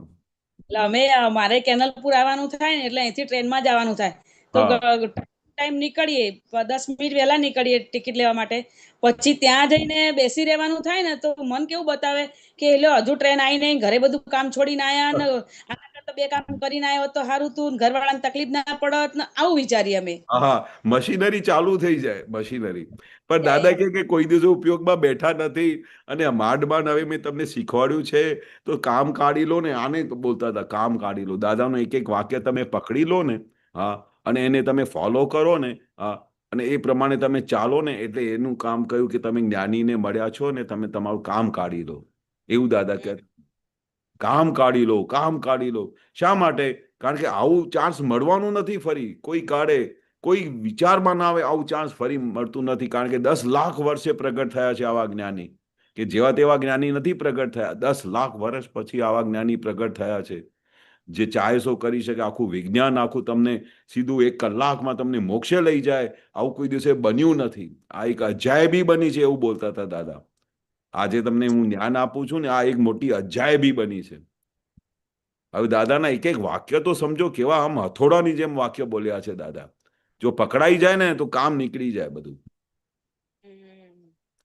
એટલે અમે મારે કેનલપુર આવવાનું થાય ને એટલે અહીંથી ટ્રેનમાં જવાનું થાય તો હા. ટાઈમ નીકળીએ 10 મિનિટ વહેલા નીકળીએ ટિકિટ લેવા માટે, પછી ત્યાં જઈને બેસી રહેવાનું થાય ને તો મન કેવું બતાવે કે એટલે હજુ ટ્રેન આવી નહીં, ઘરે બધું કામ છોડીને આયા ને આના કરતા 2 કામ કરીને આવ્યો તો સારું તું, ઘરવાળાને તકલીફ ના પડત ને આવું વિચારીએ અમે. હા, મશીનરી ચાલુ થઈ જાય, મશીનરી. પણ દાદા કે કોઈ દિવસ ઉપયોગમાં બેઠા નથી અને માંડ હવે મેં તમને શીખવાડ્યું છે તો કામ કાઢી લો ને. આને બોલતા હતા કામ કાઢી લો. દાદાનું એક એક વાક્ય તમે પકડી લો ને, હા, અને એને તમે ફોલો કરો ને, હા, અને એ પ્રમાણે તમે ચાલો ને, એટલે એનું કામ કહ્યું કે તમે જ્ઞાનીને મળ્યા છો ને, તમે તમારું કામ કાઢી લો. એવું દાદા કહે, કામ કાઢી લો, કામ કાઢી લો. શા માટે? કારણ કે આવું ચાન્સ મળવાનું નથી ફરી. કોઈ કાઢે, કોઈ વિચારમાં ના આવે આવું ચાન્સ ફરી મળતું નથી. કારણ કે 10 લાખ વર્ષે પ્રગટ થયા છે આવા જ્ઞાની, કે જેવા તેવા જ્ઞાની નથી પ્રગટ થયા. 10 લાખ વર્ષ પછી આવા જ્ઞાની પ્રગટ થયા છે જે ચાહેસો કરી શકે. આખું વિજ્ઞાન આખું તમને સીધું 1 કલાકમાં તમને મોક્ષે લઈ જાય. આવું કોઈ દિવસે બન્યું નથી. આ એક અજાયબી બની છે એવું બોલતા હતા દાદા. આજે તમને હું જ્ઞાન આપું છું ને, આ એક મોટી અજાયબી બની છે. હવે દાદાના એક એક વાક્ય તો સમજો, કેવા આમ હથોડાની જેમ વાક્ય બોલ્યા છે દાદા. જો પકડાઈ જાય ને તો કામ નીકળી જાય બધું.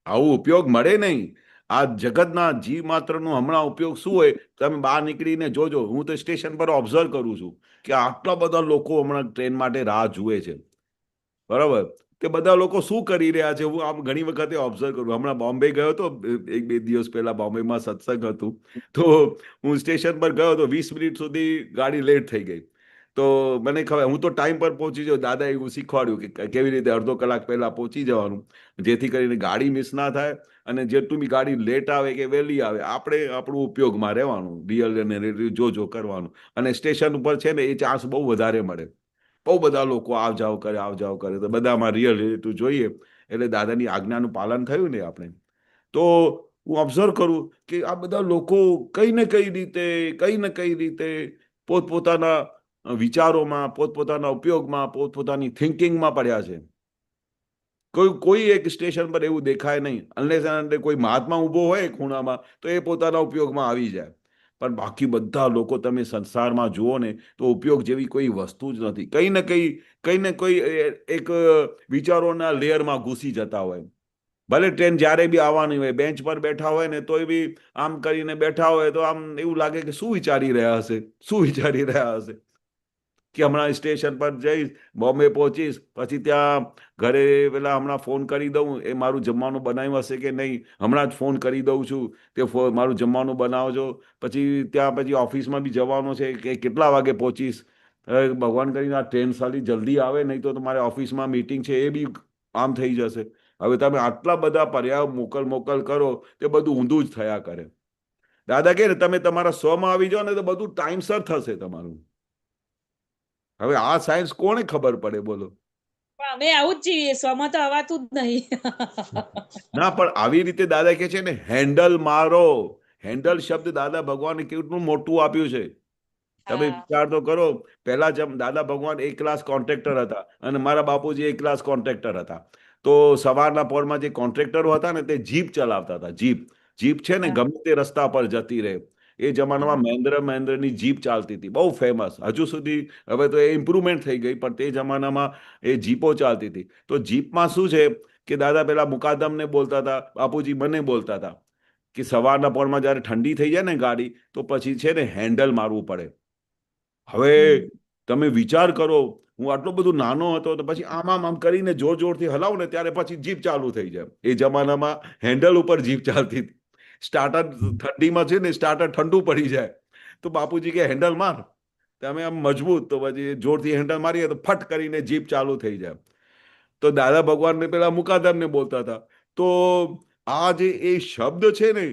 આવું ઉપયોગ મળે નહીં. આ જગતના જીવ માત્રનો હમણાં ઉપયોગ શું હોય? તમે બહાર નીકળીને જોજો. હું તો સ્ટેશન પર ઓબ્ઝર્વ કરું છું કે આટલા બધા લોકો હમણાં ટ્રેન માટે રાહ જુએ છે, બરાબર? કે બધા લોકો શું કરી રહ્યા છે હું આમ ઘણી વખતે ઓબ્ઝર્વ કરું. હમણાં બોમ્બે ગયો હતો 1-2 દિવસ પહેલા, બોમ્બેમાં સત્સંગ હતું, તો હું સ્ટેશન પર ગયો તો 20 મિનિટ સુધી ગાડી લેટ થઈ ગઈ. તો મને ખબર, હું તો ટાઈમ પર પહોંચી જાઉં. દાદા એવું શીખવાડ્યું કે કેવી રીતે અડધો કલાક પહેલા પહોંચી જવાનું, જેથી કરીને ગાડી મિસ ના થાય. અને જેટલું બી ગાડી લેટ આવે કે વહેલી આવે, આપણે આપણું ઉપયોગમાં રહેવાનું, રિયલ અને જો કરવાનું. અને સ્ટેશન ઉપર છે ને એ ચાન્સ બહુ વધારે મળે. બહુ બધા લોકો આવ જાવ કરે તો બધામાં રિયલ રિલેટિવ જોઈએ. એટલે દાદાની આજ્ઞાનું પાલન થયું ને આપણે. તો હું ઓબ્ઝર્વ કરું કે આ બધા લોકો કઈ ને કઈ રીતે પોતપોતાના વિચારોમાં, પોતપોતાના ઉપયોગમાં, પોતપોતાની થિંકિંગમાં પડ્યા છે. કોઈ એક સ્ટેશન પર એવું દેખાય નહીં, અનલેસ કોઈ મહાત્મા ઊભો હોય ખૂણામાં તો એ પોતાના ઉપયોગમાં આવી જાય. પણ બાકી બધા લોકો તમે સંસારમાં જુઓ ને તો ઉપયોગ જેવી કોઈ વસ્તુ જ નથી. કઈ ને કોઈ એક વિચારોના લેયરમાં ઘૂસી જતા હોય. ભલે ટ્રેન જ્યારે બી આવવાની હોય, બેન્ચ પર બેઠા હોય ને તોય બી આમ કરીને બેઠા હોય તો આમ એવું લાગે કે શું વિચારી રહ્યા હશે કે હમણાં સ્ટેશન પર જઈશ, બોમ્બે પહોંચીશ, પછી ત્યાં ઘરે પેલા હમણાં ફોન કરી દઉં, એ મારું જમવાનું બનાવ્યું હશે કે નહીં, હમણાં જ ફોન કરી દઉં છું તે મારું જમવાનું બનાવજો. પછી ઓફિસમાં બી જવાનું છે કે કેટલા વાગે પહોંચીશ. ભગવાન કરીને આ ટ્રેન સાલી જલ્દી આવે, નહીં તો મારે ઓફિસમાં મીટિંગ છે એ બી આમ થઈ જશે. હવે તમે આટલા બધા પર્યાય મોકલ કરો તે બધું ઊંધું જ થયા કરે. દાદા કહે ને તમે તમારા સ્વમાં આવી જાઓ ને તો બધું ટાઈમસર થશે તમારું. હવે આ સાયન્સ કોને ખબર પડે બોલો? પણ અમે આવું જ છીએ, સ્વમાં તો અવાતું જ નહીં. ના, પણ આવી રીતે દાદા કહે છે ને, હેન્ડલ મારો. હેન્ડલ શબ્દ દાદા ભગવાને કેટલું મોટું આપ્યું છે. તમે વિચાર તો કરો. પહેલા દાદા ભગવાન એક ક્લાસ કોન્ટ્રાક્ટર હતા અને મારા બાપુજી એક ક્લાસ કોન્ટ્રાક્ટર હતા. તો સવારના પોરમાં જે કોન્ટ્રાક્ટરો હતા ને તે જીપ ચલાવતા હતા. જીપ છે ને ગમે તે રસ્તા પર જતી રહે. એ જમાનામાં મહેન્દ્રની જીપ ચાલતી હતી, બહુ ફેમસ. હજુ સુધી હવે તો એ ઇમ્પ્રુવમેન્ટ થઈ ગઈ, પણ તે જમાનામાં એ જીપો ચાલતી હતી. તો જીપમાં શું છે કે દાદા પેલા મુકાદમને બોલતા હતા, બાપુજી મને બોલતા હતા કે સવારના પોરમાં જયારે ઠંડી થઈ જાય ને ગાડી, તો પછી છે ને હેન્ડલ મારવું પડે. હવે તમે વિચાર કરો, હું આટલો બધો નાનો હતો તો પછી આમ કરીને જોરથી હલાવું ને ત્યારે પછી જીપ ચાલુ થઈ જાય. એ જમાનામાં હેન્ડલ ઉપર જીપ ચાલતી હતી. સ્ટાર્ટર ઠંડીમાં છે ને, સ્ટાર્ટર ઠંડુ પડી જાય તો બાપુજી કે હેન્ડલ માર. તમે આમ મજબૂત, તો પછી જોરથી હેન્ડલ મારીએ તો ફટ કરીને જીપ ચાલુ થઈ જાય. તો દાદા ભગવાનને પેલા મુકાદમને બોલતા હતા. તો આ જે એ શબ્દ છે ને,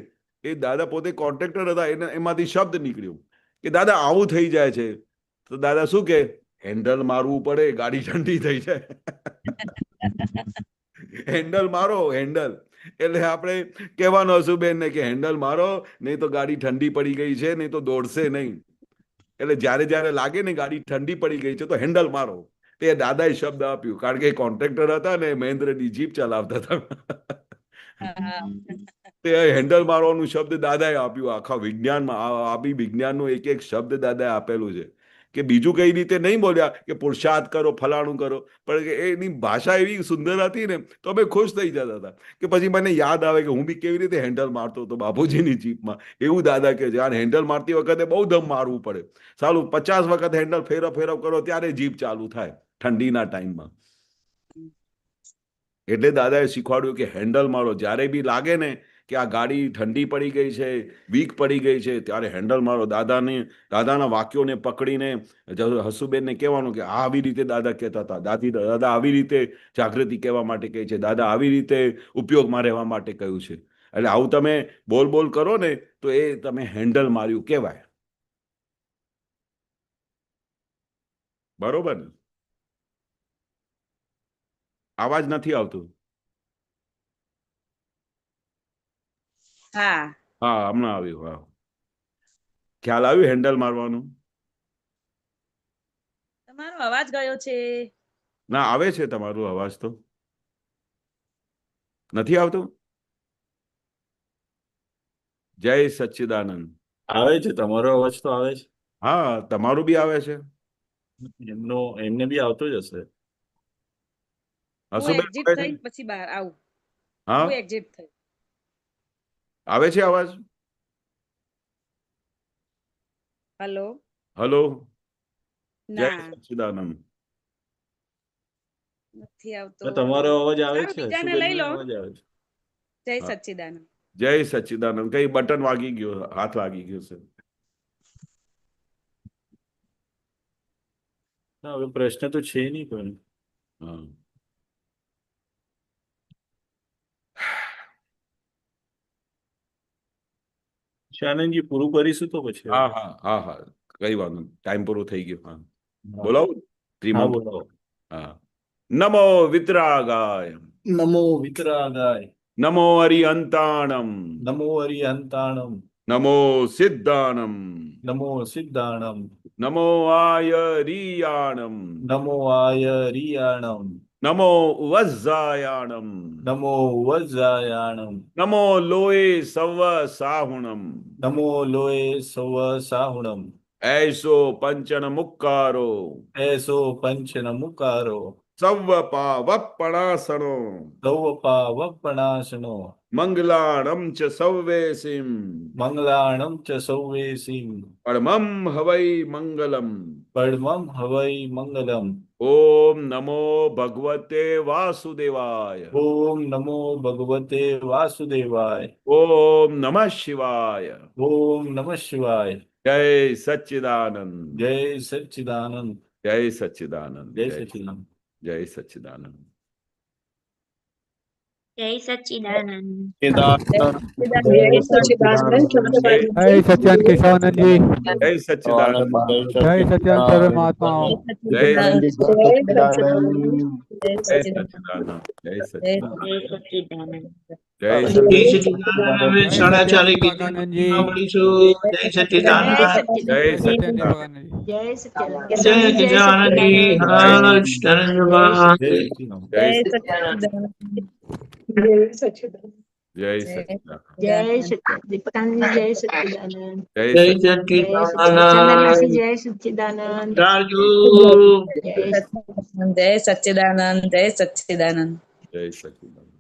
એ દાદા પોતે કોન્ટ્રાક્ટર હતા, એમાંથી શબ્દ નીકળ્યો કે દાદા આવું થઈ જાય છે. તો દાદા શું કે, હેન્ડલ મારવું પડે, ગાડી ઠંડી થઈ જાય. હેન્ડલ મારો, હેન્ડલ. એટલે આપણે કહેવાનું હસુબેનને કે હેન્ડલ મારો, નહીં તો ગાડી ઠંડી પડી ગઈ છે, નહીં તો દોડશે નહીં. એટલે જ્યારે જ્યારે લાગે ને ગાડી ઠંડી પડી ગઈ છે તો હેન્ડલ મારો. તે દાદાએ શબ્દ આપ્યું, કારણ કે કોન્ટ્રાક્ટર હતા ને મહેન્દ્રની જીપ ચલાવતા હતા. તે હેન્ડલ મારવાનું શબ્દ દાદાએ આપ્યું. આખા વિજ્ઞાનમાં આપી વિજ્ઞાનનો એક એક શબ્દ દાદાએ આપેલું છે કે બીજું કઈ રીતે નહીં બોલ્યા કે પુરુષાર્થ કરો, ફલાણું કરો, પણ કે એની ભાષા એવી સુંદર હતી ને તો અમે ખુશ થઈ જતા હતા. કે પછી મને યાદ આવે કે હું બી કેવી રીતે હેન્ડલ મારતો હતો બાપુજીની જીપમાં. એવું દાદા કે છે, આ હેન્ડલ મારતી વખતે બહુ દમ મારવું પડે. સાલું 50 વખત હેન્ડલ ફેરવ કરો ત્યારે જીપ ચાલુ થાય ઠંડીના ટાઈમમાં. એટલે દાદાએ શીખવાડ્યું કે હેન્ડલ મારો. જ્યારે બી લાગે ને કે આ ગાડી ઠંડી પડી ગઈ છે, વીક પડી ગઈ છે, ત્યારે હેન્ડલ મારો. દાદાના વાક્યોને પકડીને હસુબેનને કહેવાનું કે આવી રીતે દાદા કહેતા હતા, દાદા આવી રીતે જાગૃતિ કહેવા માટે કહે છે, દાદા આવી રીતે ઉપયોગમાં રહેવા માટે કહ્યું છે. એટલે આવું તમે બોલ કરો ને તો એ તમે હેન્ડલ માર્યું કહેવાય. બરોબર ને? અવાજ નથી આવતું. હા હમણાં આવ્યું. હા, ખ્યાલ આવ્યું હેન્ડલ મારવાનું? તમારો અવાજ ગયો છે. ના, આવે છે તમારો અવાજ તો. નથી આવતું? જય સચ્ચિદાનંદ. આવે છે, તમારો અવાજ તો આવે છે. હા, તમારું બી આવે છે. એમને બી આવતો જ હશે. હું હસુબેન એક્ઝિટ આવે છે? થઈ પછી બહાર આવું. હા, હું એક્ઝિટ થઈ. આવે છે અવાજ? હલો. હલો, જય ના સચ્ચિદાનંદ. નથી આવતો. તમારો અવાજ આવે સારું, છે, બીજાને લઈ લો. અવાજ આવે છે. જય હા. સચ્ચિદાનંદ. જય સચ્ચિદાનંદ. કઈ બટન વાગી ગયો, હાથ વાગી ગયો છે. ના, હવે પ્રશ્ન તો છે નહીં પણ. હા, આનંદજી પૂરું કરીશું તો પછી. હા, હા, હા, હા, કઈ વાંધો નહીં. ટાઈમ પૂરો થઈ ગયો. હા, હા. બોલાવો હા, ત્રિમંત્ર. બોલો. હા. નમો વિતરાગાય, નમો વિતરાગાય, નમો અરિહંતાણમ, નમો અરિહંતાણમ, નમો સિદ્ધાણમ, નમો સિદ્ધાણમ, નમો આયરિયાણમ, નમો આયરિયાણમ, નમો વજ્જાયાણમ, નમો વજ્જાયાણમ, નમો લોય સવ સાહુણમ, નમો લોય સવ સાહુણમ, એસો પંચન મુક્કારો, એસો પંચન મુકારો, સવ પાવપણાસણો, સૌપા વપણાસનો, મંગલાણમ ચ સૌવેસિમ, મંગલાણમ ચ સૌવેસીમ, પરમમ હવૈ મંગલમ. પરમં હવૈ મંગલમ. ઓમ નમો ભગવતે વાસુદેવાય. ઓમ નમો ભગવતે વાસુદેવાય. ઓમ નમઃ શિવાય. ઓમ નમઃ શિવાય. જય સચ્ચિદાનંદ. જય સચ્ચિદાનંદ. જય સચ્ચિદાનંદ. જય સચ્ચિદાનંદ. જય સચ્ચિદાનંદ. જય સચ્ચિદાનંદ. जय सच्चिदानंद केशवानंद जी, જય સચ્ચિદાનંદ. जय सच्चिदानंद सर्व महात्माओं, જય જય સચ્ચિદાનંદ. સચ્ચિદાનંદ. જય જય સચ્ચિદાનંદ. સચ્ચિદાનંદ. જય જય સચ્ચિદાનંદ. સચ્ચિદાનંદ. હવે 4:30 देवानंद जी, મળીશું. જય સચ્ચિદાનંદ. જય जय सच्चिदानंद સચ્ચિદાનંદ. देवानंद जी। જય સચ્ચિદાનંદ. જય કેશવાનંદજી. હર્ષ નરેન્દ્ર ભગવાન. જય સચ્ચિદાનંદ. જય જય સચ્ચિદાનંદ. સચ્ચિદાનંદ. જય સચ્ચિદાનંદ. જય સચ્ચિદાનંદ. દીપકાનંદ જય સચ્ચિદાનંદ. જય જય સચ્ચિદાનંદ. સચ્ચિદાનંદ. જય સચ્ચિદાનંદ. રાજુ. જય જય સચ્ચિદાનંદ. જય સચ્ચિદાનંદ. જય સચ્ચિદાનંદ.